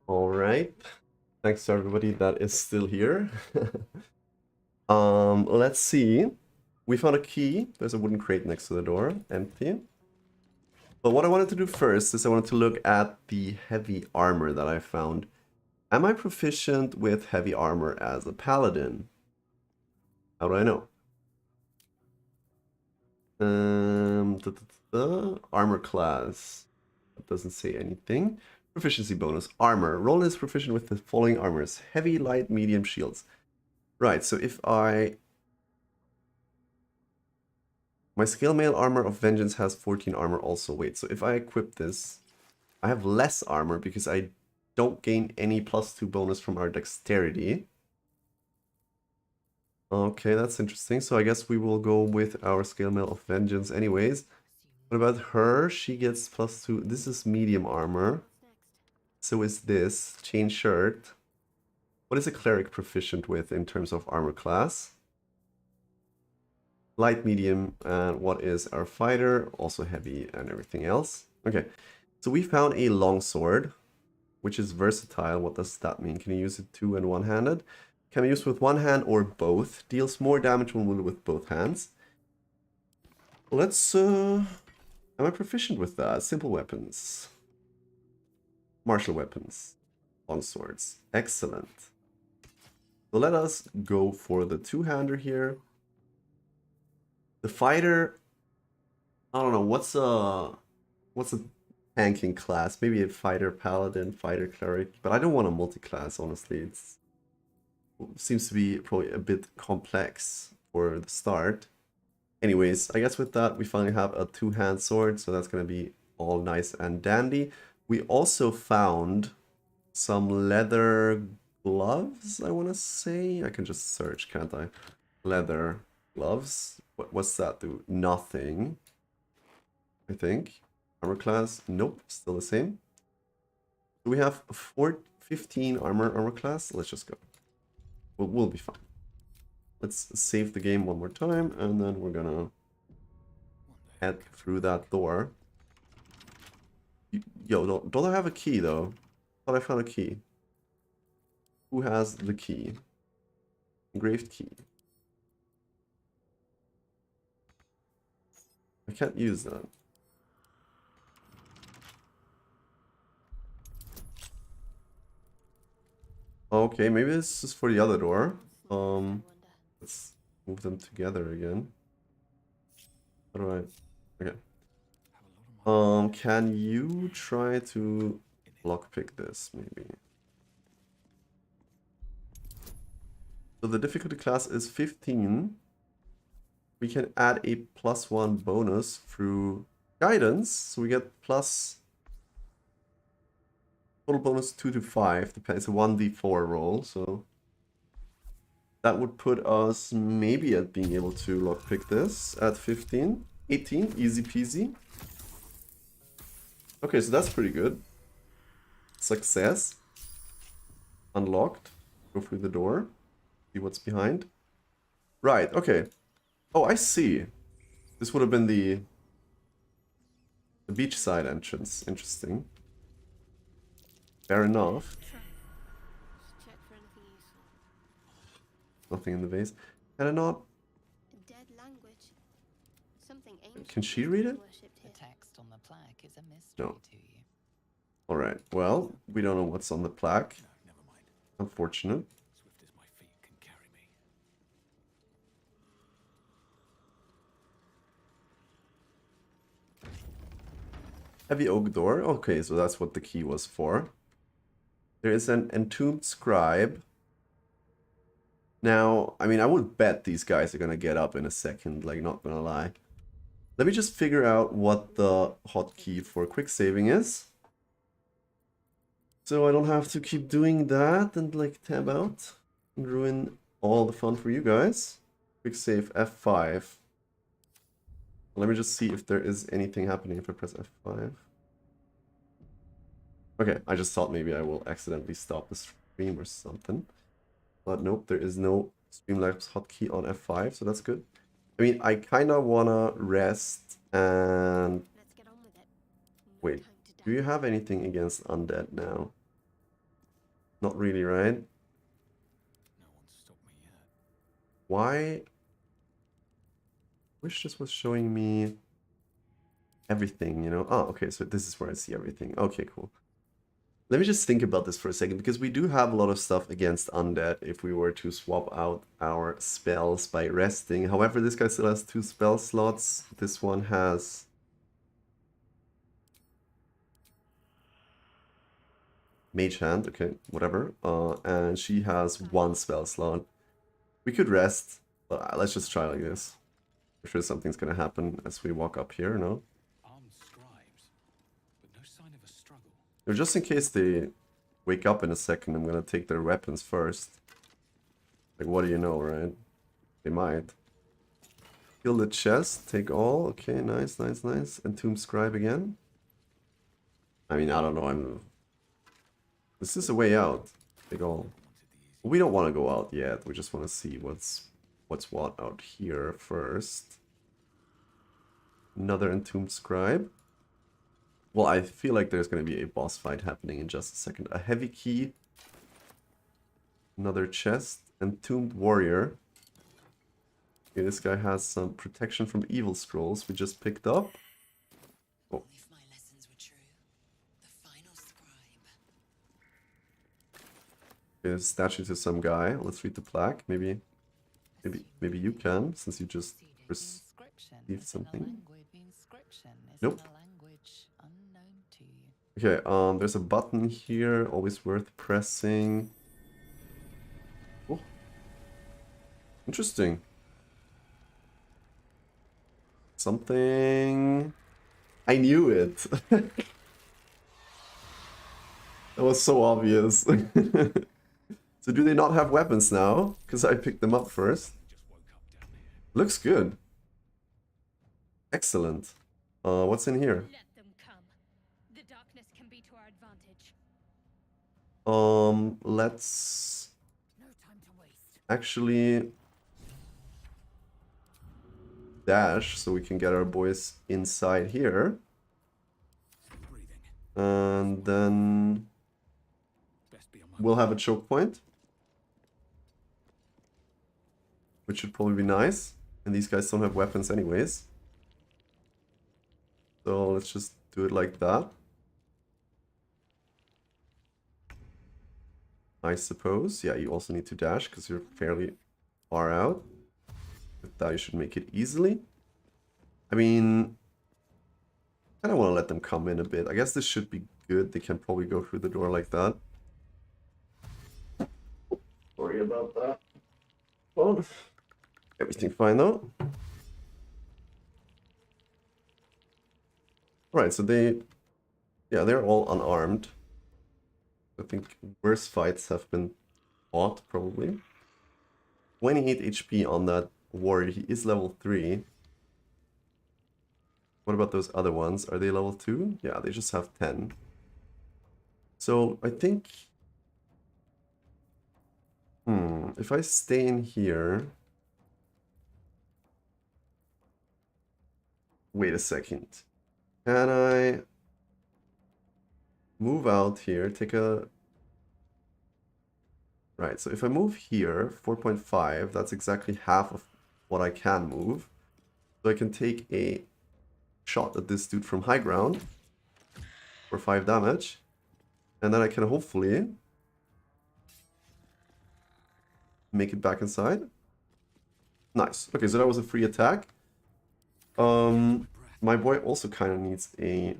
All right. Thanks to everybody that is still here. Let's see. We found a key. There's a wooden crate next to the door, empty. But what I wanted to do first is I wanted to look at the heavy armor that I found. Am I proficient with heavy armor as a paladin? How do I know? Armor class. That doesn't say anything. Proficiency bonus. Armor. Roll is proficient with the following armors. Heavy, light, medium, shields. Right, so if I... My scale mail armor of vengeance has 14 armor also. Wait, so if I equip this, I have less armor because I don't gain any +2 bonus from our dexterity. Okay, that's interesting. So I guess we will go with our scale mail of vengeance anyways. What about her? She gets +2. This is medium armor. So is this chain shirt. What is a cleric proficient with in terms of armor class? Light, medium, and what is our fighter? Also heavy and everything else. Okay, so we found a longsword, which is versatile. What does that mean? Can you use it two- and one-handed? Can be used with one hand or both. Deals more damage when wielded with both hands. Let's, am I proficient with that? Simple weapons. Martial weapons. Longswords. Excellent. So let us go for the two-hander here. The fighter, I don't know, what's a tanking class? Maybe a fighter paladin, fighter cleric, but I don't want a multi-class, honestly. It seems to be probably a bit complex for the start. Anyways, I guess with that, we finally have a two-hand sword, so that's going to be all nice and dandy. We also found some leather gloves, I want to say. I can just search, can't I? Leather gloves. What's that do? Nothing. I think. Armor class? Nope, still the same. Do we have 15 armor class? Let's just go. We'll be fine. Let's save the game one more time, and then we're gonna head through that door. Yo, don't I have a key, though? Thought I found a key. Who has the key? Engraved key. I can't use that. Okay, maybe this is for the other door. Let's move them together again. How do I... Okay. Can you try to lockpick this, maybe? So the difficulty class is 15. We can add a +1 bonus through guidance, so we get plus total bonus 2 to 5. Depends. It's a 1d4 roll, so that would put us maybe at being able to lockpick this at 15, 18, easy peasy. Okay, so that's pretty good. Success. Unlocked. Go through the door. See what's behind. Right. Okay. Oh, I see. This would have been the beachside entrance. Interesting. Fair enough. Check for anything useful. Nothing in the vase. Can I not? A dead language. Something ancient. Can she read it? The text on the plaque is a mystery No. to you. Alright, well, we don't know what's on the plaque. No, never mind. Unfortunate. Swift as my feet can carry me. Heavy oak door. Okay, so that's what the key was for. There is an entombed scribe. Now, I mean, I would bet these guys are gonna get up in a second, like, not gonna lie. Let me just figure out what the hotkey for quick saving is. So I don't have to keep doing that and, like, tab out and ruin all the fun for you guys. Quick save F5. Let me just see if there is anything happening if I press F5. Okay, I just thought maybe I will accidentally stop the stream or something. But nope, there is no Streamlabs hotkey on F5, so that's good. I mean, I kind of want to rest and... Let's get on with it. No Wait, time to do you dally. have anything against undead now? Not really, right? No one's stopped me yet. Why? Wish this was showing me everything, you know? Oh, okay, so this is where I see everything. Okay, cool. Let me just think about this for a second, because we do have a lot of stuff against undead if we were to swap out our spells by resting. However, this guy still has 2 spell slots. This one has... Mage Hand, okay, whatever. And she has 1 spell slot. We could rest, but let's just try like this. I'm sure something's gonna happen as we walk up here, no? Armed scribes, but no sign of a struggle. Just in case they wake up in a second, I'm gonna take their weapons first. Like, what do you know, right? They might. Kill the chest, take all. Okay, nice, nice, nice. Entomb Scribe again. I mean, I don't know, This is a way out. Take all. We don't want to go out yet. We just want to see what's what out here first. Another Entombed Scribe. Well, I feel like there's going to be a boss fight happening in just a second. A heavy key. Another chest. Entombed Warrior. Okay, this guy has some protection from evil scrolls we just picked up. Oh. If my lessons were true, the final scribe. Okay, statue to some guy. Let's read the plaque. Maybe you can, since you just received something. Nope. Okay, there's a button here, always worth pressing. Oh. Interesting. Something... I knew it! That was so obvious. So do they not have weapons now? Because I picked them up first. Looks good. Excellent. What's in here? Let them come. The darkness can be to our advantage. Let's No time to waste. actually dash so we can get our boys inside here. And then we'll have a choke point, which should probably be nice. And these guys don't have weapons anyways. So let's just do it like that. I suppose. Yeah, you also need to dash because you're fairly far out. With that, you should make it easily. I mean, I don't want to let them come in a bit. I guess this should be good. They can probably go through the door like that. Sorry about that. Well, everything fine though. Right, so they're all unarmed. I think worse fights have been fought, probably. 28 HP on that warrior. He is level 3. What about those other ones? Are they level 2? Yeah, they just have 10. So I think... if I stay in here... Wait a second. Can I move out here, take a... Right, so if I move here, 4.5, that's exactly half of what I can move. So I can take a shot at this dude from high ground for 5 damage. And then I can hopefully make it back inside. Nice. Okay, so that was a free attack. My boy also kind of needs a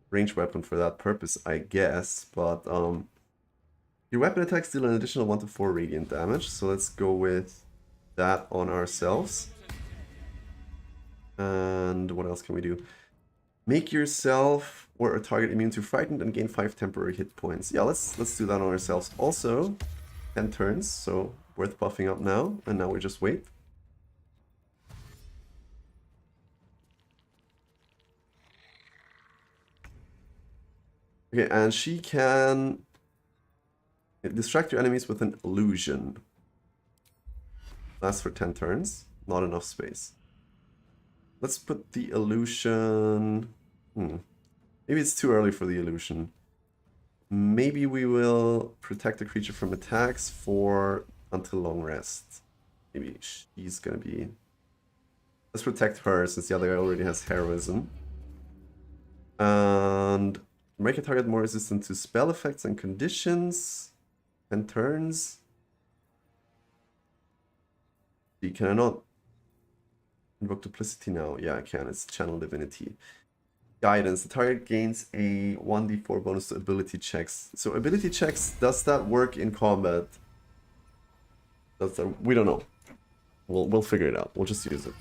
ranged weapon for that purpose, I guess. But your weapon attacks deal an additional 1 to 4 radiant damage. So let's go with that on ourselves. And what else can we do? Make yourself or a target immune to frightened and gain 5 temporary hit points. Yeah, let's do that on ourselves. Also, 10 turns, so worth buffing up now. And now we just wait. Okay, and she can distract your enemies with an illusion. Lasts for 10 turns. Not enough space. Let's put the illusion... Maybe it's too early for the illusion. Maybe we will protect the creature from attacks for until long rest. Maybe she's gonna be... Let's protect her since the other guy already has heroism. And make a target more resistant to spell effects and conditions and turns. Can I not invoke duplicity now? Yeah, I can. It's channel divinity. Guidance. The target gains a 1d4 bonus to ability checks. So ability checks, does that work in combat? We don't know. We'll figure it out. We'll just use it.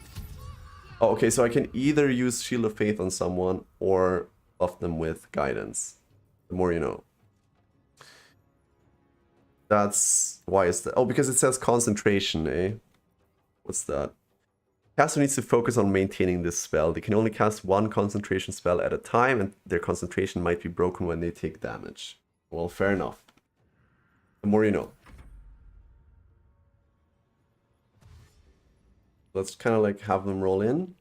Oh, okay, so I can either use Shield of Faith on someone or buff them with guidance. The more you know. That's why is that? Oh, because it says concentration, eh? What's that? Caster needs to focus on maintaining this spell. They can only cast one concentration spell at a time, and their concentration might be broken when they take damage. Well, fair enough. The more you know. Let's kind of like have them roll in.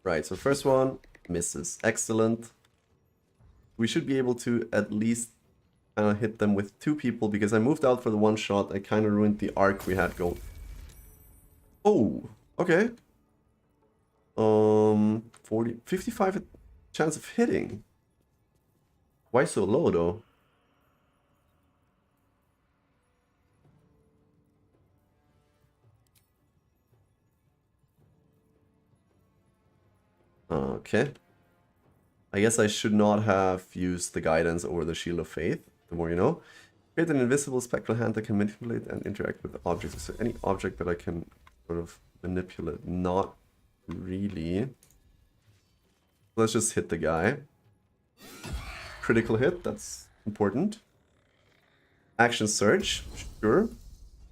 Right, so first one misses. Excellent. We should be able to at least hit them with 2 people because I moved out for the one shot. I kind of ruined the arc we had going. Oh, okay. 55 chance of hitting. Why so low though? Okay. I guess I should not have used the guidance over the Shield of Faith. The more you know. Create an invisible spectral hand that can manipulate and interact with objects. So any object that I can sort of manipulate. Not really. Let's just hit the guy. Critical hit, that's important. Action Surge, sure.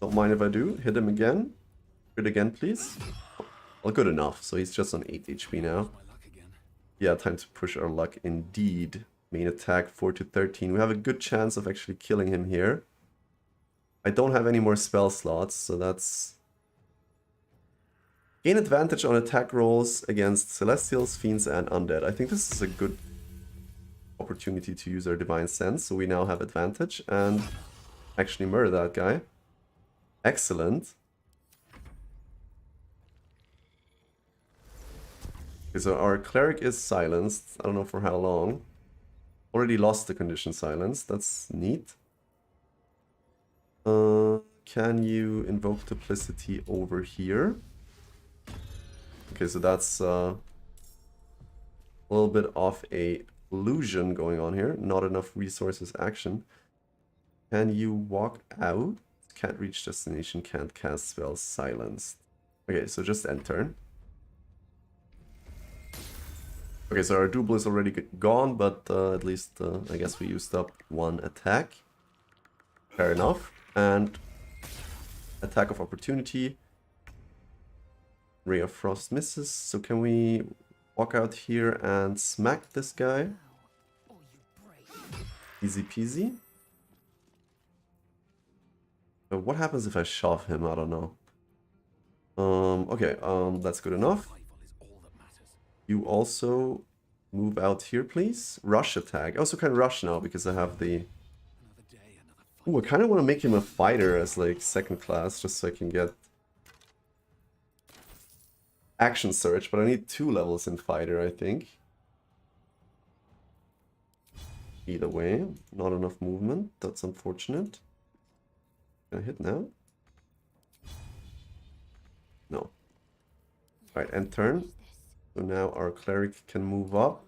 Don't mind if I do. Hit him again. Hit again, please. Well, good enough. So he's just on 8 HP now. Yeah, time to push our luck indeed. Main attack 4 to 13. We have a good chance of actually killing him here. I don't have any more spell slots, so that's... Gain advantage on attack rolls against Celestials, Fiends, and Undead. I think this is a good opportunity to use our Divine Sense, so we now have advantage and actually murder that guy. Excellent. Okay, so our cleric is silenced. I don't know for how long. Already lost the condition silence. That's neat. Can you invoke duplicity over here? Okay, so that's a little bit of a illusion going on here. Not enough resources action. Can you walk out? Can't reach destination, can't cast spells, silenced. Okay, so just end turn. Okay, so our double is already gone, but at least I guess we used up 1 attack. Fair enough. And attack of opportunity. Ray of Frost misses. So can we walk out here and smack this guy? Easy peasy. But what happens if I shove him? I don't know. Okay, that's good enough. You also move out here, please. Rush attack. I also can rush now because I have the... Ooh, I kind of want to make him a fighter as like second class, just so I can get action surge, but I need 2 levels in fighter, I think. Either way, not enough movement. That's unfortunate. Can I hit now? No. Alright, end turn. So now our cleric can move up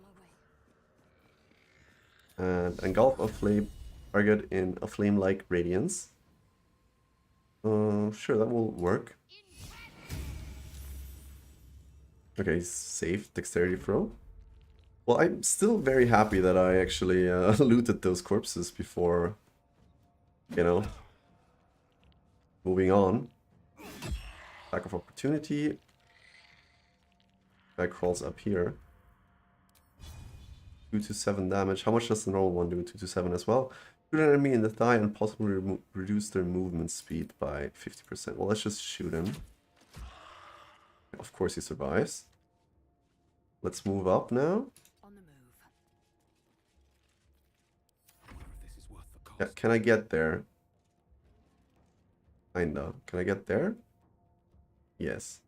and engulf a flame target in a flame-like radiance. Sure, that will work. Okay, safe dexterity throw. Well, I'm still very happy that I actually looted those corpses before, you know, moving on. Attack of opportunity. Guy crawls up here. 2 to 7 damage. How much does the normal one do? 2 to 7 as well. Shoot an enemy in the thigh and possibly reduce their movement speed by 50%. Well, let's just shoot him. Of course he survives. Let's move up now. On the move. cost. Can I get there? Kinda. Can I get there? Yes.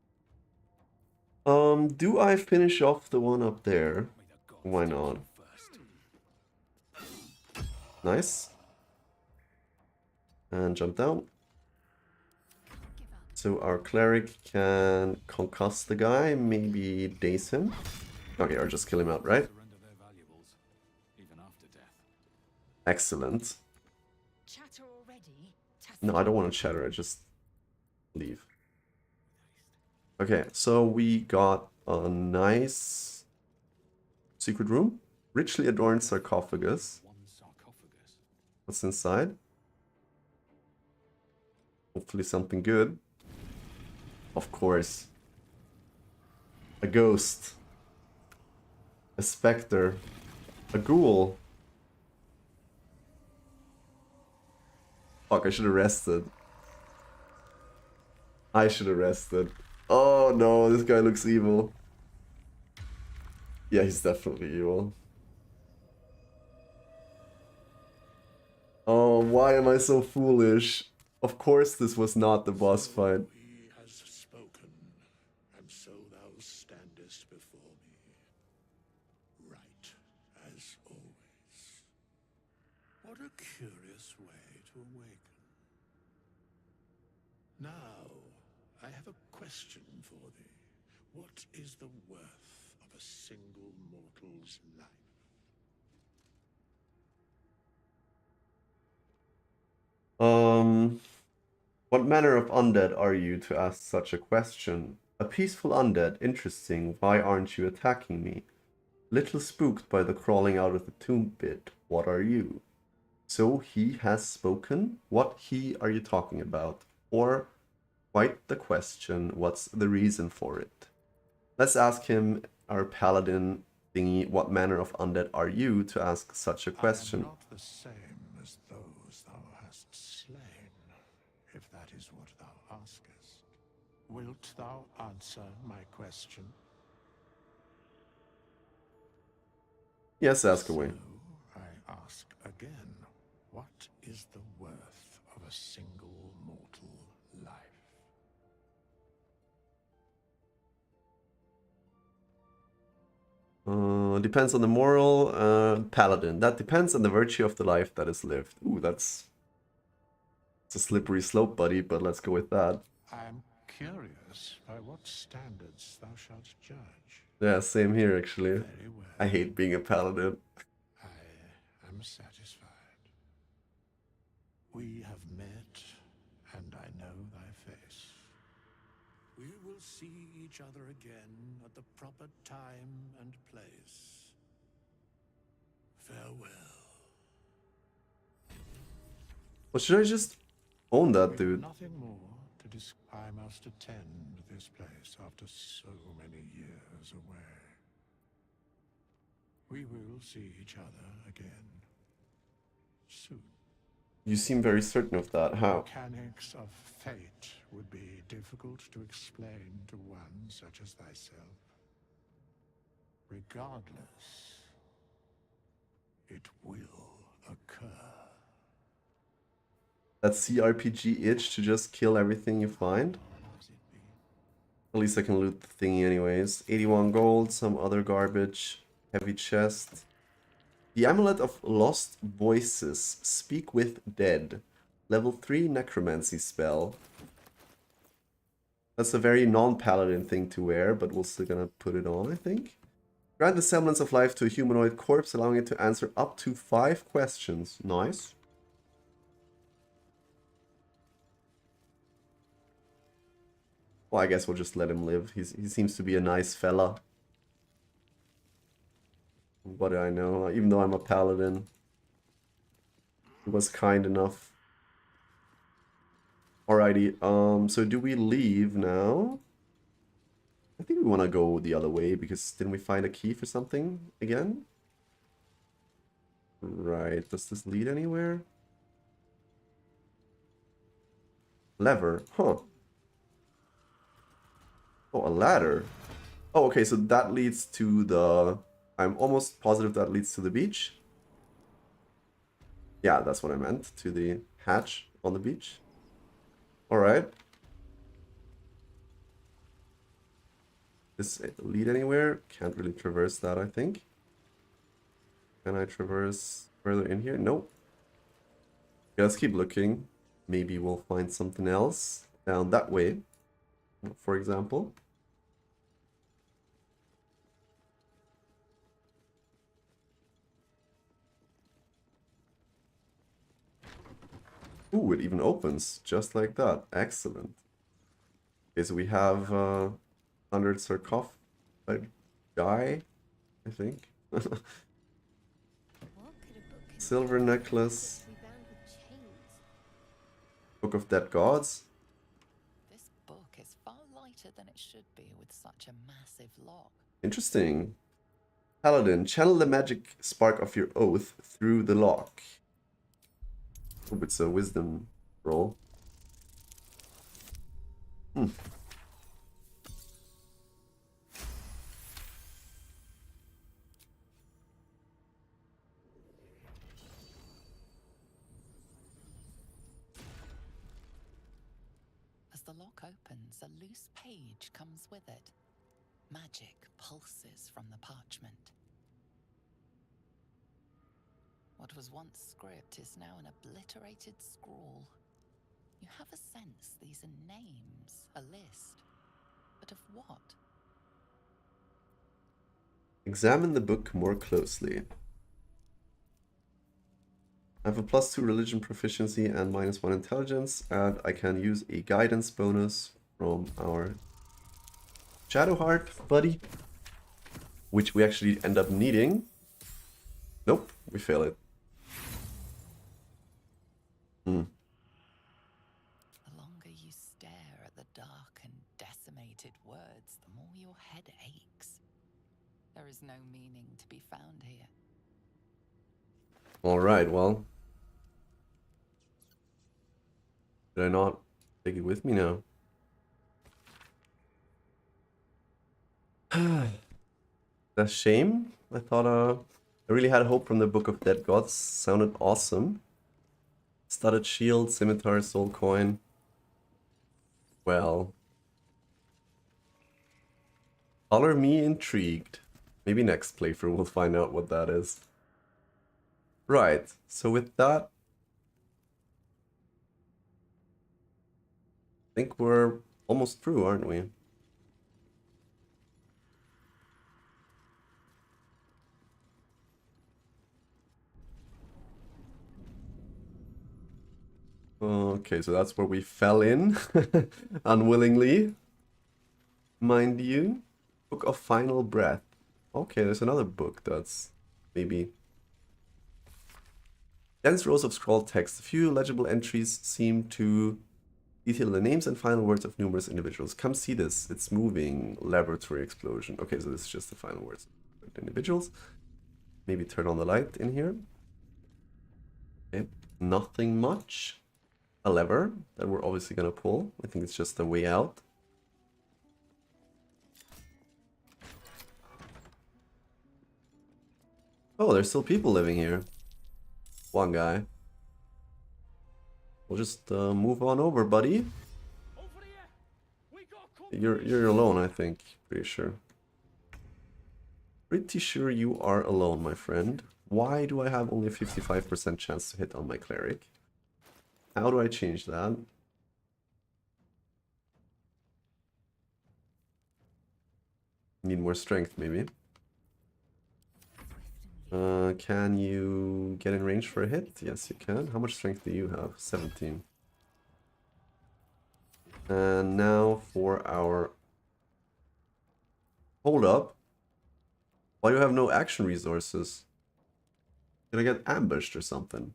Do I finish off the one up there? May the gods Why take you not? first. Nice. And jump down. Give up. So our cleric can concuss the guy, maybe daze him. Okay, or just kill him outright. Surrender their valuables, even after death. Excellent. Chatter already? No, I don't want to chatter, I just leave. Okay, so we got a nice secret room. Richly adorned sarcophagus. One sarcophagus. What's inside? Hopefully something good. Of course. A ghost. A specter. A ghoul. Fuck, I should have rested. I should have rested. Oh no, this guy looks evil. Yeah, he's definitely evil. Oh, why am I so foolish? Of course this was not the boss fight. He has spoken, and so thou standest before me, right as always. What a curious way to awaken. Now, I have a question for thee. What is the worth of a single mortal's life? What manner of undead are you to ask such a question? A peaceful undead, interesting. Why aren't you attacking me? Little spooked by the crawling out of the tomb bit. What are you? So he has spoken? What he are you talking about? Or, quite the question, what's the reason for it? Let's ask him, our paladin thingy, what manner of undead are you to ask such a I am question? not the same as those thou hast slain, if that is what thou askest. Wilt thou answer my question? Yes, ask away. So I ask again, what is the worth of a single mortal life? Depends on the moral, paladin. That depends on the virtue of the life that is lived. Ooh, it's a slippery slope, buddy, but let's go with that. I am curious by what standards thou shalt judge. Yeah, same here, actually. Very well. I hate being a paladin. I am satisfied. We have met, and I know thy face. We will see each other again at the proper time and place. Farewell. Well, should I just own that, We have dude? nothing more to discuss. I must attend this place after so many years away. We will see each other again soon. You seem very certain of that. How? Mechanics of fate would be difficult to explain to one such as thyself. Regardless, it will occur. That cRPG itch to just kill everything you find? As it be. At least I can loot the thingy anyways. 81 gold, some other garbage. Heavy chest. The Amulet of Lost Voices. Speak with Dead. Level 3 necromancy spell. That's a very non-paladin thing to wear, but we're still gonna put it on, I think. Grant the semblance of life to a humanoid corpse, allowing it to answer up to 5 questions. Nice. Well, I guess we'll just let him live. He seems to be a nice fella. What do I know? Even though I'm a paladin. He was kind enough. Alrighty, so do we leave now? I think we want to go the other way, because didn't we find a key for something again? Right, does this lead anywhere? Lever, huh. Oh, a ladder. Oh, okay, so that leads to the... I'm almost positive that leads to the beach. Yeah, that's what I meant. To the hatch on the beach. Alright. This lead anywhere? Can't really traverse that, I think. Can I traverse further in here? Nope. Yeah, let's keep looking. Maybe we'll find something else down that way, for example. Ooh, it even opens just like that. Excellent. Okay, so we have 100 sarcophagi, I think. What could a book contain Silver necklace. to be bound with chains? Book of Dead Gods. This book is far lighter than it should be with such a massive lock. Interesting. Paladin, channel the magic spark of your oath through the lock. Oh, it's a wisdom roll. As the lock opens, a loose page comes with it. Magic pulses from the parchment. What was once script is now an obliterated scrawl. You have a sense these are names, a list. But of what? Examine the book more closely. I have a +2 religion proficiency and -1 intelligence, and I can use a guidance bonus from our Shadowheart buddy, which we actually end up needing. Nope, we fail it. The longer you stare at the dark and decimated words, the more your head aches. There is no meaning to be found here. Alright, well. Did I not take it with me now? That's a shame. I thought I really had hope from the Book of Dead Gods. Sounded awesome. Studded shield, scimitar, soul coin. Well. Color me intrigued. Maybe next playthrough we'll find out what that is. Right, so with that, I think we're almost through, aren't we? Okay, so that's where we fell in, unwillingly, mind you. Book of Final Breath. Okay, there's another book that's maybe... Dense rows of scrawled text. A few legible entries seem to detail the names and final words of numerous individuals. Come see this. It's moving. Laboratory explosion. Okay, so this is just the final words of individuals. Maybe turn on the light in here. Okay, nothing much. A lever that we're obviously gonna pull. I think it's just a way out. Oh, there's still people living here. One guy. We'll just move on over, buddy. You're alone, I think. Pretty sure. Pretty sure you are alone, my friend. Why do I have only a 55% chance to hit on my cleric? How do I change that? Need more strength, maybe. Can you get in range for a hit? Yes, you can. How much strength do you have? 17. And now for our... Hold up. Why do you have no action resources? Did I get ambushed or something?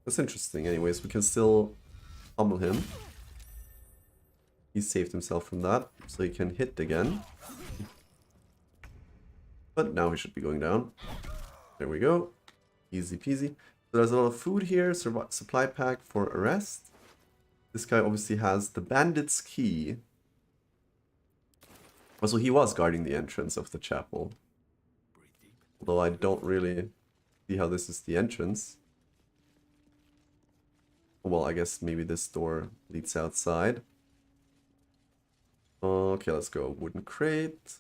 That's interesting. Anyways, we can still pummel him. He saved himself from that, so he can hit again. But now he should be going down. There we go. Easy peasy. So there's a lot of food here. Supply pack for arrest. This guy obviously has the bandit's key. Also, he was guarding the entrance of the chapel. Although I don't really see how this is the entrance. Well, I guess maybe this door leads outside. Okay, let's go. Wooden crate.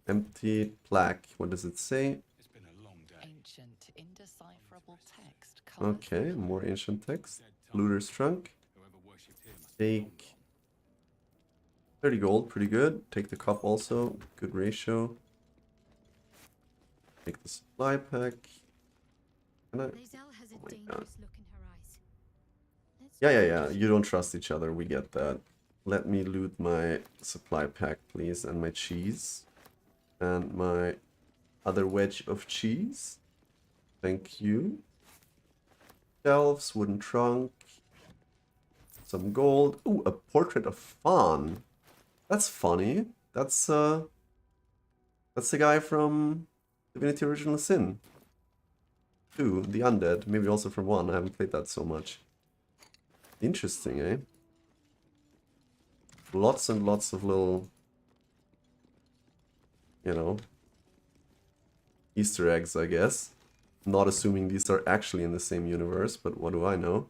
Empty plaque. What does it say? It's been a long day. Ancient, indecipherable text. covers Okay, the more floor. ancient text. Looter's trunk. Whoever worshipped here must be long Take 30 gold, pretty good. Take the cup also, good ratio. Take the supply pack. Can I? Lae'zel has a my dangerous look in her eyes. Let's Yeah. You don't trust each other. We get that. Let me loot my supply pack, please, and my cheese. And my other wedge of cheese. Thank you. Shelves, wooden trunk. Some gold. Ooh, a portrait of Fawn. That's funny. That's the guy from Divinity Original Sin 2, the Undead. Maybe also from 1. I haven't played that so much. Interesting, eh? Lots and lots of little, you know, Easter eggs, I guess. Not assuming these are actually in the same universe, but what do I know?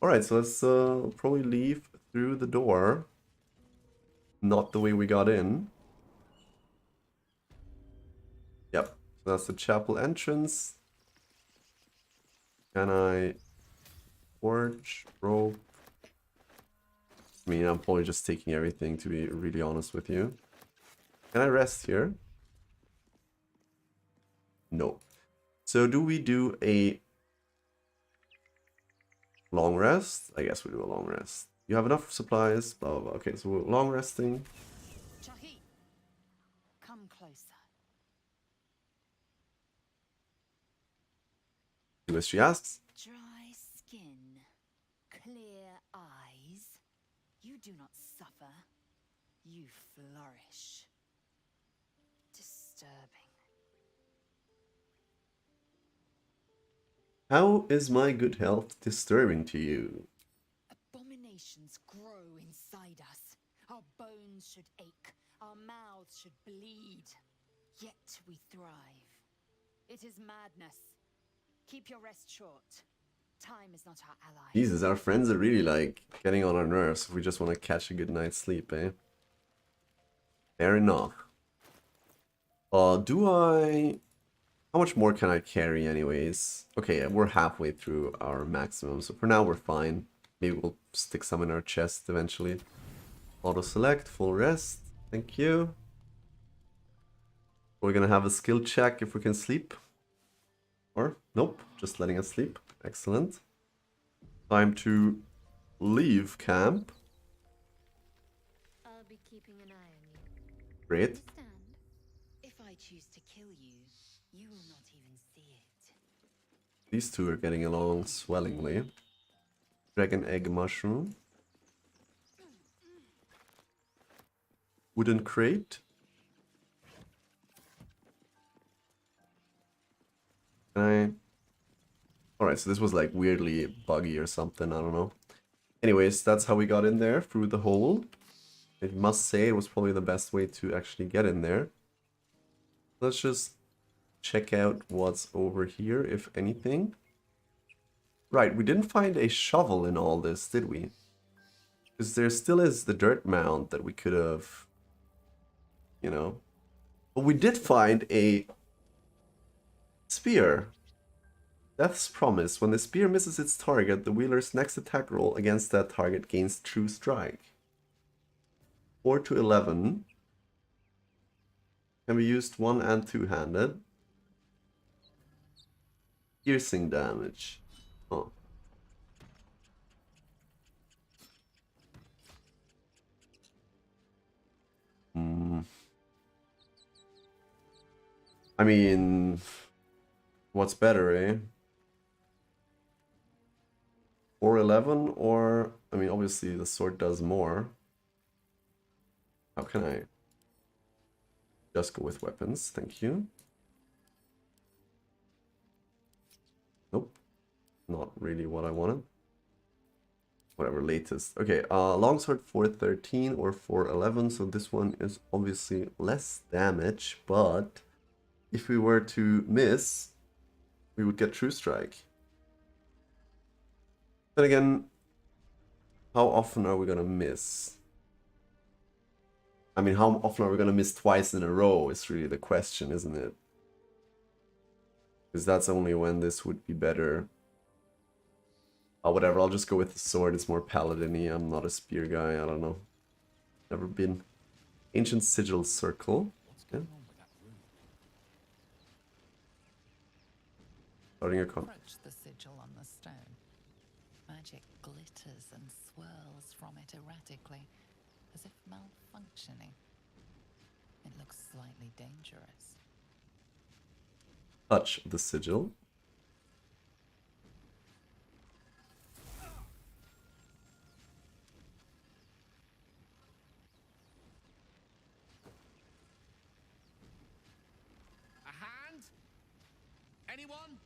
Alright, so let's probably leave through the door. Not the way we got in. Yep, so that's the chapel entrance. Can I forge, rope? I mean, I'm probably just taking everything, to be really honest with you. Can I rest here? No. So do we do a long rest? I guess we do a long rest. You have enough supplies, blah, blah, blah. Okay, so we're long resting. Chahi, come closer. Do as she asks. Dry skin, clear eyes. You do not suffer. You flourish. Disturbing. How is my good health disturbing to you? Abominations grow inside us. Our bones should ache. Our mouths should bleed. Yet we thrive. It is madness. Keep your rest short. Time is not our ally. Jesus, our friends are really like getting on our nerves if we just want to catch a good night's sleep, eh? Fair enough. Do I... How much more can I carry anyways? Okay, we're halfway through our maximum, so for now we're fine. Maybe we'll stick some in our chest eventually. Auto select, full rest. Thank you. We're gonna have a skill check if we can sleep. Or, nope, just letting us sleep. Excellent. Time to leave camp. I'll be keeping an eye on you. Great. Understand? If I choose to kill you, you will not even see it. These two are getting along swellingly. Dragon egg mushroom. Wooden crate. Can I... Alright, so this was like weirdly buggy or something, I don't know. Anyways, that's how we got in there, through the hole. I must say it was probably the best way to actually get in there. Let's just check out what's over here, if anything. Right, we didn't find a shovel in all this, did we? Because there still is the dirt mound that we could have, you know. But we did find a spear. Death's Promise. When the spear misses its target, the wielders' next attack roll against that target gains True Strike. 4 to 11. Can be used one- and two-handed. Piercing damage. Oh. I mean, what's better, eh? 411 or, I mean, obviously the sword does more. How can I just go with weapons? Thank you. Nope. Not really what I wanted. Whatever, latest. Okay, longsword 413 or 411, so this one is obviously less damage, but if we were to miss, we would get True Strike. Then again, how often are we gonna miss? I mean, how often are we gonna miss twice in a row is really the question, isn't it? Because that's only when this would be better. Oh, whatever, I'll just go with the sword. It's more paladin-y. I'm not a spear guy, I don't know. Never been. Ancient Sigil Circle. What's Yeah. going on with that room? Starting a con. Approach the sigil on the stone. Magic glitters and swirls from it erratically, as if malfunctioning. It looks slightly dangerous. Touch the sigil. A hand? Anyone?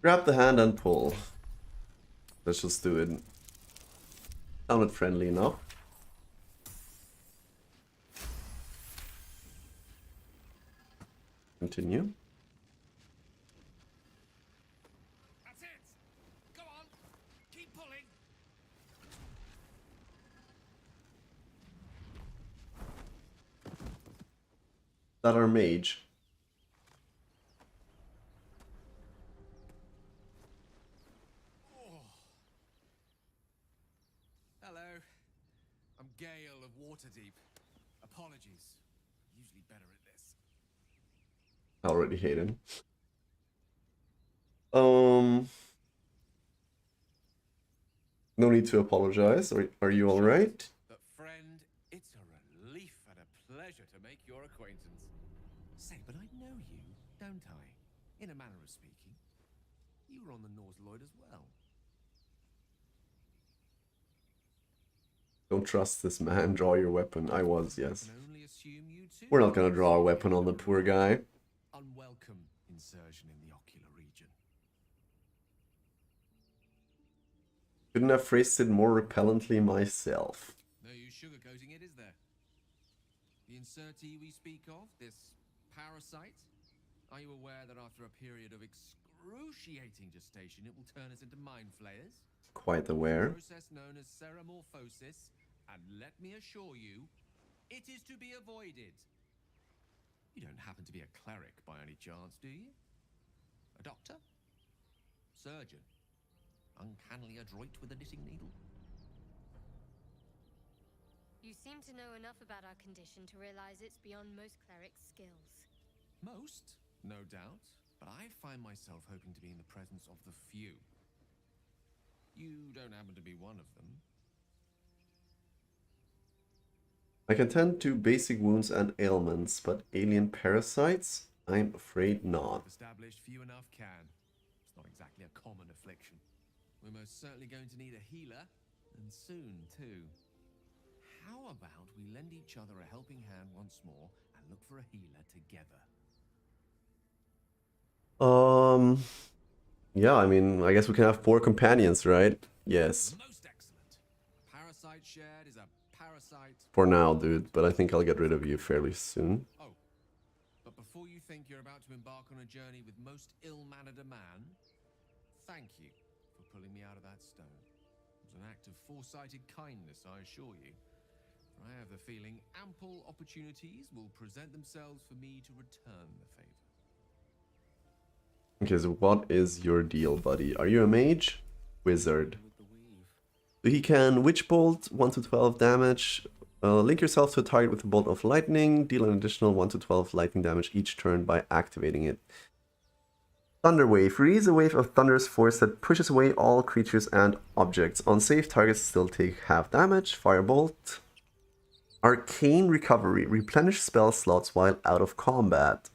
Grab the hand and pull. Let's just do it. Sounded friendly enough. Continue. That's it! Go on! Keep pulling! That our mage. Hello. I'm Gale of Waterdeep. Apologies. Usually better at this. I already hate him. No need to apologize. Are you alright? But friend, it's a relief and a pleasure to make your acquaintance. Say, but I know you, don't I? In a manner of speaking. You were on the North Lloyd as well. Don't trust this man. Draw your weapon. I was, yes. I can only assume you too. We're not gonna draw a weapon on the poor guy. Unwelcome insertion in the ocular region. Couldn't have phrased it more repellently myself. No use sugarcoating it, is there? The insertee we speak of, this parasite, are you aware that after a period of excruciating gestation, it will turn us into mind flayers? Quite aware. A process known as ceramorphosis, and let me assure you, it is to be avoided. You don't happen to be a cleric by any chance, do you? A doctor? Surgeon? Uncannily adroit with a knitting needle? You seem to know enough about our condition to realize it's beyond most clerics' skills. Most, no doubt, but I find myself hoping to be in the presence of the few. You don't happen to be one of them. I can tend to basic wounds and ailments, but alien parasites? I'm afraid not. Established few enough can. It's not exactly a common affliction. We're most certainly going to need a healer, and soon too. How about we lend each other a helping hand once more and look for a healer together? Yeah, I mean, I guess we can have 4 companions, right? Yes. Most excellent. Parasite shared is a parasite. For now, dude, but I think I'll get rid of you fairly soon. Oh, but before you think you're about to embark on a journey with most ill-mannered a man, thank you for pulling me out of that stone. It was an act of foresighted kindness, I assure you. For I have the feeling ample opportunities will present themselves for me to return the favor. Okay, so what is your deal, buddy? Are you a mage? Wizard. So he can Witch Bolt, 1 to 12 damage. Link yourself to a target with a bolt of lightning. Deal an additional 1 to 12 lightning damage each turn by activating it. Thunder Wave. Release a wave of thunderous force that pushes away all creatures and objects. On save, targets still take half damage. Firebolt. Arcane Recovery. Replenish spell slots while out of combat.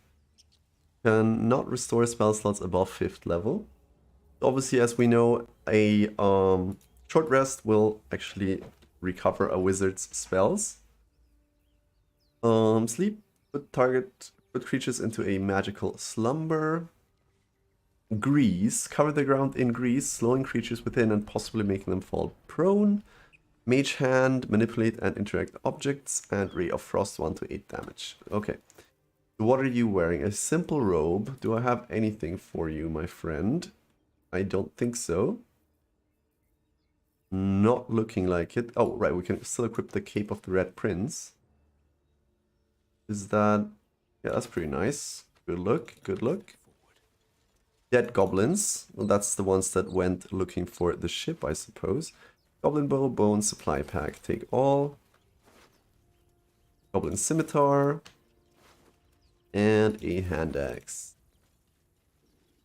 Can not restore spell slots above 5th level. Obviously, as we know, a short rest will actually recover a wizard's spells. Sleep. Put creatures into a magical slumber. Grease. Cover the ground in grease, slowing creatures within and possibly making them fall prone. Mage Hand. Manipulate and interact objects. And Ray of Frost, 1 to 8 damage. Okay. What are you wearing? A simple robe. Do I have anything for you, my friend? I don't think so. Not looking like it. Oh, right, we can still equip the Cape of the Red Prince. Is that... Yeah, that's pretty nice. Good look, good look. Dead goblins. Well, that's the ones that went looking for the ship, I suppose. Goblin bow, bone, supply pack. Take all. Goblin scimitar. And a hand axe.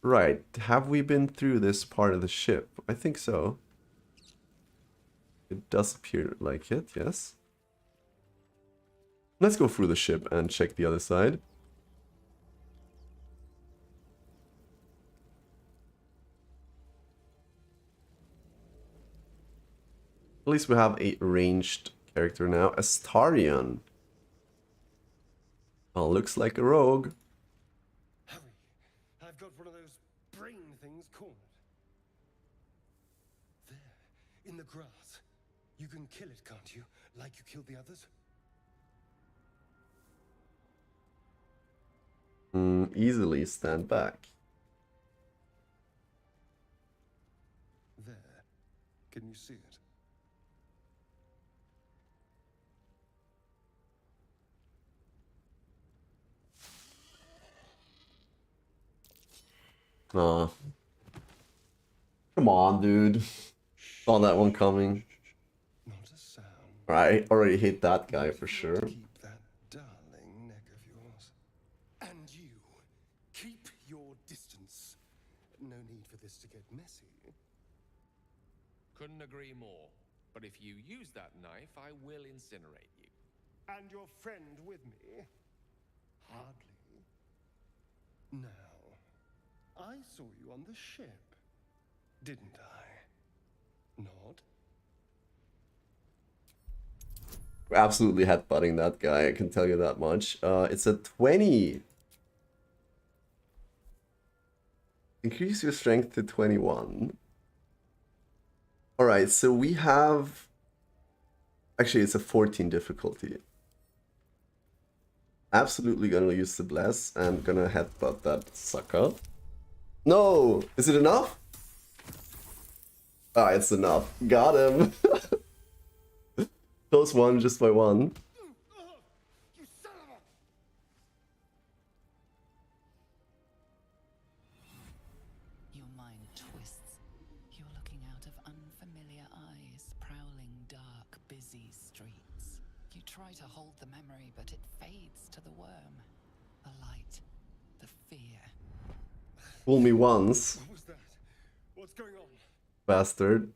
Right, have we been through this part of the ship? I think so. It does appear like it, yes. Let's go through the ship and check the other side. At least we have a ranged character now. Astarion. Oh, looks like a rogue. Hurry! I've got one of those brain things cornered. There, in the grass. You can kill it, can't you? Like you killed the others? Easily stand back. There. Can you see it? Aw. Come on, dude. Saw that one coming. Not a sound. I already hate that guy for sure. Keep that darling neck of yours. And you, keep your distance. No need for this to get messy. Couldn't agree more. But if you use that knife, I will incinerate you. And your friend with me? Hardly. Now, I saw you on the ship, didn't I? Not? We're absolutely headbutting that guy, I can tell you that much. It's a 20. Increase your strength to 21. Alright, so we have... Actually, it's a 14 difficulty. Absolutely gonna use the bless and gonna headbutt that sucker. No! Is it enough? Ah, it's enough. Got him! Close one, just by one. You son of a... Your mind twists. You're looking out of unfamiliar eyes, prowling dark, busy streets. You try to hold the memory, but it fades to the worm. The light, the fear. Fool me once, What was that? What's going on? bastard.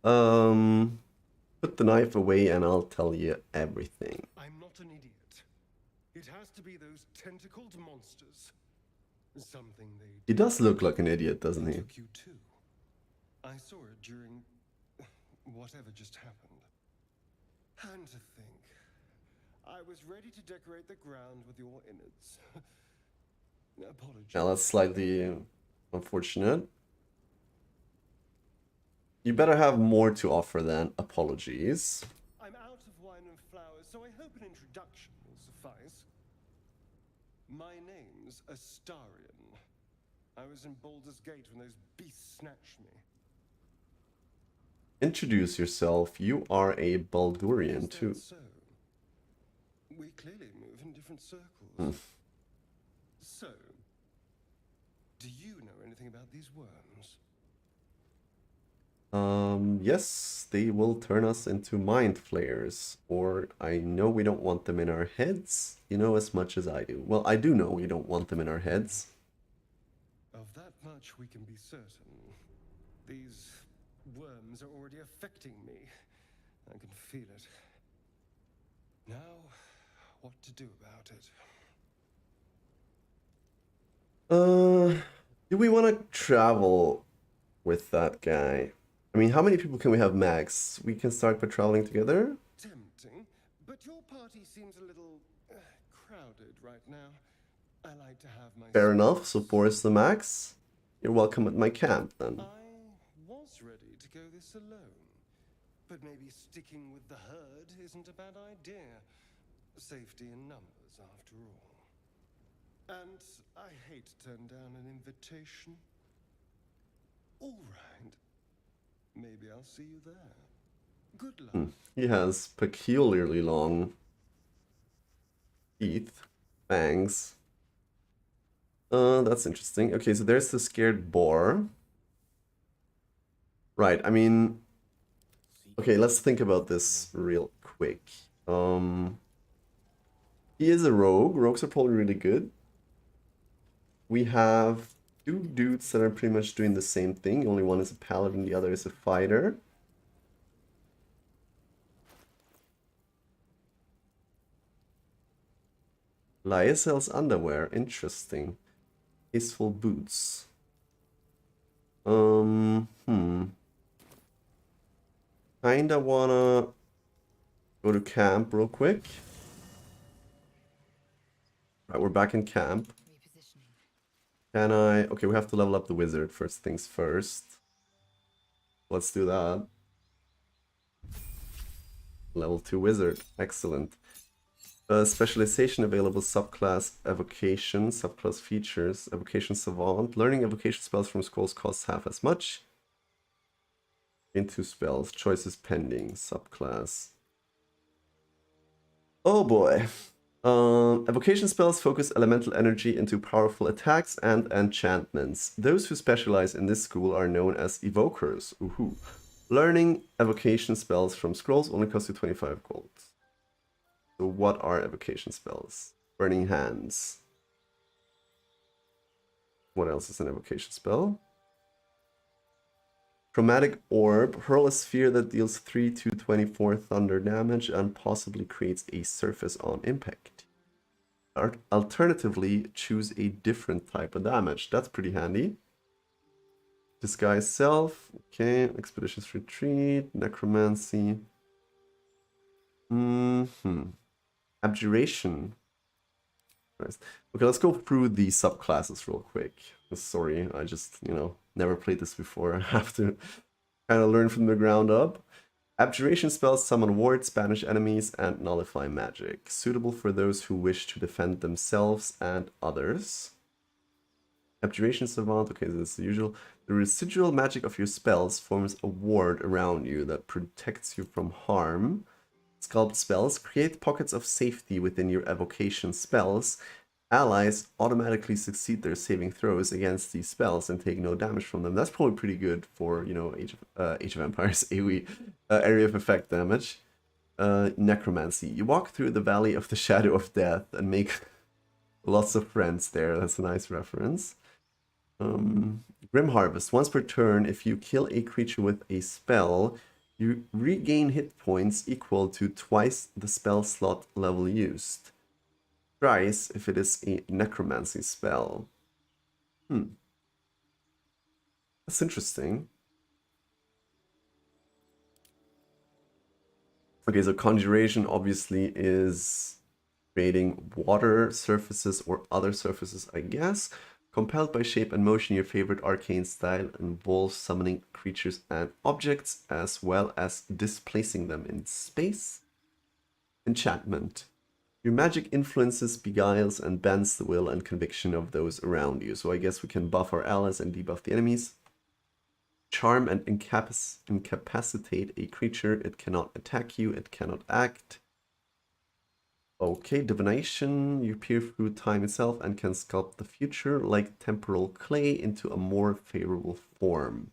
Put the knife away and I'll tell you everything. I'm not an idiot. It has to be those tentacled monsters. Something they He does look like an idiot, doesn't he? took you to. I saw it during whatever just happened. And to think, I was ready to decorate the ground with your innards. Apologies. Now that's slightly unfortunate. You better have more to offer than apologies. I'm out of wine and flowers, so I hope an introduction will suffice. My name's Astarion. I was in Baldur's Gate when those beasts snatched me. Introduce yourself. You are a Baldurian Is that too. so? We clearly move in different circles. So, do you know anything about these worms? Yes, they will turn us into mind flayers. Or I know we don't want them in our heads. You know as much as I do. Well, I do know we don't want them in our heads. Of that much we can be certain. These worms are already affecting me. I can feel it. Now, what to do about it? Do we want to travel with that guy? I mean, how many people can we have max? We can start by traveling together? Tempting, but your party seems a little crowded right now. I like to have my Fair enough, so 4 is the max. You're welcome at my camp then. I was ready to go this alone, but maybe sticking with the herd isn't a bad idea. Safety in numbers, after all. And I hate to turn down an invitation. All right. Maybe I'll see you there. Good luck. He has peculiarly long teeth, fangs. That's interesting. Okay, so there's the scared boar. Right, I mean, okay, let's think about this real quick. He is a rogue. Rogues are probably really good. We have two dudes that are pretty much doing the same thing. Only one is a paladin, the other is a fighter. Lyesel's underwear, interesting. Tasteful boots. Kinda wanna go to camp real quick. Right, we're back in camp. Can I? Okay, we have to level up the wizard first things first. Let's do that. Level 2 wizard, excellent. Specialization available, subclass evocation, subclass features, evocation savant. Learning evocation spells from scrolls costs half as much. Into spells, choices pending, subclass. Oh boy. Evocation spells focus elemental energy into powerful attacks and enchantments. Those who specialize in this school are known as evokers. Ooh. Learning evocation spells from scrolls only costs you 25 gold. So what are evocation spells? Burning Hands. What else is an evocation spell? Chromatic Orb. Hurl a sphere that deals 3 to 24 thunder damage and possibly creates a surface on impact. Alternatively, choose a different type of damage. That's pretty handy. Disguise Self. Okay. Expeditious Retreat. Necromancy. Abjuration. Nice. Okay, let's go through the subclasses real quick. Sorry, I just, never played this before. I have to kind of learn from the ground up. Abjuration spells summon wards, banish enemies, and nullify magic. Suitable for those who wish to defend themselves and others. Abjuration Savant, okay, this is the usual. The residual magic of your spells forms a ward around you that protects you from harm. Sculpt spells create pockets of safety within your evocation spells. Allies automatically succeed their saving throws against these spells and take no damage from them. That's probably pretty good for, Age of Empires AoE area of effect damage. Necromancy. You walk through the Valley of the Shadow of Death and make lots of friends there. That's a nice reference. Grim Harvest. Once per turn, if you kill a creature with a spell, you regain hit points equal to twice the spell slot level used. Thrice if it is a necromancy spell. That's interesting. Okay, so conjuration obviously is creating water surfaces or other surfaces, I guess. Compelled by shape and motion, your favorite arcane style involves summoning creatures and objects, as well as displacing them in space. Enchantment. Your magic influences, beguiles, and bends the will and conviction of those around you. So I guess we can buff our allies and debuff the enemies. Charm and incapacitate a creature. It cannot attack you, it cannot act. Okay, divination. You peer through time itself and can sculpt the future like temporal clay into a more favorable form.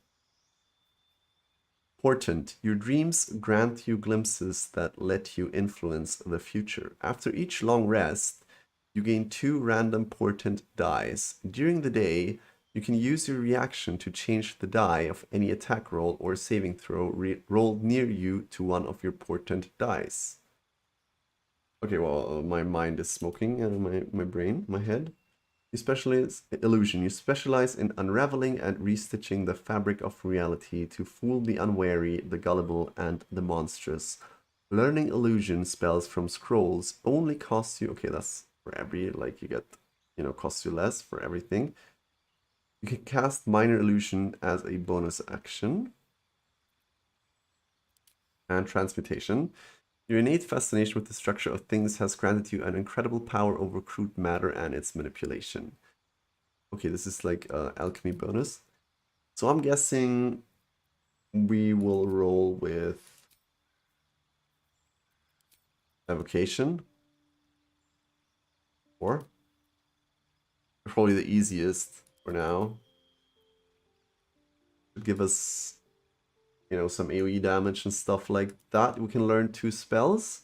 Portent. Your dreams grant you glimpses that let you influence the future. After each long rest, you gain 2 random portent dice. During the day, you can use your reaction to change the die of any attack roll or saving throw rolled near you to one of your portent dice. Okay, well, my mind is smoking, my brain, my head. You specialize illusion. You specialize in unraveling and restitching the fabric of reality to fool the unwary, the gullible, and the monstrous. Learning illusion spells from scrolls only costs you, okay, that's for every, like you get, costs you less for everything. You can cast minor illusion as a bonus action. And transmutation. Your innate fascination with the structure of things has granted you an incredible power over crude matter and its manipulation. Okay, this is like alchemy bonus. So I'm guessing we will roll with evocation. Or probably the easiest for now. Should give us, you know, some AoE damage and stuff like that. We can learn 2 spells.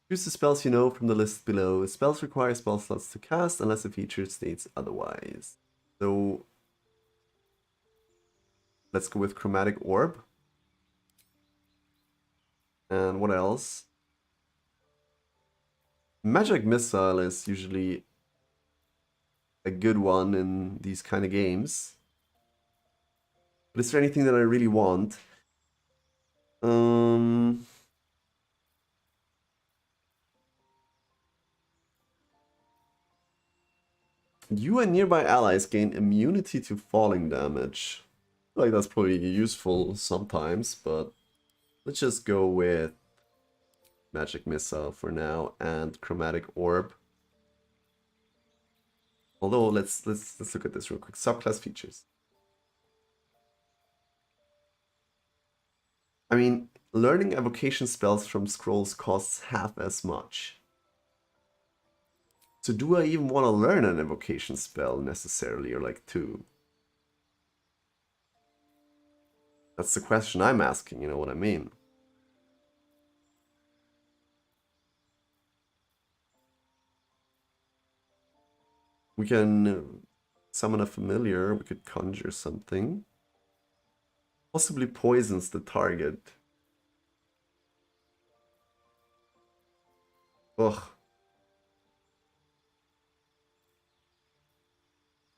Choose the spells you know from the list below. Spells require spell slots to cast unless a feature states otherwise. So let's go with Chromatic Orb. And what else? Magic Missile is usually a good one in these kind of games. But is there anything that I really want? You and nearby allies gain immunity to falling damage. I feel like that's probably useful sometimes, but let's just go with Magic Missile for now and Chromatic Orb. Although let's look at this real quick. Subclass features. I mean, learning evocation spells from scrolls costs half as much. So do I even want to learn an evocation spell necessarily, or like 2? That's the question I'm asking, you know what I mean? We can summon a familiar, we could conjure something. Possibly poisons the target. Ugh.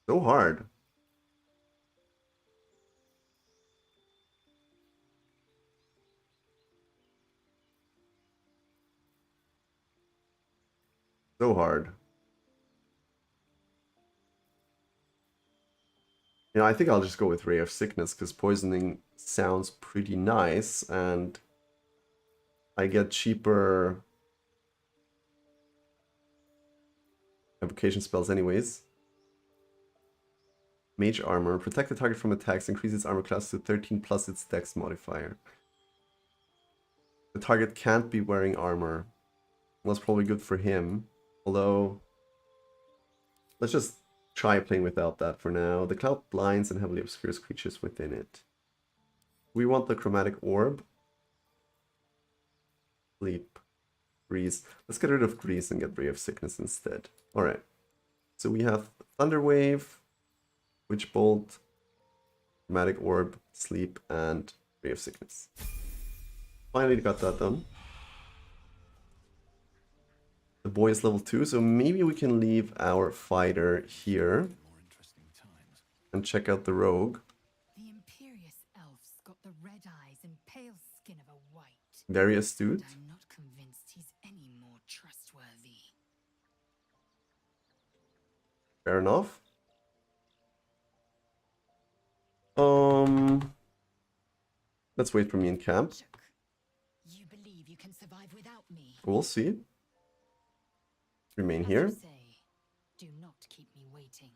So hard. So hard. You know, I think I'll just go with Ray of Sickness because poisoning sounds pretty nice and I get cheaper evocation spells anyways. Mage Armor. Protect the target from attacks. Increase its armor class to 13 plus its dex modifier. The target can't be wearing armor. That's probably good for him. Although, let's just try playing without that for now. The cloud blinds and heavily obscures creatures within it. We want the Chromatic Orb. Sleep. Grease. Let's get rid of Grease and get Ray of Sickness instead. Alright. So we have Thunder Wave, Witch Bolt, Chromatic Orb, Sleep, and Ray of Sickness. Finally got that done. The boy is level 2, so maybe we can leave our fighter here and check out the rogue. The Imperious elves got the red eyes and pale skin of a white. Very astute. And I'm not convinced he's any more trustworthy. Fair enough. Let's wait for me in camp. You believe you can survive without me? We'll see. Remain As here. you say, do not keep me waiting.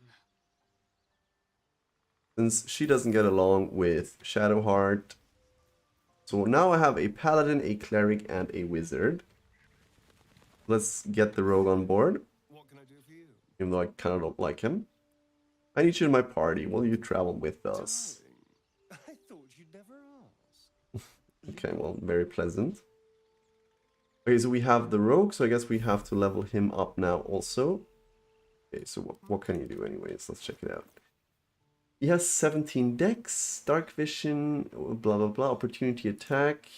Since she doesn't get along with Shadowheart. So now I have a paladin, a cleric, and a wizard. Let's get the rogue on board. What can I do for you? Even though I kind of don't like him. I need you in my party. Will you travel with us? Darling, I thought you'd never ask. Okay, well, very pleasant. Okay, so we have the rogue, so I guess we have to level him up now also. Okay, so what can you do anyways? Let's check it out. He has 17 dex, dark vision, blah blah blah, opportunity attack.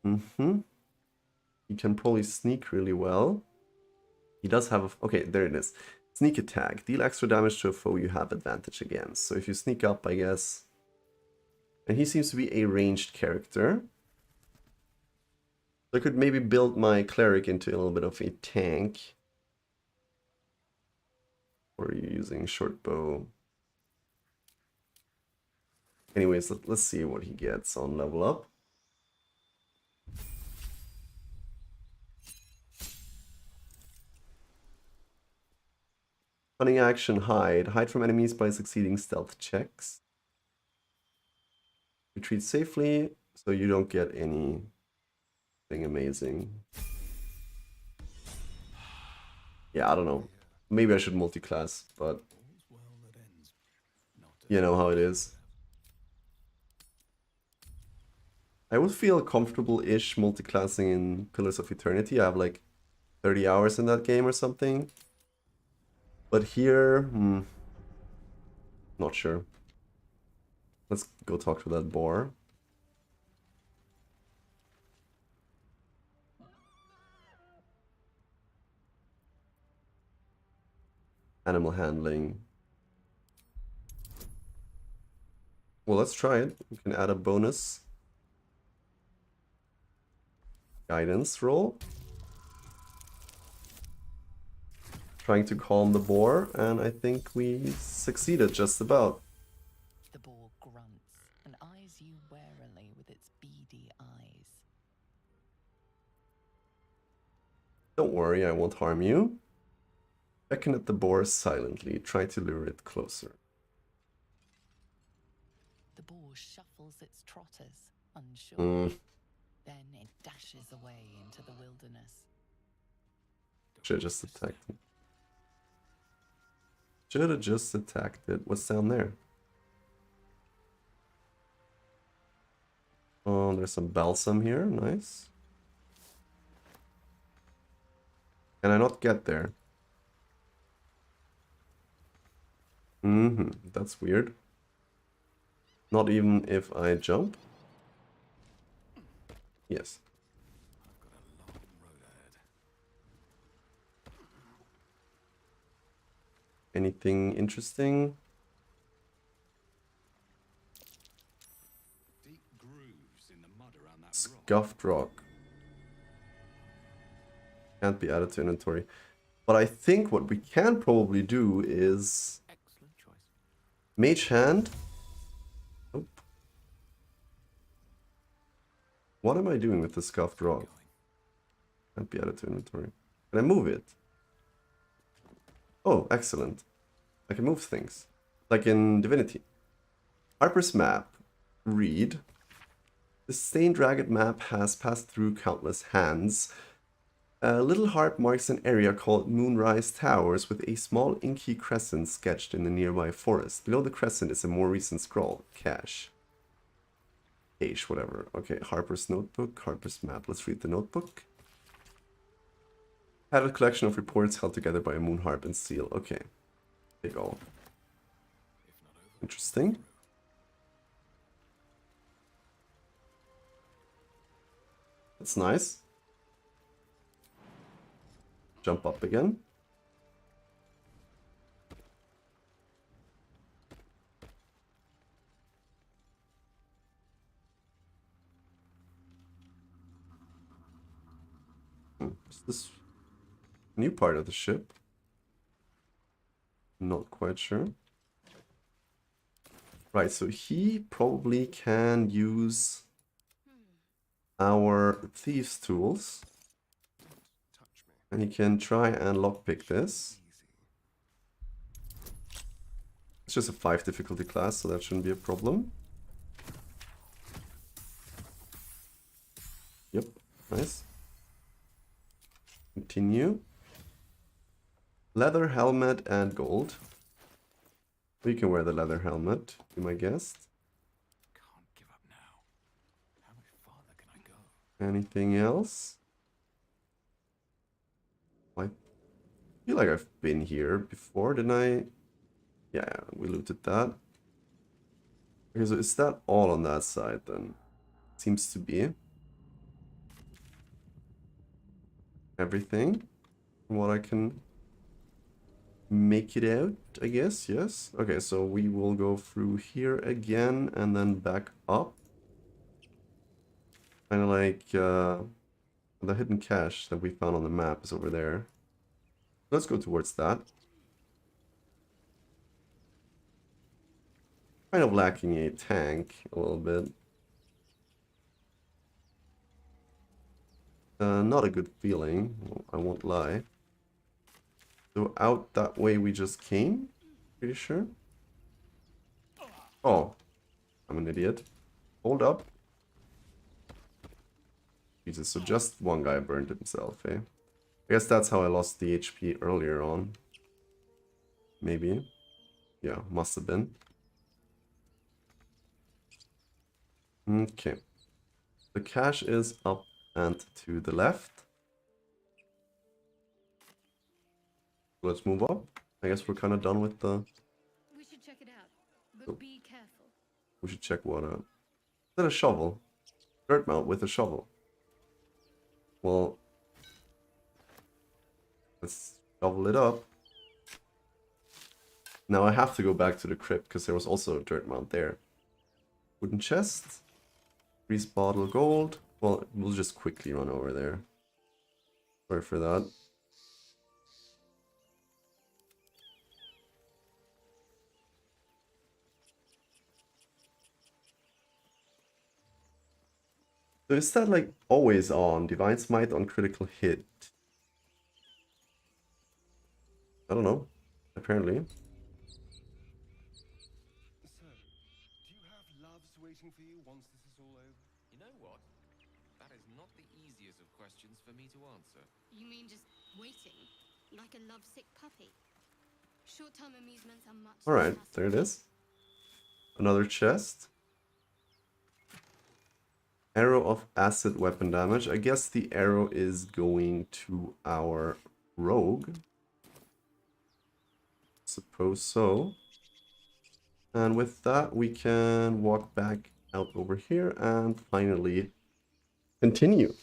He can probably sneak really well. He does have a... Okay, there it is. Sneak attack. Deal extra damage to a foe you have advantage against. So if you sneak up, I guess... And he seems to be a ranged character. I could maybe build my cleric into a little bit of a tank. Or are you using short bow? Anyways, let's see what he gets on level up. Cunning action, hide. Hide from enemies by succeeding stealth checks. Retreat safely so you don't get anything amazing. Yeah, I don't know. Maybe I should multi-class, but you know how it is. I would feel comfortable-ish multi-classing in Pillars of Eternity. I have like 30 hours in that game or something. But here, not sure. Let's go talk to that boar. Animal handling. Well, let's try it. We can add a bonus guidance roll. Trying to calm the boar, and I think we succeeded just about. The boar grunts and eyes you warily with its beady eyes. Don't worry, I won't harm you. Beckon at the boar silently. Try to lure it closer. The boar shuffles its trotters, unsure. Then it dashes away into the wilderness. Should have just attacked it. Should have just attacked it. What's down there? Oh, there's some balsam here. Nice. Can I not get there? That's weird. Not even if I jump? Yes. Anything interesting? Deep grooves in the mud around that rock. Scuffed rock. Can't be added to inventory. But I think what we can probably do is... Excellent choice. Mage Hand. Nope. What am I doing with the scuffed rock? Can't be added to inventory. Can I move it? Oh, excellent. I can move things. Like in Divinity. Harper's Map. Read. The stained ragged map has passed through countless hands. A little harp marks an area called Moonrise Towers with a small inky crescent sketched in the nearby forest. Below the crescent is a more recent scroll. Cache. Cache, whatever. Okay, Harper's Notebook, Harper's Map. Let's read the notebook. Had a collection of reports held together by a moon harp and seal. Okay. Big ol'. Interesting. That's nice. Jump up again. Is this new part of the ship? Not quite sure. Right, so he probably can use our thieves' tools. And he can try and lockpick this. It's just a 5 difficulty class, so that shouldn't be a problem. Yep, nice. Continue. Leather helmet and gold. We can wear the leather helmet, be my guest. Can't give up now. How much farther can I go? Anything else? I feel like I've been here before, didn't I? Yeah, we looted that. Okay, so is that all on that side then? Seems to be. Everything from what I can make it out, I guess, yes. Okay, so we will go through here again and then back up. Kind of like the hidden cache that we found on the map is over there. Let's go towards that. Kind of lacking a tank a little bit. Not a good feeling, I won't lie. So out that way we just came? Pretty sure. Oh, I'm an idiot. Hold up. Jesus, so just one guy burned himself, eh? I guess that's how I lost the HP earlier on. Maybe. Yeah, must have been. Okay. The cache is up and to the left. Let's move up. I guess we're kind of done with the... We should check it out, but be careful. We should check what out. Is that a shovel? Dirt mount with a shovel. Well, let's shovel it up. Now I have to go back to the crypt because there was also a dirt mount there. Wooden chest. Grease bottle gold. Well, we'll just quickly run over there. Sorry for that. So is that like always on? Divine Smite on critical hit? I don't know. Apparently. So, do you have loves waiting for you once this is all over? You know what? That is not the easiest of questions for me to answer. You mean just waiting? Like a lovesick puppy? Short-term amusements are much less Alright, there it is. Another chest. Arrow of acid weapon damage. I guess the arrow is going to our rogue. Suppose so. And with that, we can walk back out over here and finally continue.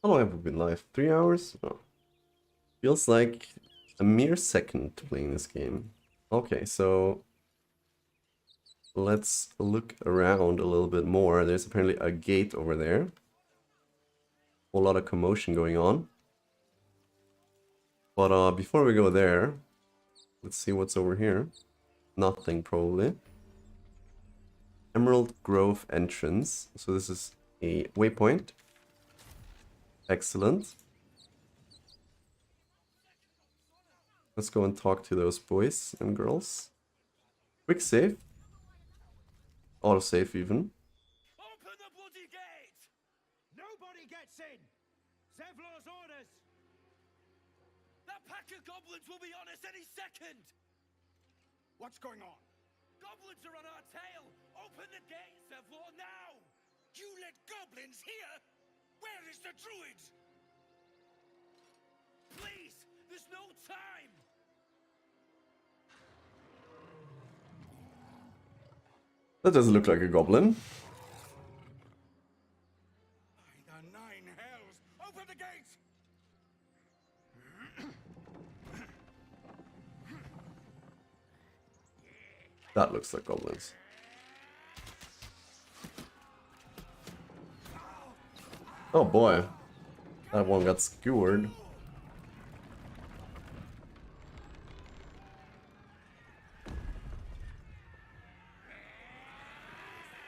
How long have we been live? 3 hours? Oh. Feels like a mere second playing this game. Okay, so let's look around a little bit more. There's apparently a gate over there. Whole lot of commotion going on. But before we go there, let's see what's over here. Nothing, probably. Emerald Grove entrance. So this is a waypoint. Excellent. Let's go and talk to those boys and girls. Quick save. Auto save even. Open the bloody gate! Nobody gets in! Zevlor's orders! That pack of goblins will be on us any second! What's going on? Goblins are on our tail! Open the gate, Zevlor, now! You let goblins here? Where is the druid? Please! There's no time! That doesn't look like a goblin. By the nine hells! Open the gate! That looks like goblins. Oh boy. That one got skewered.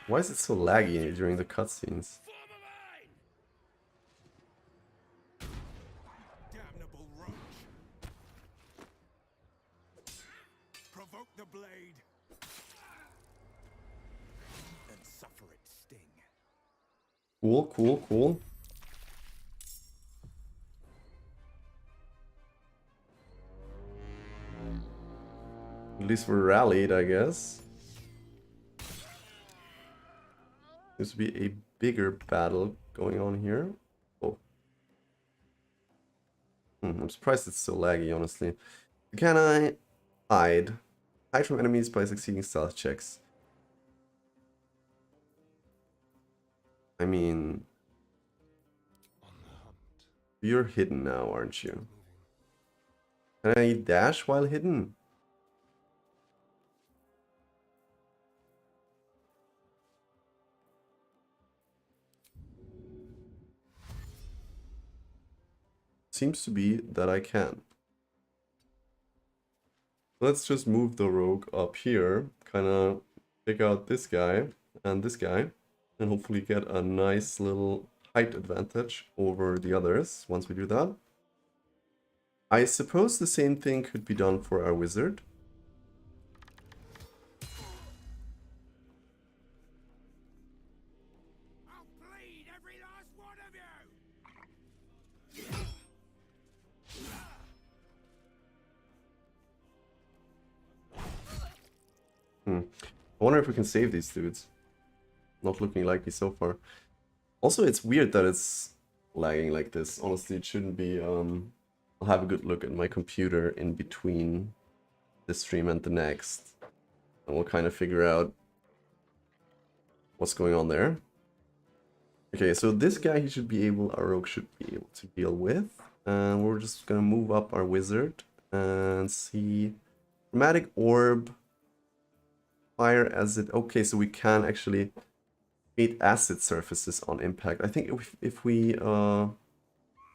Why is it so laggy during the cutscenes? Damnable roach! Provoke the blade! And suffer its sting. Cool, cool, cool. At least we're rallied, I guess. Seems to be a bigger battle going on here. Oh. I'm surprised it's so laggy, honestly. Can I hide? Hide from enemies by succeeding stealth checks. I mean... You're hidden now, aren't you? Can I dash while hidden? Seems to be that I can. Let's just move the rogue up here, kind of pick out this guy and this guy, and hopefully get a nice little height advantage over the others once we do that. I suppose the same thing could be done for our wizard. I'll bleed every last one of you! I wonder if we can save these dudes. Not looking likely so far. Also, it's weird that it's lagging like this. Honestly, it shouldn't be. I'll have a good look at my computer in between this stream and the next. And we'll kind of figure out what's going on there. Okay, so this guy he should be able, our rogue should be able to deal with. And we're just gonna move up our wizard and see Chromatic Orb. Fire as it. Okay, so we can actually create acid surfaces on impact. I think if we or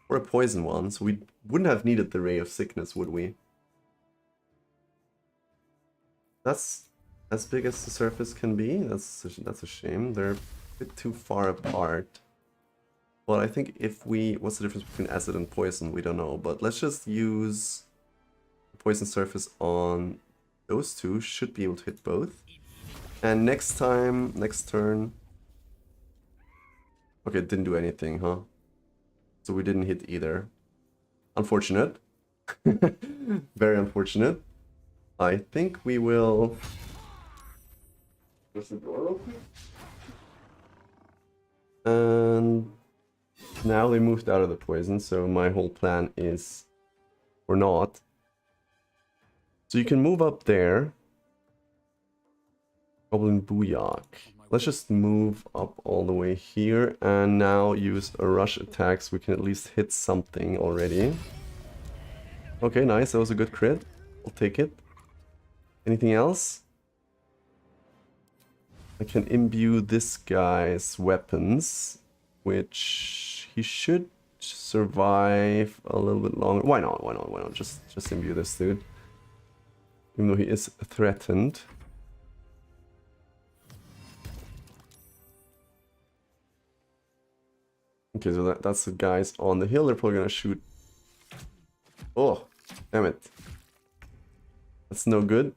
a poison one, so we wouldn't have needed the Ray of Sickness, would we? That's as big as the surface can be. That's a shame. They're a bit too far apart. But I think if we... What's the difference between acid and poison? We don't know. But let's just use the poison surface on those two. Should be able to hit both. And next time, next turn... Okay, it didn't do anything, huh? So we didn't hit either. Unfortunate. Very unfortunate. I think we will... Close the door open. And now they moved out of the poison, so my whole plan is... Or not. So you can move up there. Goblin Booyak. Let's just move up all the way here and now use a rush attack so we can at least hit something already. Okay, nice. That was a good crit. I'll take it. Anything else? I can imbue this guy's weapons, which he should survive a little bit longer. Why not? Why not? Why not? Just imbue this dude. Even though he is threatened. Okay, so that's the guys on the hill. They're probably gonna shoot. Oh, damn it. That's no good.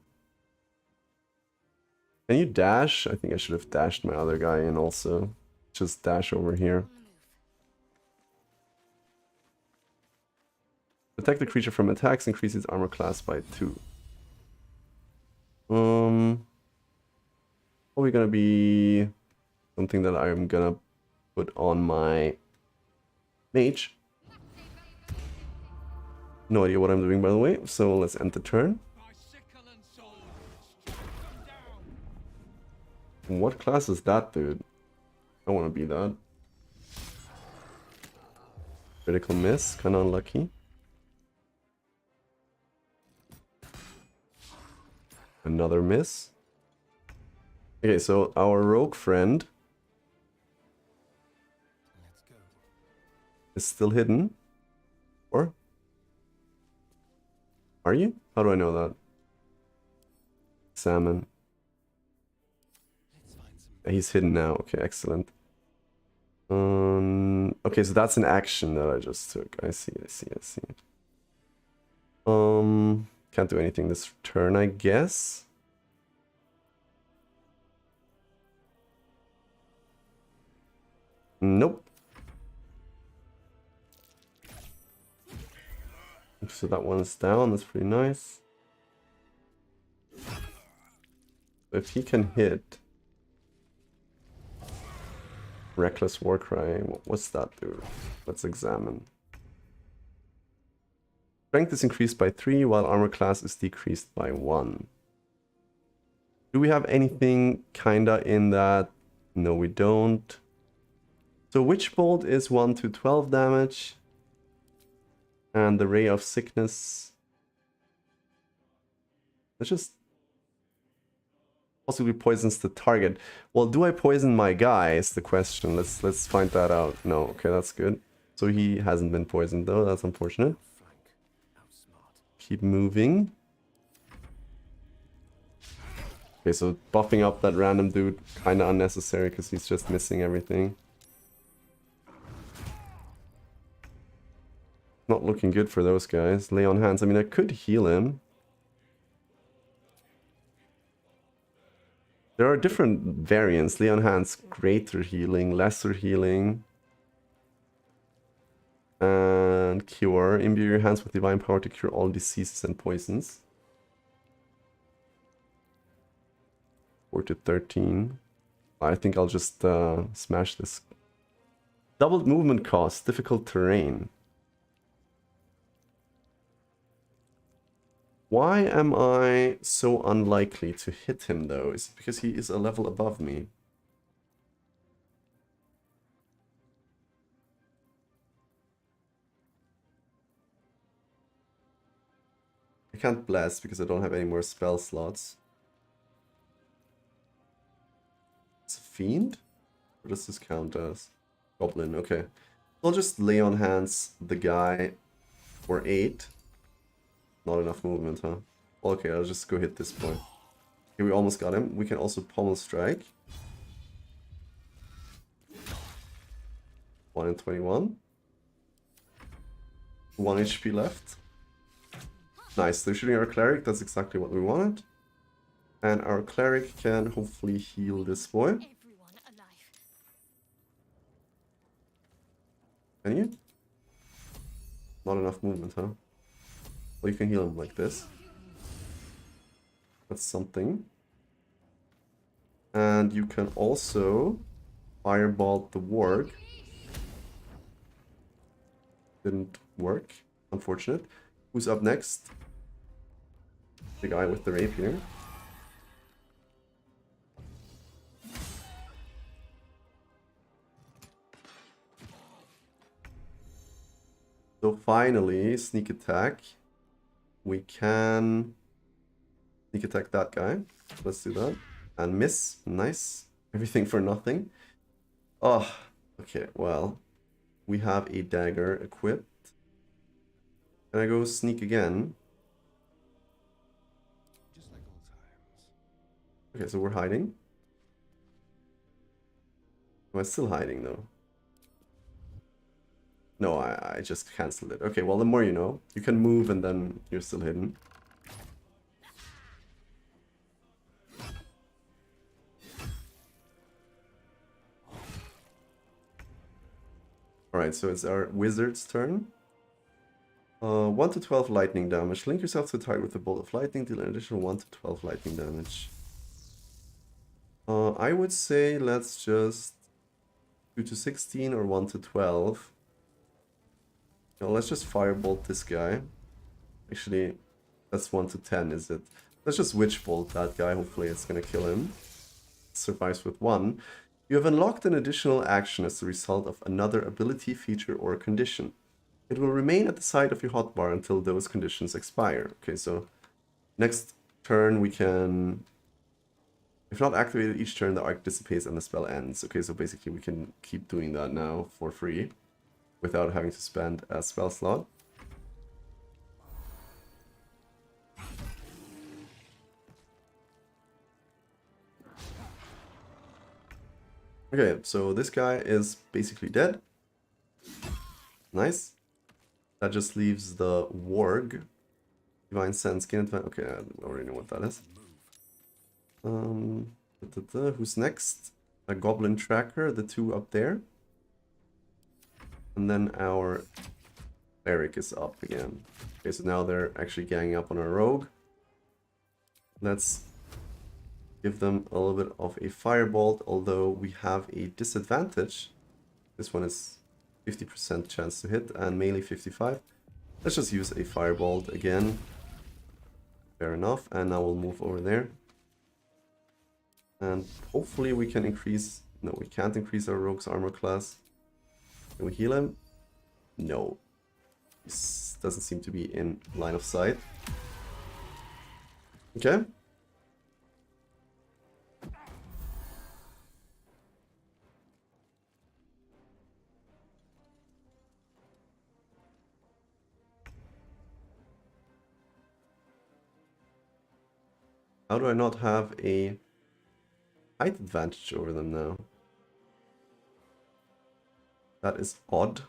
Can you dash? I think I should have dashed my other guy in also. Just dash over here. Protect the creature from attacks, increase its armor class by 2. Probably gonna be something that I'm gonna put on my mage. No idea what I'm doing, by the way, so let's end the turn. What class is that, dude? I want to be that. Critical miss, kind of unlucky. Another miss. Okay, so our rogue friend is still hidden. Or? Are you? How do I know that? Salmon. He's hidden now. Okay, excellent. Okay, so that's an action that I just took. I see. Can't do anything this turn, I guess. Nope. So that one's down. That's pretty nice. If he can hit... Reckless Warcry. What's that do? Let's examine. Strength is increased by 3, while armor class is decreased by 1. Do we have anything kinda in that? No, we don't. So Witch Bolt is 1 to 12 damage. And the Ray of Sickness. Let's just... Possibly poisons the target. Well, do I poison my guy is the question. Let's find that out. No, okay, that's good. So he hasn't been poisoned though, that's unfortunate. Keep moving. Okay, so buffing up that random dude, kinda unnecessary because he's just missing everything. Not looking good for those guys. Lay on hands. I mean, I could heal him. There are different variants. Lay on hands, greater healing, lesser healing. And cure. Imbue your hands with divine power to cure all diseases and poisons. 4 to 13. I think I'll just smash this. Doubled movement cost, difficult terrain. Why am I so unlikely to hit him though? Is it because he is a level above me? I can't bless because I don't have any more spell slots. It's a fiend? What does this count as? Goblin, okay. I'll just lay on hands the guy for 8. Not enough movement, huh? Okay, I'll just go hit this boy. Okay, we almost got him. We can also pommel strike. 1 in 21. 1 HP left. Nice, they're shooting our cleric. That's exactly what we wanted. And our cleric can hopefully heal this boy. Can you? Not enough movement, huh? Well, you can heal him like this. That's something. And you can also fireball the warg. Didn't work. Unfortunate. Who's up next? The guy with the rapier. So finally, sneak attack. We can sneak attack that guy. Let's do that. And miss. Nice. Everything for nothing. Oh, okay, well. We have a dagger equipped. Can I go sneak again? Okay, so we're hiding. Am I still hiding though? No, I just cancelled it. Okay, well, the more you know. You can move and then you're still hidden. Alright, so it's our wizard's turn. 1 to 12 lightning damage. Link yourself to the target with a bolt of lightning. Deal an additional 1 to 12 lightning damage. I would say let's just 2 to 16 or 1 to 12. No, let's just firebolt this guy. Actually, that's 1 to 10, is it? Let's just witch bolt that guy. Hopefully it's gonna kill him. Survives with 1. You have unlocked an additional action as a result of another ability, feature, or condition. It will remain at the side of your hotbar until those conditions expire. Okay, so next turn we can... If not activated each turn, the arc dissipates and the spell ends. Okay, so basically we can keep doing that now for free without having to spend a spell slot. Okay, so this guy is basically dead. Nice. That just leaves the warg. Divine Sense, gain advantage. Okay, I already know what that is. Who's next? A Goblin Tracker, the 2 up there. And then our cleric is up again. Okay, so now they're actually ganging up on our rogue. Let's give them a little bit of a firebolt, although we have a disadvantage. This one is 50% chance to hit and melee 55. Let's just use a firebolt again. Fair enough. And now we'll move over there. And hopefully we can increase... No, we can't increase our rogue's armor class. Can we heal him? No. This doesn't seem to be in line of sight. Okay. How do I not have a height advantage over them now? That is odd.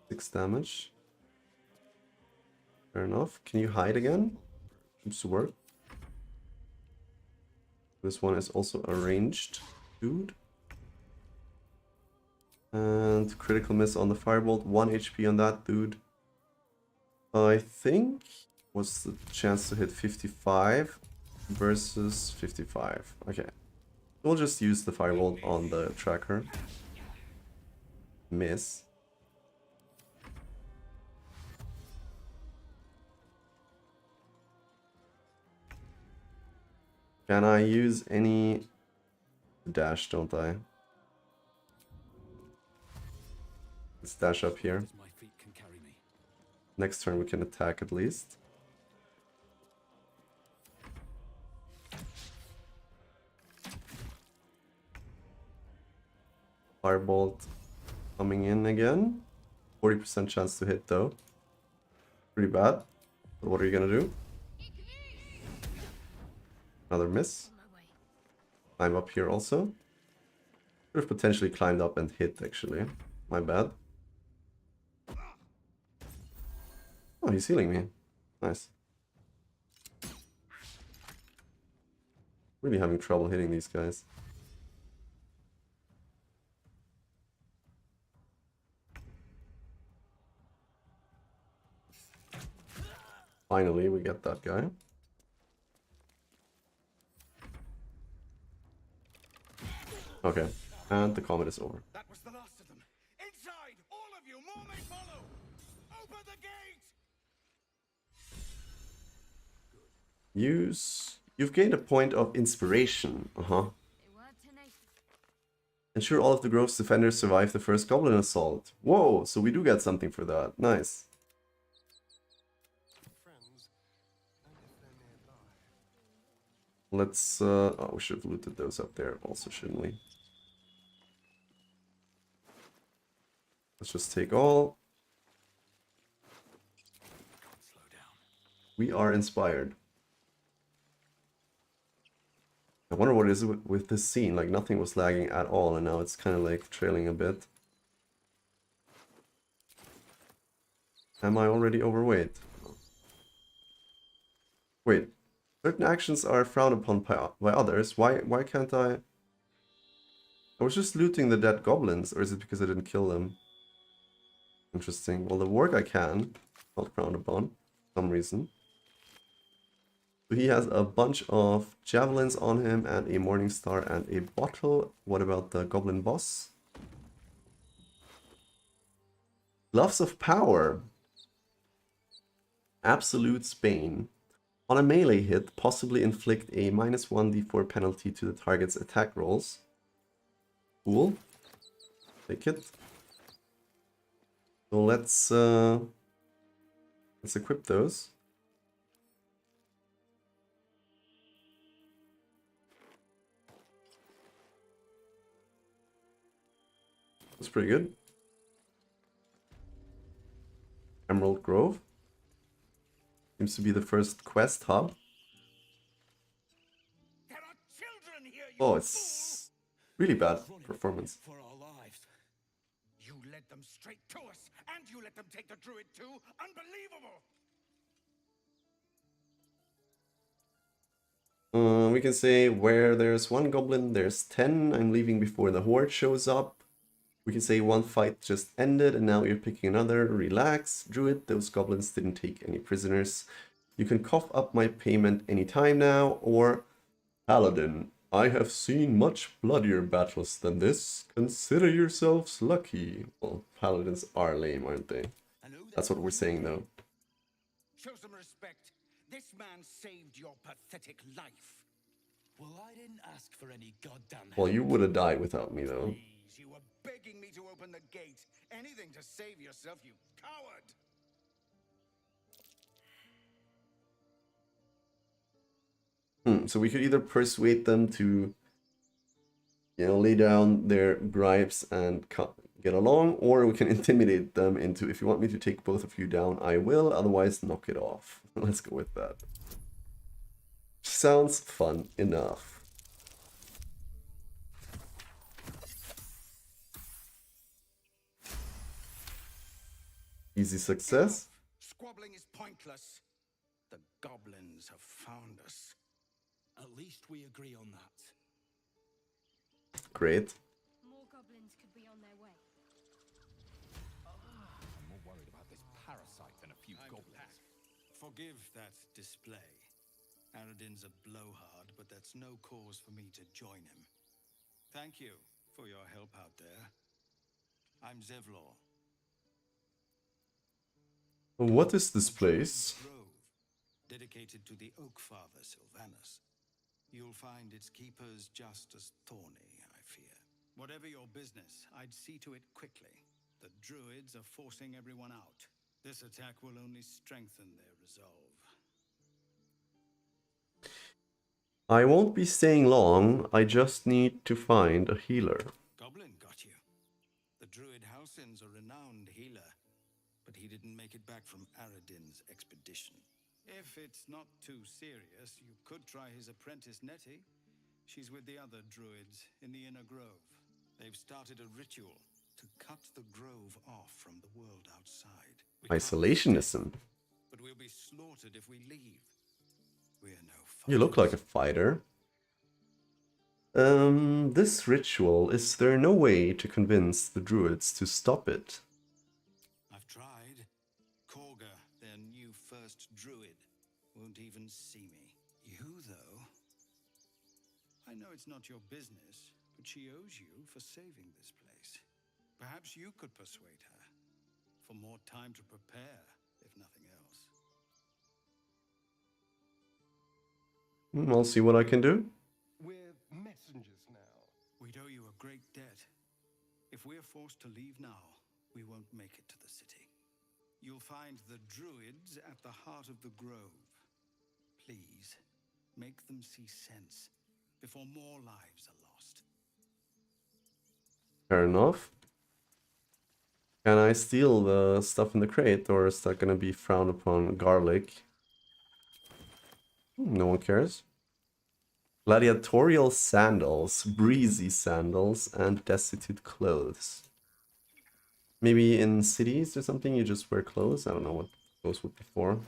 6 damage. Fair enough. Can you hide again? Seems to work. This one is also a ranged dude. And critical miss on the firebolt. 1 HP on that dude. I think what's the chance to hit 55 versus 55. Okay. We'll just use the firebolt on the tracker. Miss. Can I use any dash, don't I? Let's dash up here. Next turn we can attack at least. Firebolt coming in again. 40% chance to hit though. Pretty bad. So what are you gonna do? Another miss. Climb up here also. Could have potentially climbed up and hit actually. My bad. Oh, he's healing me. Nice. Really having trouble hitting these guys. Finally, we get that guy. Okay, and the combat is over. That was the last of them. Inside, all of you, more may follow. Open the gate. You've gained a point of inspiration. Ensure all of the grove's defenders survive the first goblin assault. Whoa, so we do get something for that. Nice. Let's oh, we should have looted those up there also, shouldn't we? Let's just take all. We are inspired. I wonder what it is with this scene. Like nothing was lagging at all, and now it's kind of like trailing a bit. Am I already overweight? Wait, certain actions are frowned upon by others. Why can't I? I was just looting the dead goblins, or is it because I didn't kill them? Interesting. Well, the work I can, not frowned upon, for some reason. So he has a bunch of javelins on him and a morning star and a bottle. What about the goblin boss? Gloves of power. Absolute Bane. On a melee hit, possibly inflict a -1d4 penalty to the target's attack rolls. Cool. Take it. So let's equip those. That's pretty good. Emerald Grove. Seems to be the first quest hub. Oh, it's really bad performance. For our lives. You led them straight to us, and you let them take the druid too. Unbelievable. We can say where there's one goblin, there's 10. I'm leaving before the horde shows up. We can say one fight just ended and now you're picking another. Relax, druid, those goblins didn't take any prisoners. You can cough up my payment anytime now. Or paladin, I have seen much bloodier battles than this. Consider yourselves lucky. Well, paladins are lame, aren't they? That's what we're saying though. Show some respect. This man saved your pathetic life. Well, I didn't ask for any goddamn help. Well, you would have died without me though. Please, you were begging me to open the gate. Anything to save yourself, you coward. So we could either persuade them to, you know, lay down their gripes and get along, or we can intimidate them into, if you want me to take both of you down, I will, otherwise knock it off. Let's go with that. Sounds fun enough. Easy success. Squabbling is pointless. The goblins have found us. At least we agree on that. Great. More goblins could be on their way. I'm more worried about this parasite than a few goblins. Forgive that display. Aradin's a blowhard, but that's no cause for me to join him. Thank you for your help out there. I'm Zevlor. What is this place? Grove, dedicated to the Oak Father Sylvanus. You'll find its keepers just as thorny, I fear. Whatever your business, I'd see to it quickly. The druids are forcing everyone out. This attack will only strengthen their resolve. I won't be staying long, I just need to find a healer. Goblin got you. The druid Halsin's a renowned healer, but he didn't make it back from Aradin's expedition. If it's not too serious, you could try his apprentice Nettie. She's with the other druids in the inner grove. They've started a ritual to cut the grove off from the world outside. Isolationism. But we'll be slaughtered if we leave. We're no fighters. You look like a fighter. This ritual, is there no way to convince the druids to stop it? I've tried. Korga, their new first druid, won't even see me. You, though? I know it's not your business, but she owes you for saving this place. Perhaps you could persuade her. For more time to prepare, if nothing else. I'll see what I can do. We're messengers now. We'd owe you a great debt. If we're forced to leave now, we won't make it to the city. You'll find the druids at the heart of the grove. Please, make them see sense before more lives are lost. Fair enough. Can I steal the stuff in the crate, or is that gonna be frowned upon? Garlic. No one cares. Gladiatorial sandals, breezy sandals, and destitute clothes. Maybe in cities or something you just wear clothes? I don't know what those would be for.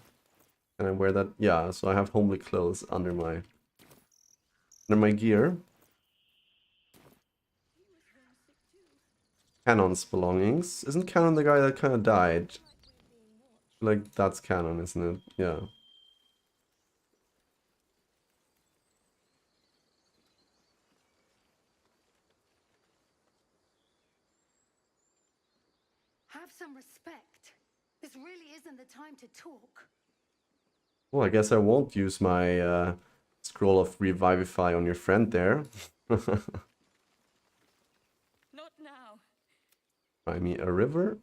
Can I wear that? Yeah, so I have homely clothes under my gear. Canon's belongings. Isn't Canon the guy that kind of died? Like, that's Canon, isn't it? Yeah. Have some respect. This really isn't the time to talk. Well, I guess I won't use my scroll of revivify on your friend there. Not now. Buy me a river.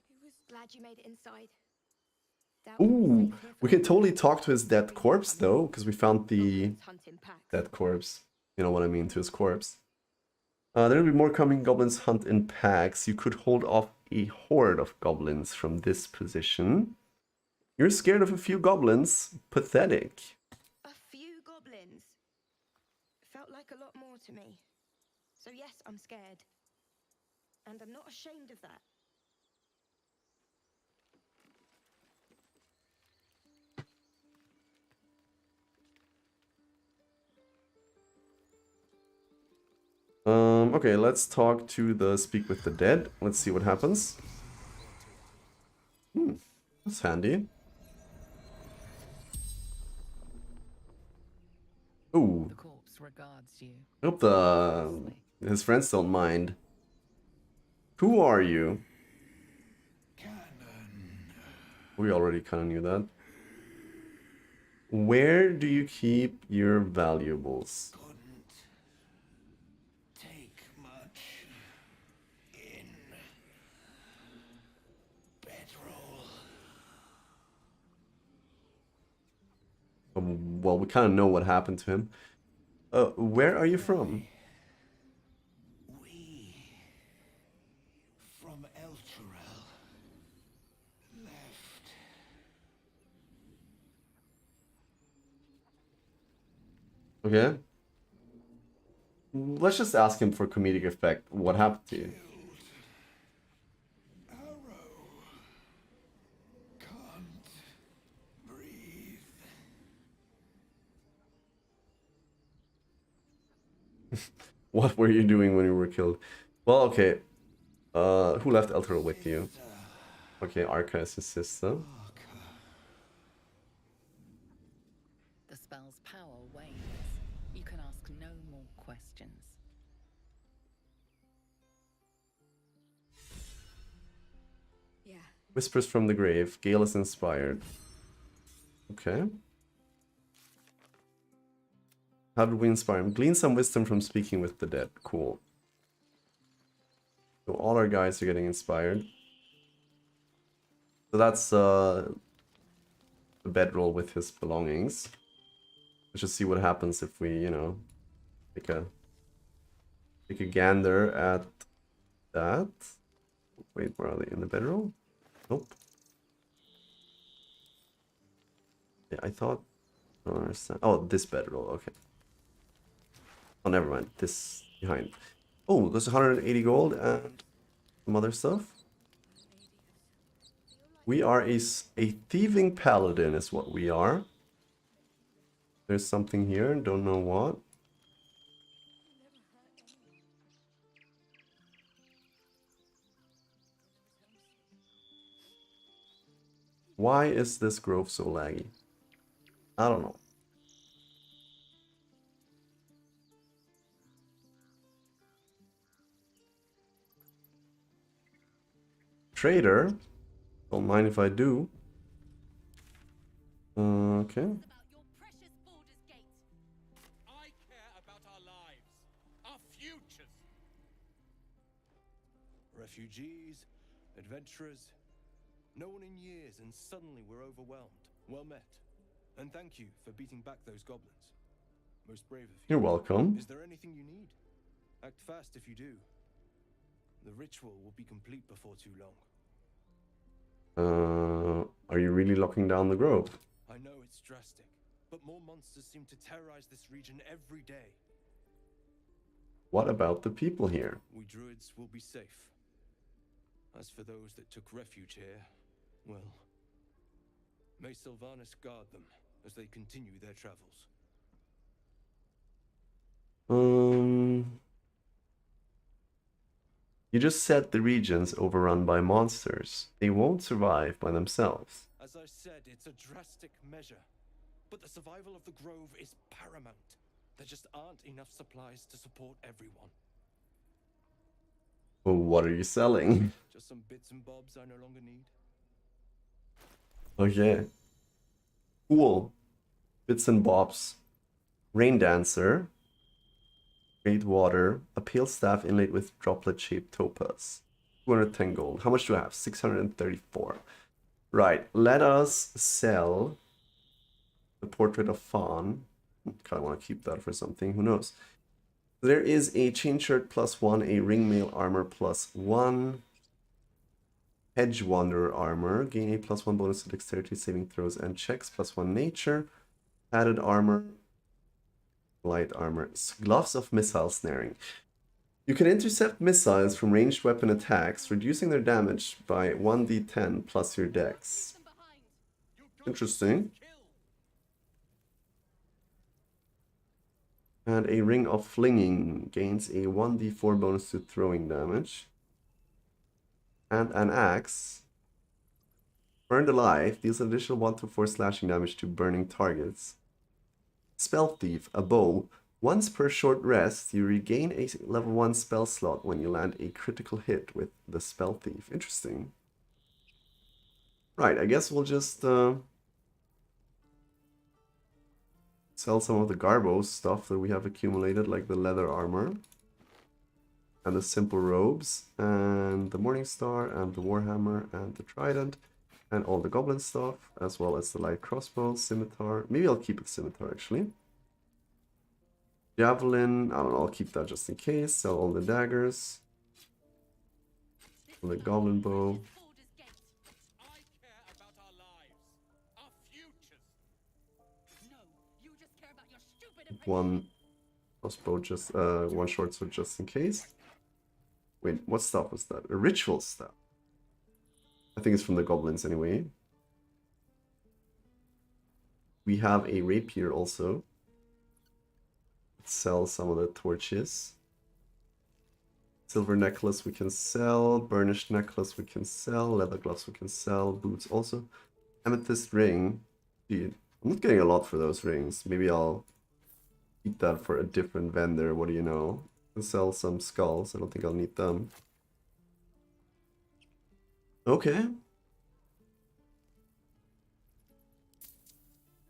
He was glad you made it inside. Ooh, we can totally talk to his dead corpse though, because we found the dead corpse. You know what I mean, to his corpse. There'll be more coming. Goblins hunt in packs. You could hold off a horde of goblins from this position. You're scared of a few goblins? Pathetic. A few goblins? Felt like a lot more to me. So yes, I'm scared. And I'm not ashamed of that. Okay, let's talk to the Speak with the Dead. Let's see what happens. That's handy. Ooh. The corpse regards you. Hope his friends don't mind. Who are you? We already kind of knew that. Where do you keep your valuables? Take much in bedroll. Well, we kind of know what happened to him. Where are you from? We from Elturel left. Okay. Let's just ask him for comedic effect. What happened to you? Arrow. Can't breathe. What were you doing when you were killed? Well, okay. Who left Elturel with you? Okay, Arca is his sister. The spell's power wanes. You can ask no more questions. Yeah. Whispers from the grave. Gale is inspired. Okay. How did we inspire him? Glean some wisdom from speaking with the dead. Cool. So all our guys are getting inspired. So that's the bedroll with his belongings. Let's just see what happens if we, you know, take a gander at that. Wait, where are they? In the bedroll? Nope. Yeah, I thought. I don't understand. Oh, this bedroll. Okay. Oh, never mind. This behind. Oh, there's 180 gold and some other stuff. We are a thieving paladin is what we are. There's something here. Don't know what. Why is this grove so laggy? I don't know. Trader? Don't mind if I do. Okay. I care about our lives, our futures. Refugees, adventurers, no one in years, and suddenly we're overwhelmed. Well met. And thank you for beating back those goblins. Most brave of you. You're welcome. Is there anything you need? Act fast if you do. The ritual will be complete before too long. Are you really locking down the grove? I know it's drastic, but more monsters seem to terrorize this region every day. What about the people here? We druids will be safe. As for those that took refuge here, well, may Sylvanas guard them as they continue their travels. You just said the region's overrun by monsters. They won't survive by themselves. As I said, it's a drastic measure. But the survival of the grove is paramount. There just aren't enough supplies to support everyone. Well, what are you selling? Just some bits and bobs I no longer need. Okay. Cool. Bits and bobs. Rain Dancer. Great water. A pale staff inlaid with droplet-shaped topaz. 210 gold. How much do I have? 634. Right. Let us sell the portrait of Fawn. Kind of want to keep that for something. Who knows? There is a chain shirt +1, a ringmail armor +1, hedge wanderer armor, gain a +1 bonus to dexterity saving throws and checks, +1 nature, padded armor, light armor, gloves of missile snaring. You can intercept missiles from ranged weapon attacks, reducing their damage by 1d10 plus your dex. Interesting. And a ring of flinging gains a 1d4 bonus to throwing damage. And an axe, burned alive, deals an additional 1 to 4 slashing damage to burning targets. Spell Thief, a bow. Once per short rest, you regain a level 1 spell slot when you land a critical hit with the Spell Thief. Interesting. Right, I guess we'll just sell some of the Garbo stuff that we have accumulated, like the leather armor and the simple robes and the Morning Star and the Warhammer and the Trident and all the goblin stuff, as well as the light crossbow, scimitar. Maybe I'll keep the scimitar actually. Javelin, I don't know, I'll keep that just in case. Sell all the daggers. for the goblin bow. I care about our lives, our futures. No, you just care about your stupid One crossbow, just one short sword just in case. Wait, what staff was that? A ritual staff. I think it's from the goblins anyway. We have a rapier also. Let's sell some of the torches. Silver necklace we can sell. Burnished necklace we can sell. Leather gloves we can sell. Boots also. Amethyst ring. I'm not getting a lot for those rings. Maybe I'll keep that for a different vendor. What do you know? I'll sell some skulls. I don't think I'll need them. Okay.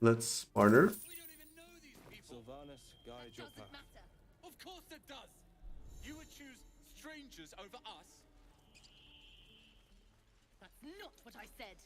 Let's barter. We don't even know these people. Sylvanas, guide your path. matter. Of course it does. You would choose strangers over us. That's not what I said.